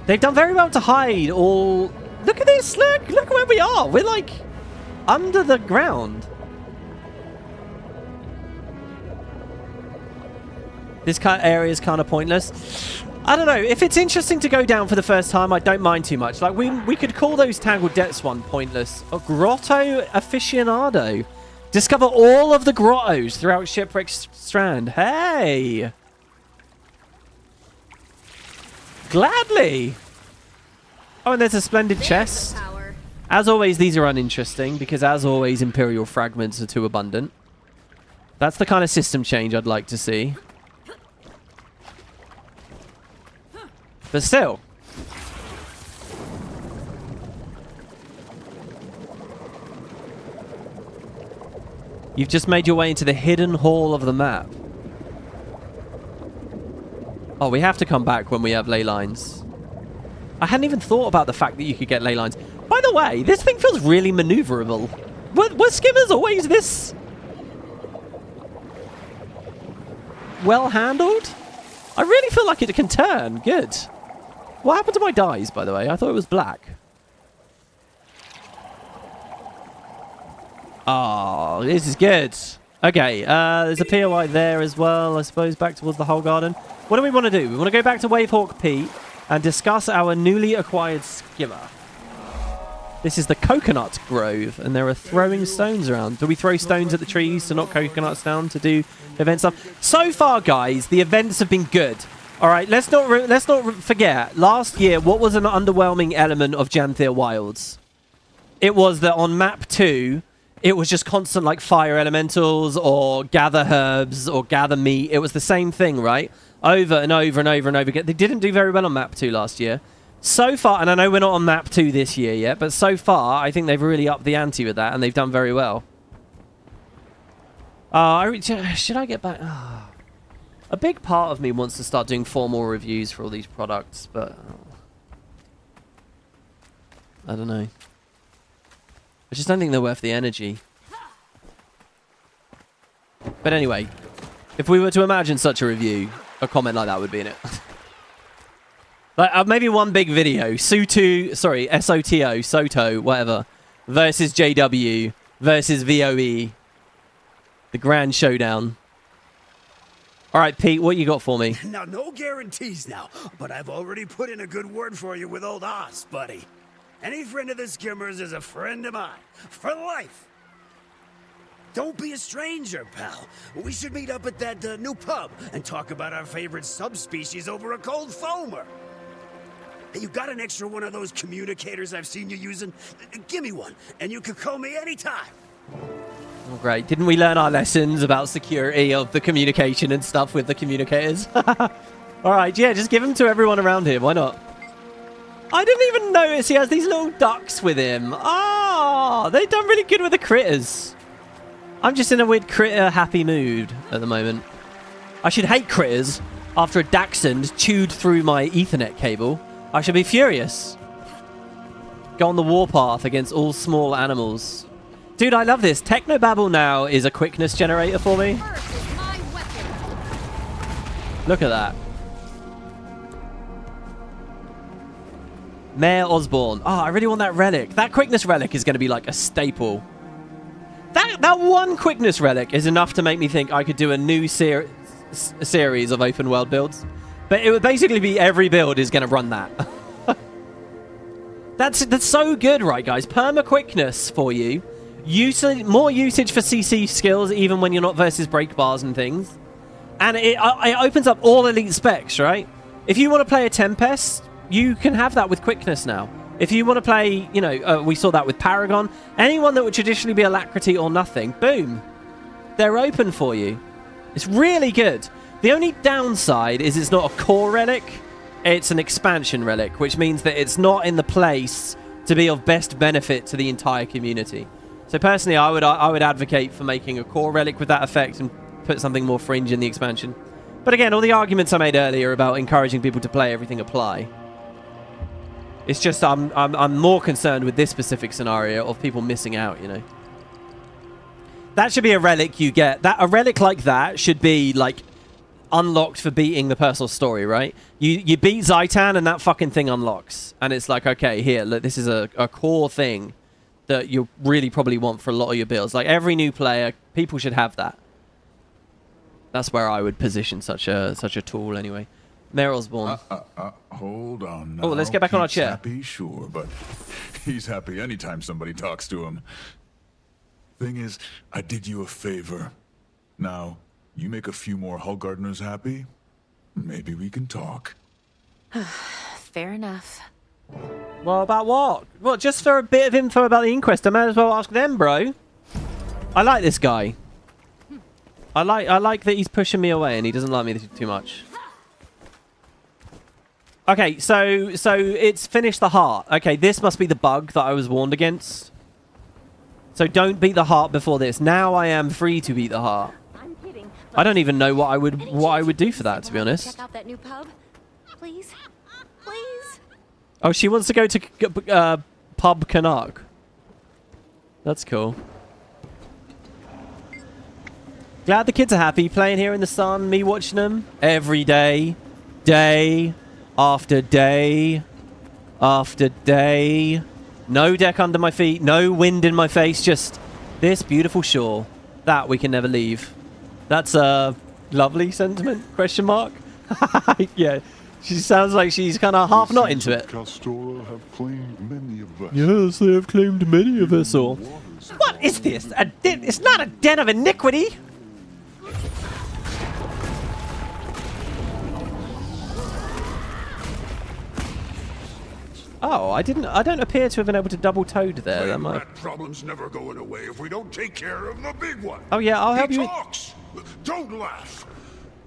They've done very well to hide all... Look at this, look where we are. We're like under the ground. This kind of area is kind of pointless. I don't know. If it's interesting to go down for the first time, I don't mind too much. Like, we could call those Tangled Depths one pointless. A Grotto aficionado. Discover all of the grottos throughout Shipwreck Strand. Hey! Gladly! Oh, and there's a splendid chest. As always, these are uninteresting, because as always, Imperial fragments are too abundant. That's the kind of system change I'd like to see. But still. You've just made your way into the hidden hall of the map. Oh, we have to come back when we have ley lines. I hadn't even thought about the fact that you could get ley lines. By the way, this thing feels really maneuverable. Were Skimmers always this well handled? I really feel like it can turn. Good. What happened to my dies, by the way? I thought it was black. Oh, this is good. Okay, there's a POI there as well, I suppose, back towards the whole garden. What do we want to do? We want to go back to Wavehawk Pete and discuss our newly acquired skimmer. This is the Coconut Grove, and there are throwing stones around. Do we throw stones at the trees to knock coconuts down to do event stuff? So far, guys, the events have been good. All right, let's not forget. Last year, what was an underwhelming element of Janthir Wilds? It was that on map 2, it was just constant like fire elementals or gather herbs or gather meat. It was the same thing, right? Over and over and over and over again. They didn't do very well on map 2 last year. So far, and I know we're not on map 2 this year yet, but so far, I think they've really upped the ante with that, and they've done very well. Should I get back? A big part of me wants to start doing formal reviews for all these products, but I don't know. I just don't think they're worth the energy. But anyway, if we were to imagine such a review, a comment like that would be in it. Like, maybe one big video. Soto, whatever, versus JW versus VOE. The grand showdown. All right, Pete, what you got for me? Now, no guarantees now, but I've already put in a good word for you with old Oz, buddy. Any friend of the Skimmers is a friend of mine. For life. Don't be a stranger, pal. We should meet up at that new pub and talk about our favorite subspecies over a cold foamer. Hey, you got an extra one of those communicators I've seen you using? Give me one, and you can call me anytime. Oh, great. Didn't we learn our lessons about security of the communication and stuff with the communicators? All right, yeah, just give them to everyone around here. Why not? I didn't even notice he has these little ducks with him. Oh, they've done really good with the critters. I'm just in a weird critter happy mood at the moment. I should hate critters after a dachshund chewed through my Ethernet cable. I should be furious. Go on the warpath against all small animals. Dude, I love this. Technobabble now is a quickness generator for me. Look at that. Mayor Osborne. Oh, I really want that relic. That quickness relic is going to be like a staple. That one quickness relic is enough to make me think I could do a new series of open world builds. But it would basically be every build is going to run that. That's so good, right, guys? Perma quickness for you. More usage for CC skills, even when you're not versus break bars and things. And it opens up all elite specs, right? If you want to play a Tempest, you can have that with quickness now. If you want to play, you know, we saw that with Paragon. Anyone that would traditionally be Alacrity or nothing, boom. They're open for you. It's really good. The only downside is it's not a core relic. It's an expansion relic, which means that it's not in the place to be of best benefit to the entire community. So personally, I would advocate for making a core relic with that effect and put something more fringe in the expansion. But again, all the arguments I made earlier about encouraging people to play everything apply. It's just I'm more concerned with this specific scenario of people missing out, you know. That should be a relic you get. A relic like that should be, like, unlocked for beating the personal story, right? You beat Zaitan and that fucking thing unlocks. And it's like, okay, here, look, this is a core thing that you really probably want for a lot of your builds. Like, every new player, people should have that. That's where I would position such a tool, anyway. Mayor Osborne. Hold on now. Oh, let's get back on our chair. Happy, sure, but he's happy anytime somebody talks to him. Thing is, I did you a favor. Now, you make a few more Hull Gardeners happy, maybe we can talk. Fair enough. Well, about what? Well, just for a bit of info about the inquest, I might as well ask them, bro. I like this guy. I like that he's pushing me away and he doesn't like me too much. Okay, so it's finished the heart. Okay, this must be the bug that I was warned against. So don't beat the heart before this. Now I am free to beat the heart. I don't even know what I would do for that, to be honest. Check out that new pub, please, please. Oh, she wants to go to Pub Canuck. That's cool. Glad the kids are happy playing here in the sun. Me watching them every day, day after day after day. No deck under my feet, no wind in my face, just this beautiful shore that we can never leave. That's a lovely sentiment, question mark. Yeah, she sounds like she's kind of half not into it. Have claimed many a vessel. Yes, they have claimed many a vessel. What is this? It's not a den of iniquity. Oh, I don't appear to have been able to double toad there. That problem's never going away if we don't take care of the big one. Oh yeah, I'll help you. He talks. Don't laugh.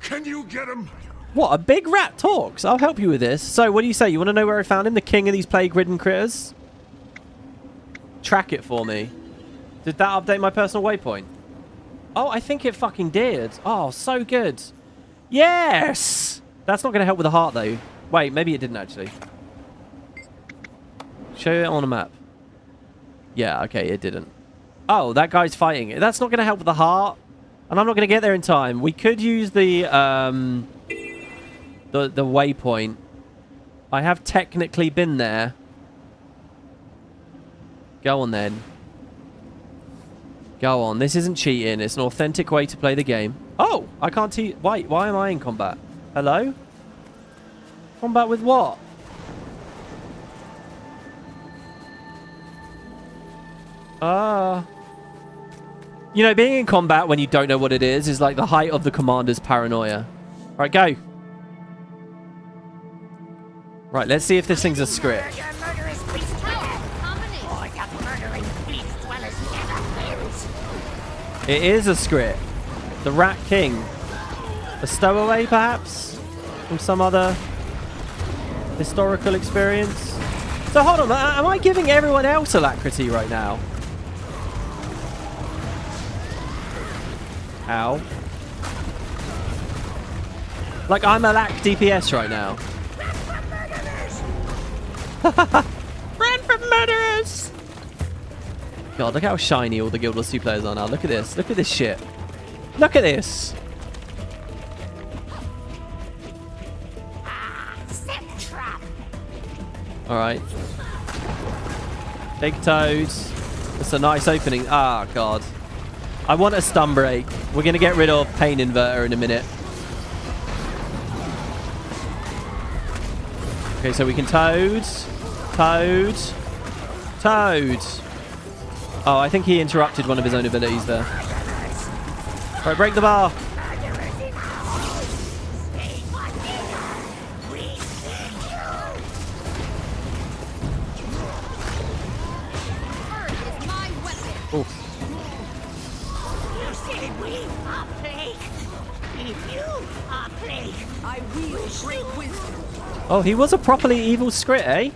Can you get him? What, a big rat talks? I'll help you with this. So, what do you say? You want to know where I found him? The king of these plague-ridden critters? Track it for me. Did that update my personal waypoint? Oh, I think it fucking did. Oh, so good. Yes! That's not going to help with the heart, though. Wait, maybe it didn't, actually. Show it on a map. Yeah, okay, it didn't. Oh, that guy's fighting it. That's not going to help with the heart. And I'm not going to get there in time. We could use the waypoint. I have technically been there. Go on, then. Go on. This isn't cheating. It's an authentic way to play the game. Oh, I can't see. Wait, why am I in combat? Hello? Combat with what? You know, being in combat when you don't know what it is like the height of the commander's paranoia. Right, go. Right, let's see if this thing's a script. It is a script. The Rat King. A stowaway, perhaps? From some other historical experience? So, hold on. Am I giving everyone else alacrity right now? Ow. Like, I'm a lack DPS right now. Run from murderers! God, look how shiny all the Guild Wars 2 players are now. Look at this. Look at this shit. Look at this. Alright. Big toads. It's a nice opening. Ah, God. I want a stun break. We're going to get rid of Pain Inverter in a minute. Okay, so we can toad. Toad. Toad. Oh, I think he interrupted one of his own abilities there. Right, break the bar. Oof. Oh, he was a properly evil Skrit, eh?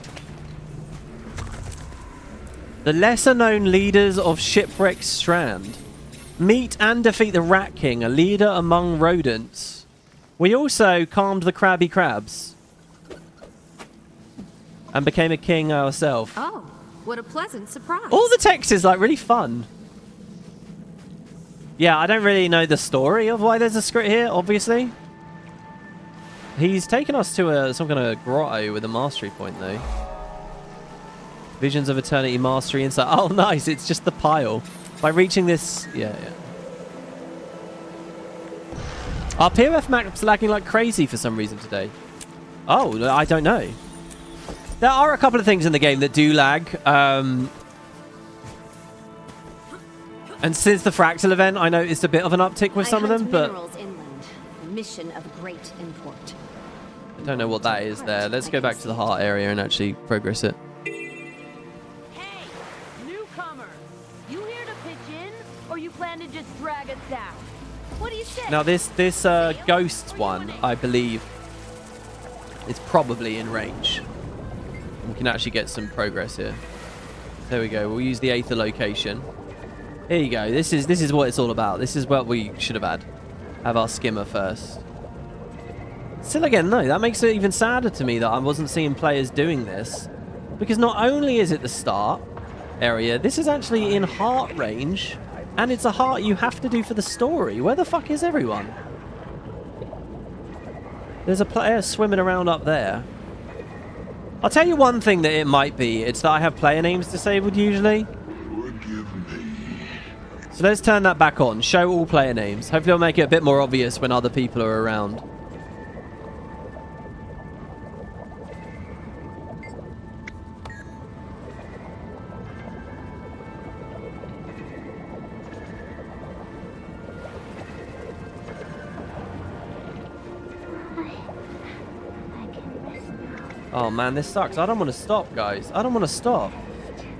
The lesser-known leaders of Shipwreck Strand. Meet and defeat the Rat King, a leader among rodents. We also calmed the crabby crabs. and became a king ourselves. Oh, what a pleasant surprise. All the text is like really fun. Yeah, I don't really know the story of why there's a script here, obviously. He's taken us to some kind of grotto with a mastery point, though. Visions of Eternity Mastery Insight. Oh, nice. It's just the pile. By reaching this... Yeah. Our POF map's lagging like crazy for some reason today. Oh, I don't know. There are a couple of things in the game that do lag. And since the Fractal event, I noticed a bit of an uptick with some of them, but... Inland, a mission of great import. I don't know what that is there. Let's go back to the heart area and actually progress it. Hey, newcomer! You here to pitch in, or you plan to just drag us down? What do you say? Now this ghost one, I believe, is probably in range. We can actually get some progress here. There we go. We'll use the Aether location. Here you go. This is what it's all about. This is what we should have had. Have our skimmer first. Still again, no, that makes it even sadder to me that I wasn't seeing players doing this. Because not only is it the start area, this is actually in heart range. And it's a heart you have to do for the story. Where the fuck is everyone? There's a player swimming around up there. I'll tell you one thing that it might be. It's that I have player names disabled usually. So let's turn that back on. Show all player names. Hopefully it'll make it a bit more obvious when other people are around. Oh man, this sucks. I don't want to stop, guys. I don't want to stop.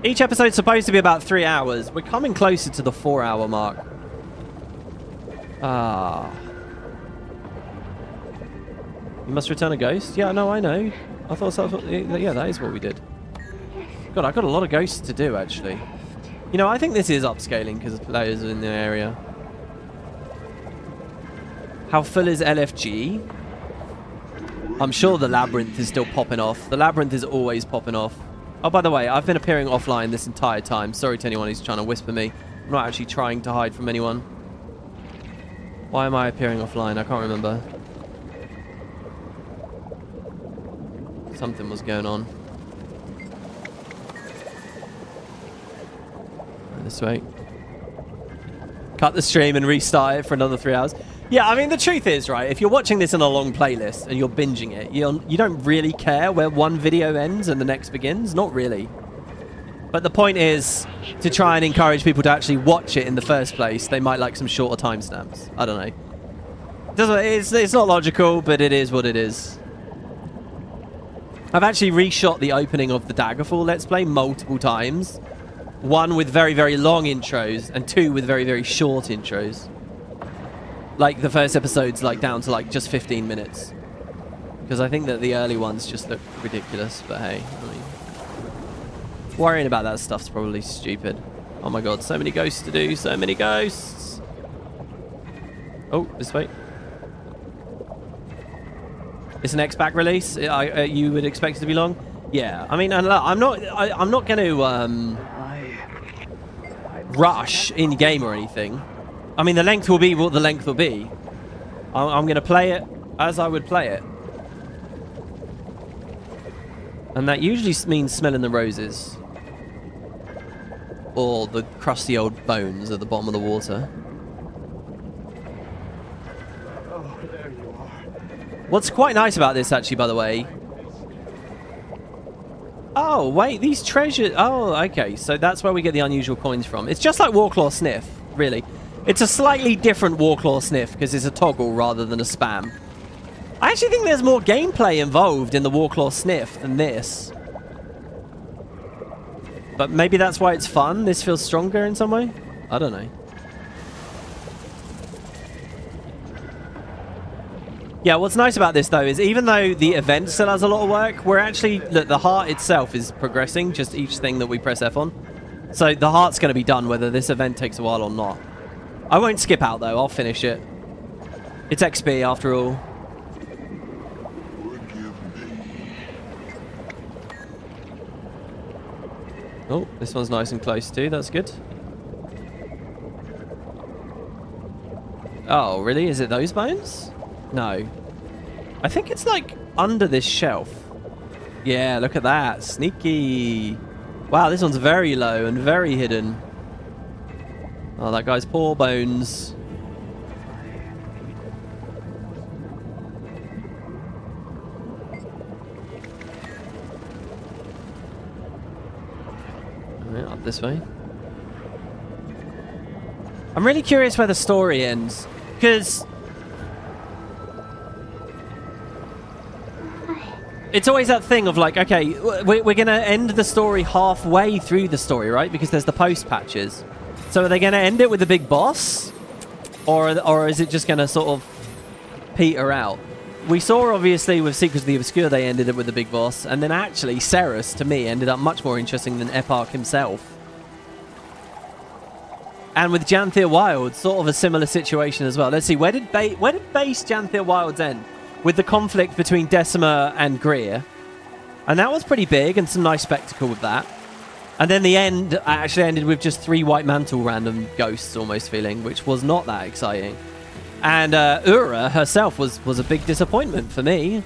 Each episode's supposed to be about 3 hours. We're coming closer to the 4-hour mark. Ah. You must return a ghost? Yeah, no, I know. I thought so. Yeah, that is what we did. God, I've got a lot of ghosts to do, actually. You know, I think this is upscaling because the players are in the area. How full is LFG? I'm sure the labyrinth is still popping off. The labyrinth is always popping off. Oh, by the way, I've been appearing offline this entire time. Sorry to anyone who's trying to whisper me. I'm not actually trying to hide from anyone. Why am I appearing offline? I can't remember. Something was going on. This way. Cut the stream and restart it for another 3 hours. Yeah, I mean, the truth is, right, if you're watching this in a long playlist and you're binging it, you don't really care where one video ends and the next begins. Not really. But the point is to try and encourage people to actually watch it in the first place. They might like some shorter timestamps. I don't know. It's not logical, but it is what it is. I've actually reshot the opening of the Daggerfall Let's Play multiple times. One with very, very long intros and two with very, very short intros. Like the first episode's like down to like just 15 minutes. Because I think that the early ones just look ridiculous, but hey, I mean, worrying about that stuff's probably stupid. Oh my god, so many ghosts to do, so many ghosts. Oh, this way. It's an X-Pack release. You would expect it to be long? Yeah, I mean, I'm not going to rush in game or anything. I mean, the length will be what the length will be. I'm going to play it as I would play it. And that usually means smelling the roses. Or the crusty old bones at the bottom of the water. Oh, there you are. What's quite nice about this, actually, by the way... Oh, wait, these treasures... Oh, okay, so that's where we get the unusual coins from. It's just like Warclaw Sniff, really. It's a slightly different Warclaw Sniff because it's a toggle rather than a spam. I actually think there's more gameplay involved in the Warclaw Sniff than this. But maybe that's why it's fun. This feels stronger in some way. I don't know. Yeah, what's nice about this, though, is even though the event still has a lot of work, we're actually... Look, the heart itself is progressing, just each thing that we press F on. So the heart's going to be done whether this event takes a while or not. I won't skip out, though. I'll finish it. It's XP, after all. Oh, this one's nice and close too. That's good. Oh, really? Is it those bones? No. I think it's like under this shelf. Yeah, look at that. Sneaky. Wow, this one's very low and very hidden. Oh, that guy's poor bones. Alright, up this way. I'm really curious where the story ends, because it's always that thing of like, okay, we're going to end the story halfway through the story, right? Because there's the post patches. So are they going to end it with the big boss? Or is it just going to sort of peter out? We saw, obviously, with Secrets of the Obscure, they ended it with the big boss. And then actually, Ceres, to me, ended up much more interesting than Eparch himself. And with Janthir Wilds, sort of a similar situation as well. Let's see, where did base Janthir Wilds end? With the conflict between Decima and Greer. And that was pretty big and some nice spectacle with that. And then the end actually ended with just 3 White Mantle random ghosts almost feeling, which was not that exciting. And Ura herself was a big disappointment for me.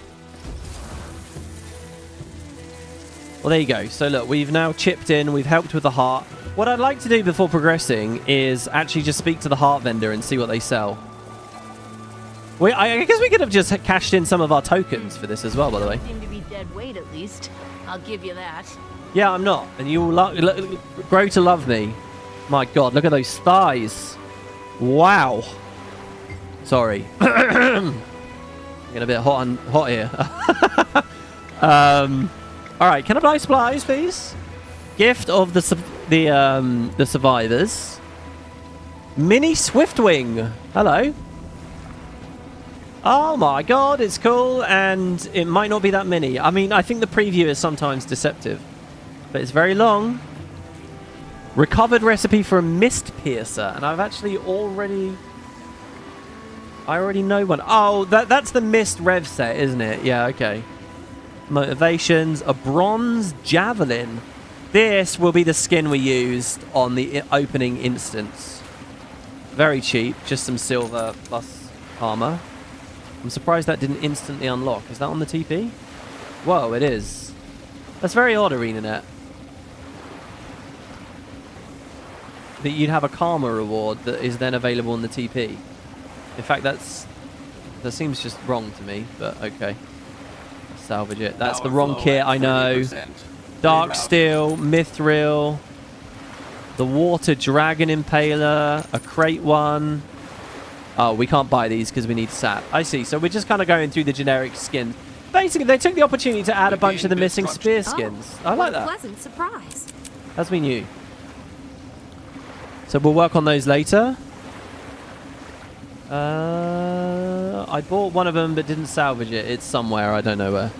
Well, there you go. So look, we've now chipped in, we've helped with the heart. What I'd like to do before progressing is actually just speak to the heart vendor and see what they sell. I guess we could have just cashed in some of our tokens for this as well, by the way. Seem to be dead weight at least. I'll give you that. Yeah, I'm not. And you will grow to love me. My God, look at those thighs. Wow. Sorry. Getting a bit hot here. All right, can I buy supplies, please? Gift of the survivors. Mini Swiftwing. Hello. Oh my God, it's cool, and it might not be that mini. I mean, I think the preview is sometimes deceptive, but it's very long. Recovered recipe for a mist piercer, and I've actually already... I already know one. Oh, that's the mist rev set, isn't it? Yeah, okay. Motivations, a bronze javelin. This will be the skin we used on the opening instance. Very cheap, just some silver plus armor. I'm surprised that didn't instantly unlock. Is that on the TP? Whoa, it is. That's very odd, Arenanet. That you'd have a karma reward that is then available in the TP. In fact, that seems just wrong to me, but okay. Salvage it. That's the wrong kit, I know. Dark Steel, Mithril, the Water Dragon Impaler, a crate one. Oh, we can't buy these because we need sap. I see. So we're just kind of going through the generic skins. Basically, they took the opportunity to add a bunch of the missing spear skins. I like that. What a pleasant surprise. As we knew. So we'll work on those later. I bought one of them but didn't salvage it. It's somewhere. I don't know where.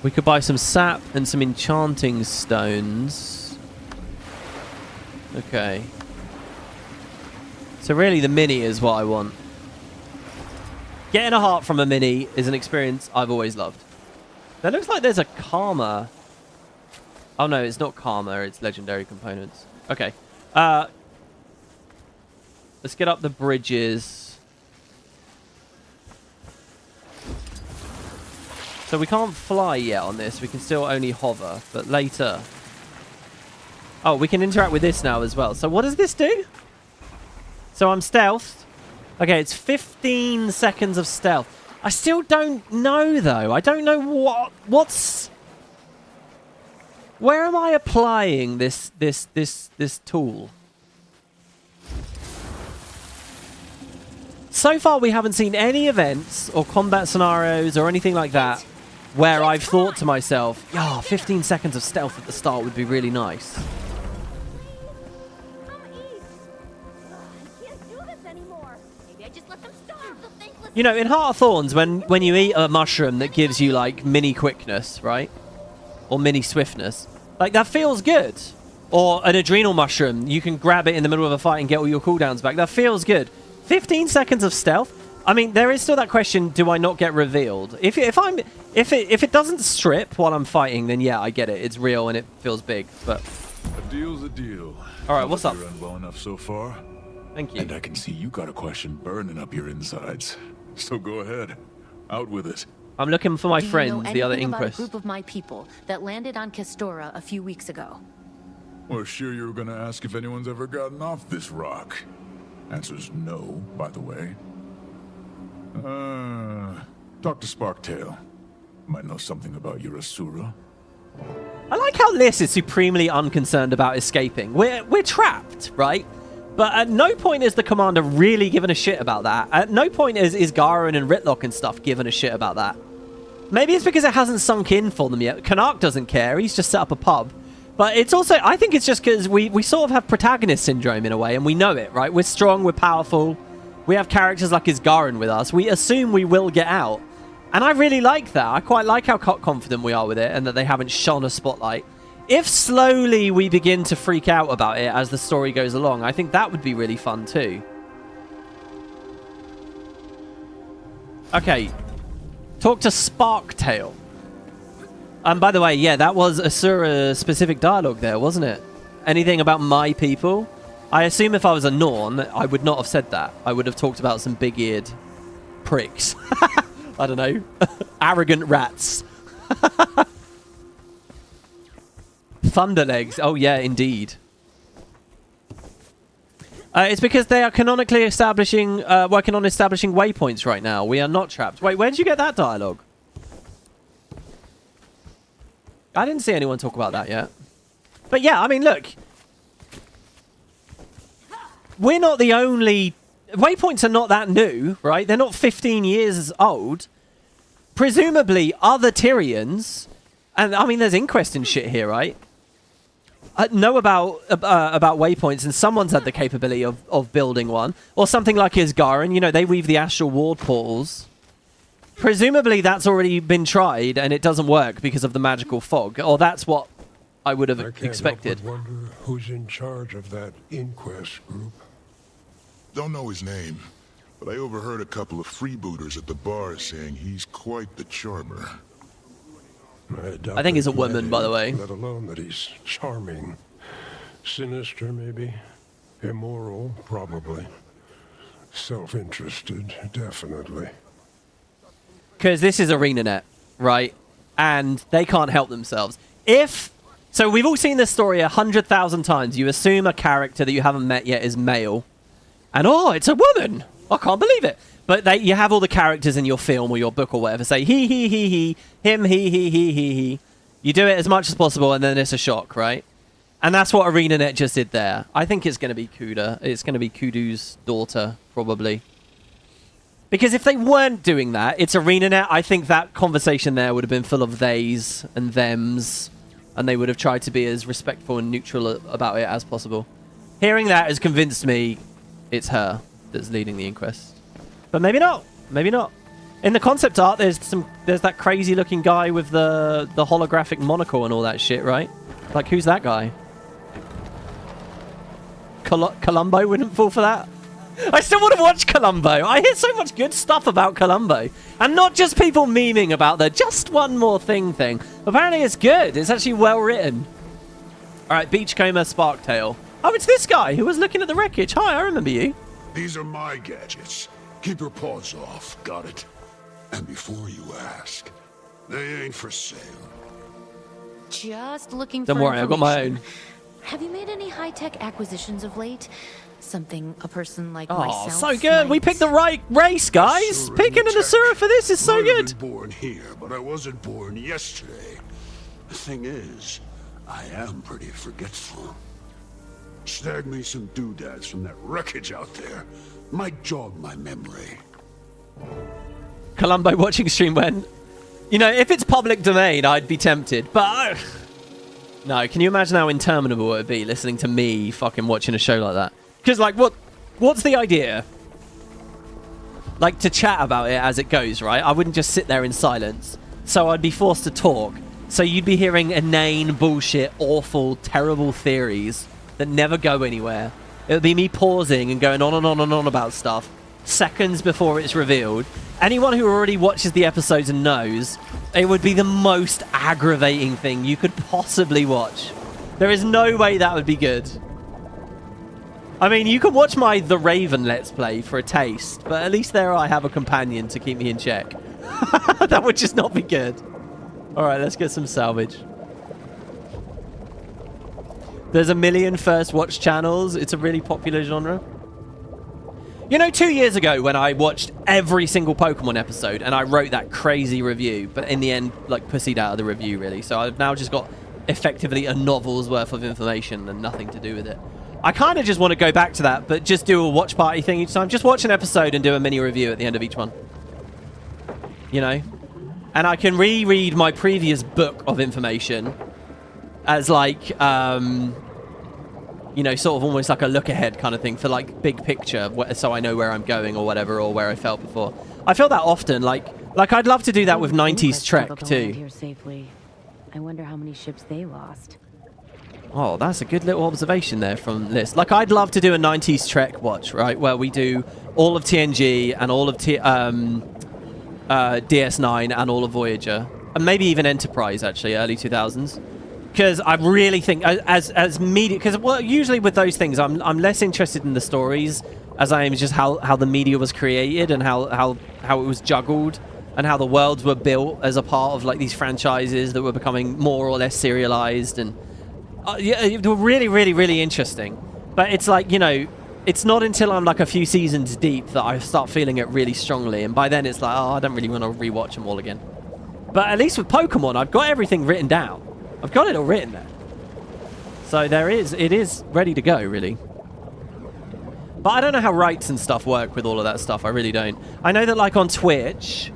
We could buy some sap and some enchanting stones. Okay. So really the mini is what I want. Getting a heart from a mini is an experience I've always loved. There looks like there's a karma. Oh no, it's not karma, it's legendary components. Okay. Let's get up the bridges. So we can't fly yet on this. We can still only hover, but later. Oh, we can interact with this now as well. So what does this do? So I'm stealthed. Okay, it's 15 seconds of stealth. I still don't know, though. I don't know what's... Where am I applying this tool? So far, we haven't seen any events or combat scenarios or anything like that where I've thought to myself, yeah, 15 seconds of stealth at the start would be really nice. You know, in Heart of Thorns, when you eat a mushroom that gives you, like, mini quickness, right? Or mini swiftness, like, that feels good. Or an adrenal mushroom, you can grab it in the middle of a fight and get all your cooldowns back. That feels good. 15 seconds of stealth? I mean, there is still that question: do I not get revealed? If it doesn't strip while I'm fighting, then yeah, I get it. It's real and it feels big. But a deal's a deal. All right, what's up? You're well enough so far. Thank you. And I can see you got a question burning up your insides. So go ahead, out with it. I'm looking for my friend, the other about a Inquis. group of my people that landed on Kistora a few weeks ago? Well, sure you were gonna ask if anyone's ever gotten off this rock. Answer's no, by the way. Talk to Sparktail. Might know something about your Assura. I like how Liz is supremely unconcerned about escaping. We're trapped, right? But at no point is the commander really giving a shit about that. At no point is Garen and Ritlock and stuff giving a shit about that. Maybe it's because it hasn't sunk in for them yet. Canuck doesn't care. He's just set up a pub. But it's also, I think it's just because we sort of have protagonist syndrome in a way, and we know it, right? We're strong, we're powerful. We have characters like Isgaren with us. We assume we will get out. And I really like that. I quite like how confident we are with it and that they haven't shone a spotlight. If slowly we begin to freak out about it as the story goes along, I think that would be really fun too. Okay. Talk to Sparktail. And by the way, yeah, that was Assura-specific dialogue there, wasn't it? Anything about my people? I assume if I was a Norn, I would not have said that. I would have talked about some big-eared pricks. I don't know. Arrogant rats. Thunderlegs. Oh, yeah, indeed. It's because they are canonically working on establishing waypoints right now. We are not trapped. Wait, where did you get that dialogue? I didn't see anyone talk about that yet. But yeah, I mean, look. We're not the only... Waypoints are not that new, right? They're not 15 years old. Presumably, other Tyrians... And, I mean, there's Inquest and shit here, right? Know about waypoints, and someone's had the capability of building one. Or something like Isgaren. You know, they weave the astral ward portals. Presumably, that's already been tried, and it doesn't work because of the magical fog. Or that's what I would have expected. I wonder who's in charge of that Inquest group. Don't know his name, but I overheard a couple of freebooters at the bar saying he's quite the charmer. I think he's a woman, by the way. Let alone that he's charming. Sinister, maybe. Immoral, probably. Self-interested, definitely. Because this is Arenanet, right? And they can't help themselves. So we've all seen this story 100,000 times. You assume a character that you haven't met yet is male. And, oh, it's a woman. I can't believe it. But you have all the characters in your film or your book or whatever say, he, him, he. You do it as much as possible, and then it's a shock, right? And that's what Arenanet just did there. I think it's going to be Kuda. It's going to be Kudu's daughter, probably. Because if they weren't doing that, it's Arenanet. I think that conversation there would have been full of theys and thems, and they would have tried to be as respectful and neutral about it as possible. Hearing that has convinced me it's her that's leading the inquest. But maybe not. Maybe not. In the concept art, there's that crazy looking guy with the holographic monocle and all that shit, right? Like, who's that guy? Columbo wouldn't fall for that? I still want to watch Columbo. I hear so much good stuff about Columbo. And not just people memeing about the just one more thing. Apparently it's good. It's actually well written. Alright, Beachcomber Sparktail. Oh, it's this guy who was looking at the wreckage. Hi, I remember you. These are my gadgets. Keep your paws off, got it? And before you ask, they ain't for sale. Just looking for Don't worry, I've got my own. Have you made any high-tech acquisitions of late? Something a person like Oh, myself so good. We picked the right race, guys. Picking an Assura for this is so good. Born here, but I wasn't born yesterday. The thing is, I am pretty forgetful. Snag me some doodads from that wreckage out there. Might jog my memory. Columbo watching stream when... You know, if it's public domain, I'd be tempted. But... No, can you imagine how interminable it would be listening to me fucking watching a show like that? Because, like, what's the idea? Like, to chat about it as it goes, right? I wouldn't just sit there in silence. So I'd be forced to talk. So you'd be hearing inane, bullshit, awful, terrible theories that never go anywhere. It would be me pausing and going on and on and on about stuff seconds before it's revealed. Anyone who already watches the episodes and knows, it would be the most aggravating thing you could possibly watch. There is no way that would be good. I mean, you can watch my The Raven Let's Play for a taste, but at least there I have a companion to keep me in check. That would just not be good. Alright, let's get some salvage. There's a million first watch channels. It's a really popular genre. You know, 2 years ago when I watched every single Pokemon episode and I wrote that crazy review, but in the end, like, pussied out of the review, really. So I've now just got effectively a novel's worth of information and nothing to do with it. I kind of just want to go back to that, but just do a watch party thing each time. Just watch an episode and do a mini review at the end of each one. You know? And I can reread my previous book of information as, like, you know, sort of almost like a look ahead kind of thing for, like, big picture, so I know where I'm going or whatever, or where I felt before. I feel that often. Like I'd love to do that with 90s Trek, too. Here safely. I wonder how many ships they lost. Oh, that's a good little observation there from Liz. Like, I'd love to do a 90s Trek watch, right? Where we do all of TNG and all of DS9 and all of Voyager. And maybe even Enterprise, actually, early 2000s. Because I really think, as media... Because, well, usually with those things, I'm less interested in the stories as I am just how the media was created and how it was juggled and how the worlds were built as a part of, like, these franchises that were becoming more or less serialized and... yeah, they were really, really, really interesting. But it's like, you know, it's not until I'm like a few seasons deep that I start feeling it really strongly. And by then it's like, oh, I don't really want to rewatch them all again. But at least with Pokemon, I've got everything written down. I've got it all written there. So it is ready to go, really. But I don't know how rights and stuff work with all of that stuff. I really don't. I know that, like, on Twitch,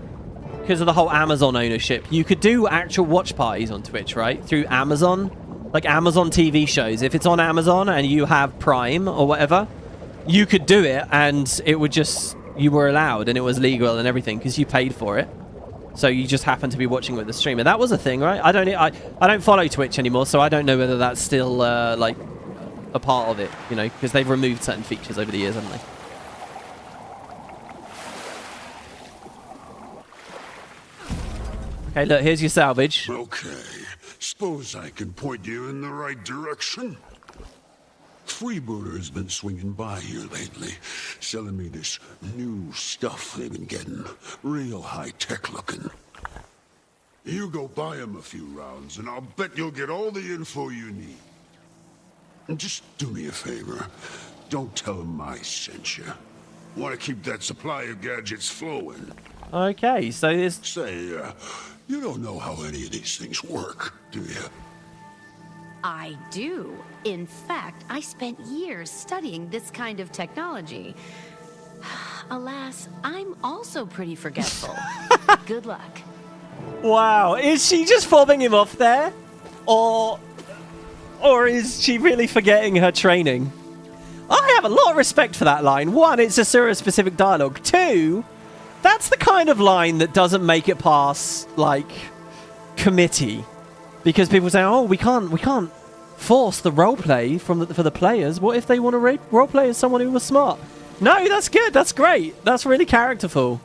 because of the whole Amazon ownership, you could do actual watch parties on Twitch, right? Through Amazon. Like Amazon TV shows. If it's on Amazon and you have Prime or whatever, you could do it and it would just... You were allowed and it was legal and everything because you paid for it. So you just happen to be watching with the streamer. That was a thing, right? I don't follow Twitch anymore, so I don't know whether that's still, like, a part of it, you know, because they've removed certain features over the years, haven't they? Okay, look, here's your salvage. Okay. Suppose I can point you in the right direction. Freebooter's been swinging by here lately, selling me this new stuff they've been getting. Real high-tech looking. You go buy him a few rounds, and I'll bet you'll get all the info you need. And just do me a favor. Don't tell him I sent you. Want to keep that supply of gadgets flowing. Okay, so this... Say, you don't know how any of these things work, do you? I do. In fact, I spent years studying this kind of technology. Alas, I'm also pretty forgetful. Good luck. Wow, is she just fobbing him off there? Or is she really forgetting her training? I have a lot of respect for that line. One, it's Assura-specific dialogue. Two, that's the kind of line that doesn't make it past, like, committee. Because people say, oh, we can't force the roleplay for the players. What if they want to roleplay as someone who was smart? No, that's good. That's great. That's really characterful.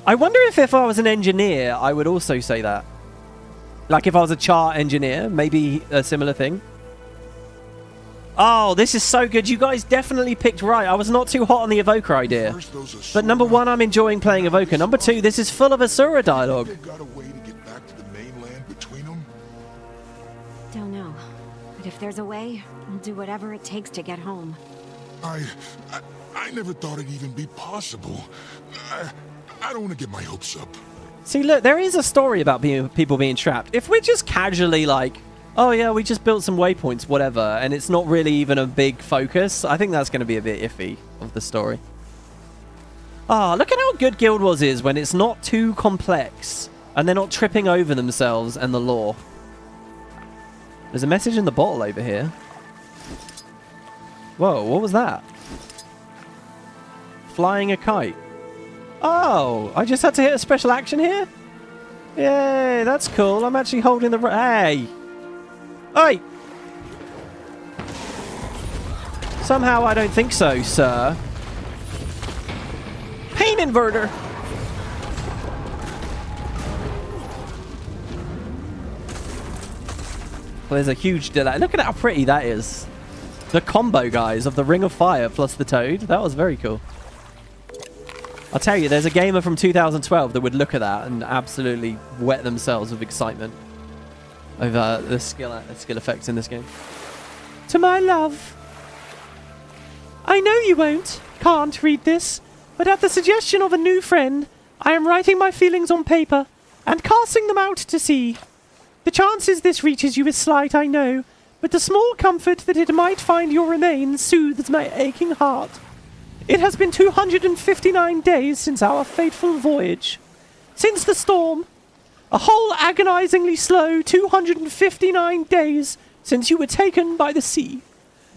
I wonder if I was an engineer, I would also say that. Like if I was a chart engineer, maybe a similar thing. Oh, this is so good. You guys definitely picked right. I was not too hot on the Evoker idea. But number one, I'm enjoying playing Evoker. Number two, this is full of Assura dialogue. Don't know. But if there's a way, I'll do whatever it takes to get home. I never thought it'd even be possible. I don't want to get my hopes up. See, look, there is a story about people being trapped. If we're just casually like, oh yeah, we just built some waypoints, whatever, and it's not really even a big focus, I think that's going to be a bit iffy of the story. Ah, look at how good Guild Wars is when it's not too complex and they're not tripping over themselves and the lore. There's a message in the bottle over here. Whoa, what was that? Flying a kite. Oh, I just had to hit a special action here? Yay, that's cool. I'm actually holding the... Hey! Oi! Somehow I don't think so, sir. inverter. Well, there's a huge delay. Look at how pretty that is. The combo, guys, of the Ring of Fire plus the Toad. That was very cool. I'll tell you, there's a gamer from 2012 that would look at that and absolutely wet themselves with excitement over the skill effects in this game. To my love. I know you can't read this, but at the suggestion of a new friend, I am writing my feelings on paper and casting them out to sea. The chances this reaches you is slight, I know, but the small comfort that it might find your remains soothes my aching heart. It has been 259 days since our fateful voyage. Since the storm. A whole agonizingly slow 259 days since you were taken by the sea.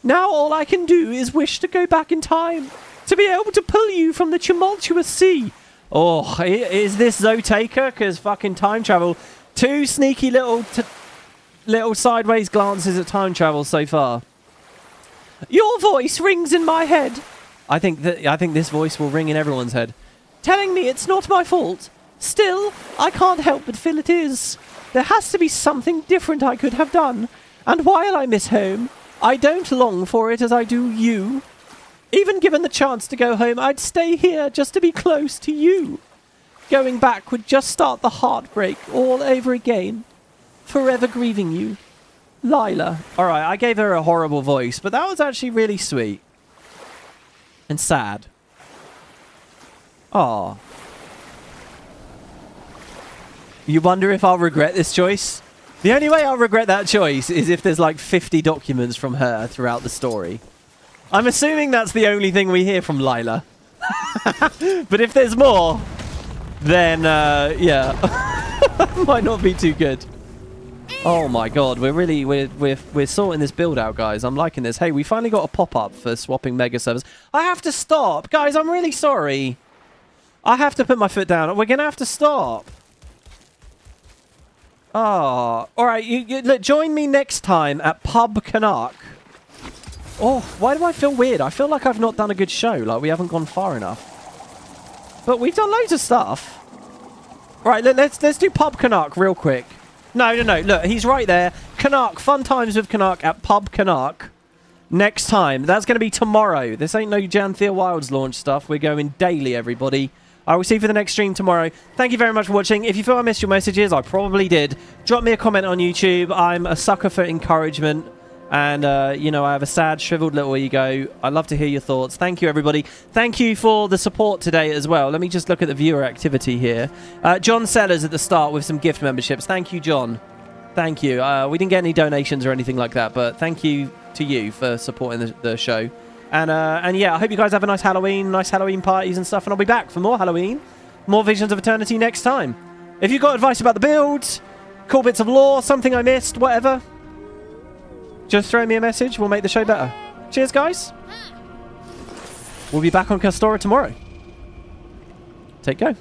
Now all I can do is wish to go back in time, to be able to pull you from the tumultuous sea. Oh, is this Zotaker? Because fucking time travel. 2 sneaky little sideways glances at time travel so far. Your voice rings in my head. I think this voice will ring in everyone's head, telling me it's not my fault. Still, I can't help but feel it is. There has to be something different I could have done. And while I miss home, I don't long for it as I do you. Even given the chance to go home, I'd stay here just to be close to you. Going back would just start the heartbreak all over again. Forever grieving you. Lila. Alright, I gave her a horrible voice, but that was actually really sweet. And sad. Aww. You wonder if I'll regret this choice? The only way I'll regret that choice is if there's like 50 documents from her throughout the story. I'm assuming that's the only thing we hear from Lila. But if there's more, then yeah. That might not be too good. Oh my god, we're sorting this build out, guys. I'm liking this. Hey, we finally got a pop-up for swapping mega servers. I have to stop. Guys, I'm really sorry. I have to put my foot down. We're gonna have to stop. Oh, all right. Look, join me next time at Pub Canuck. Oh, why do I feel weird? I feel like I've not done a good show. Like we haven't gone far enough. But we've done loads of stuff. All right, let's do Pub Canuck real quick. No. Look, he's right there. Canuck, fun times with Canuck at Pub Canuck. Next time. That's going to be tomorrow. This ain't no Janthea Wilds launch stuff. We're going daily, everybody. I will see you for the next stream tomorrow. Thank you very much for watching. If you feel I missed your messages, I probably did. Drop me a comment on YouTube. I'm a sucker for encouragement. And, you know, I have a sad, shriveled little ego. I'd love to hear your thoughts. Thank you, everybody. Thank you for the support today as well. Let me just look at the viewer activity here. John Sellers at the start with some gift memberships. Thank you, John. Thank you. We didn't get any donations or anything like that, but thank you to you for supporting the show. And yeah, I hope you guys have a nice Halloween parties and stuff, and I'll be back for more Halloween, more Visions of Eternity next time. If you've got advice about the build, cool bits of lore, something I missed, whatever, just throw me a message. We'll make the show better. Cheers, guys. We'll be back on Castora tomorrow. Take care.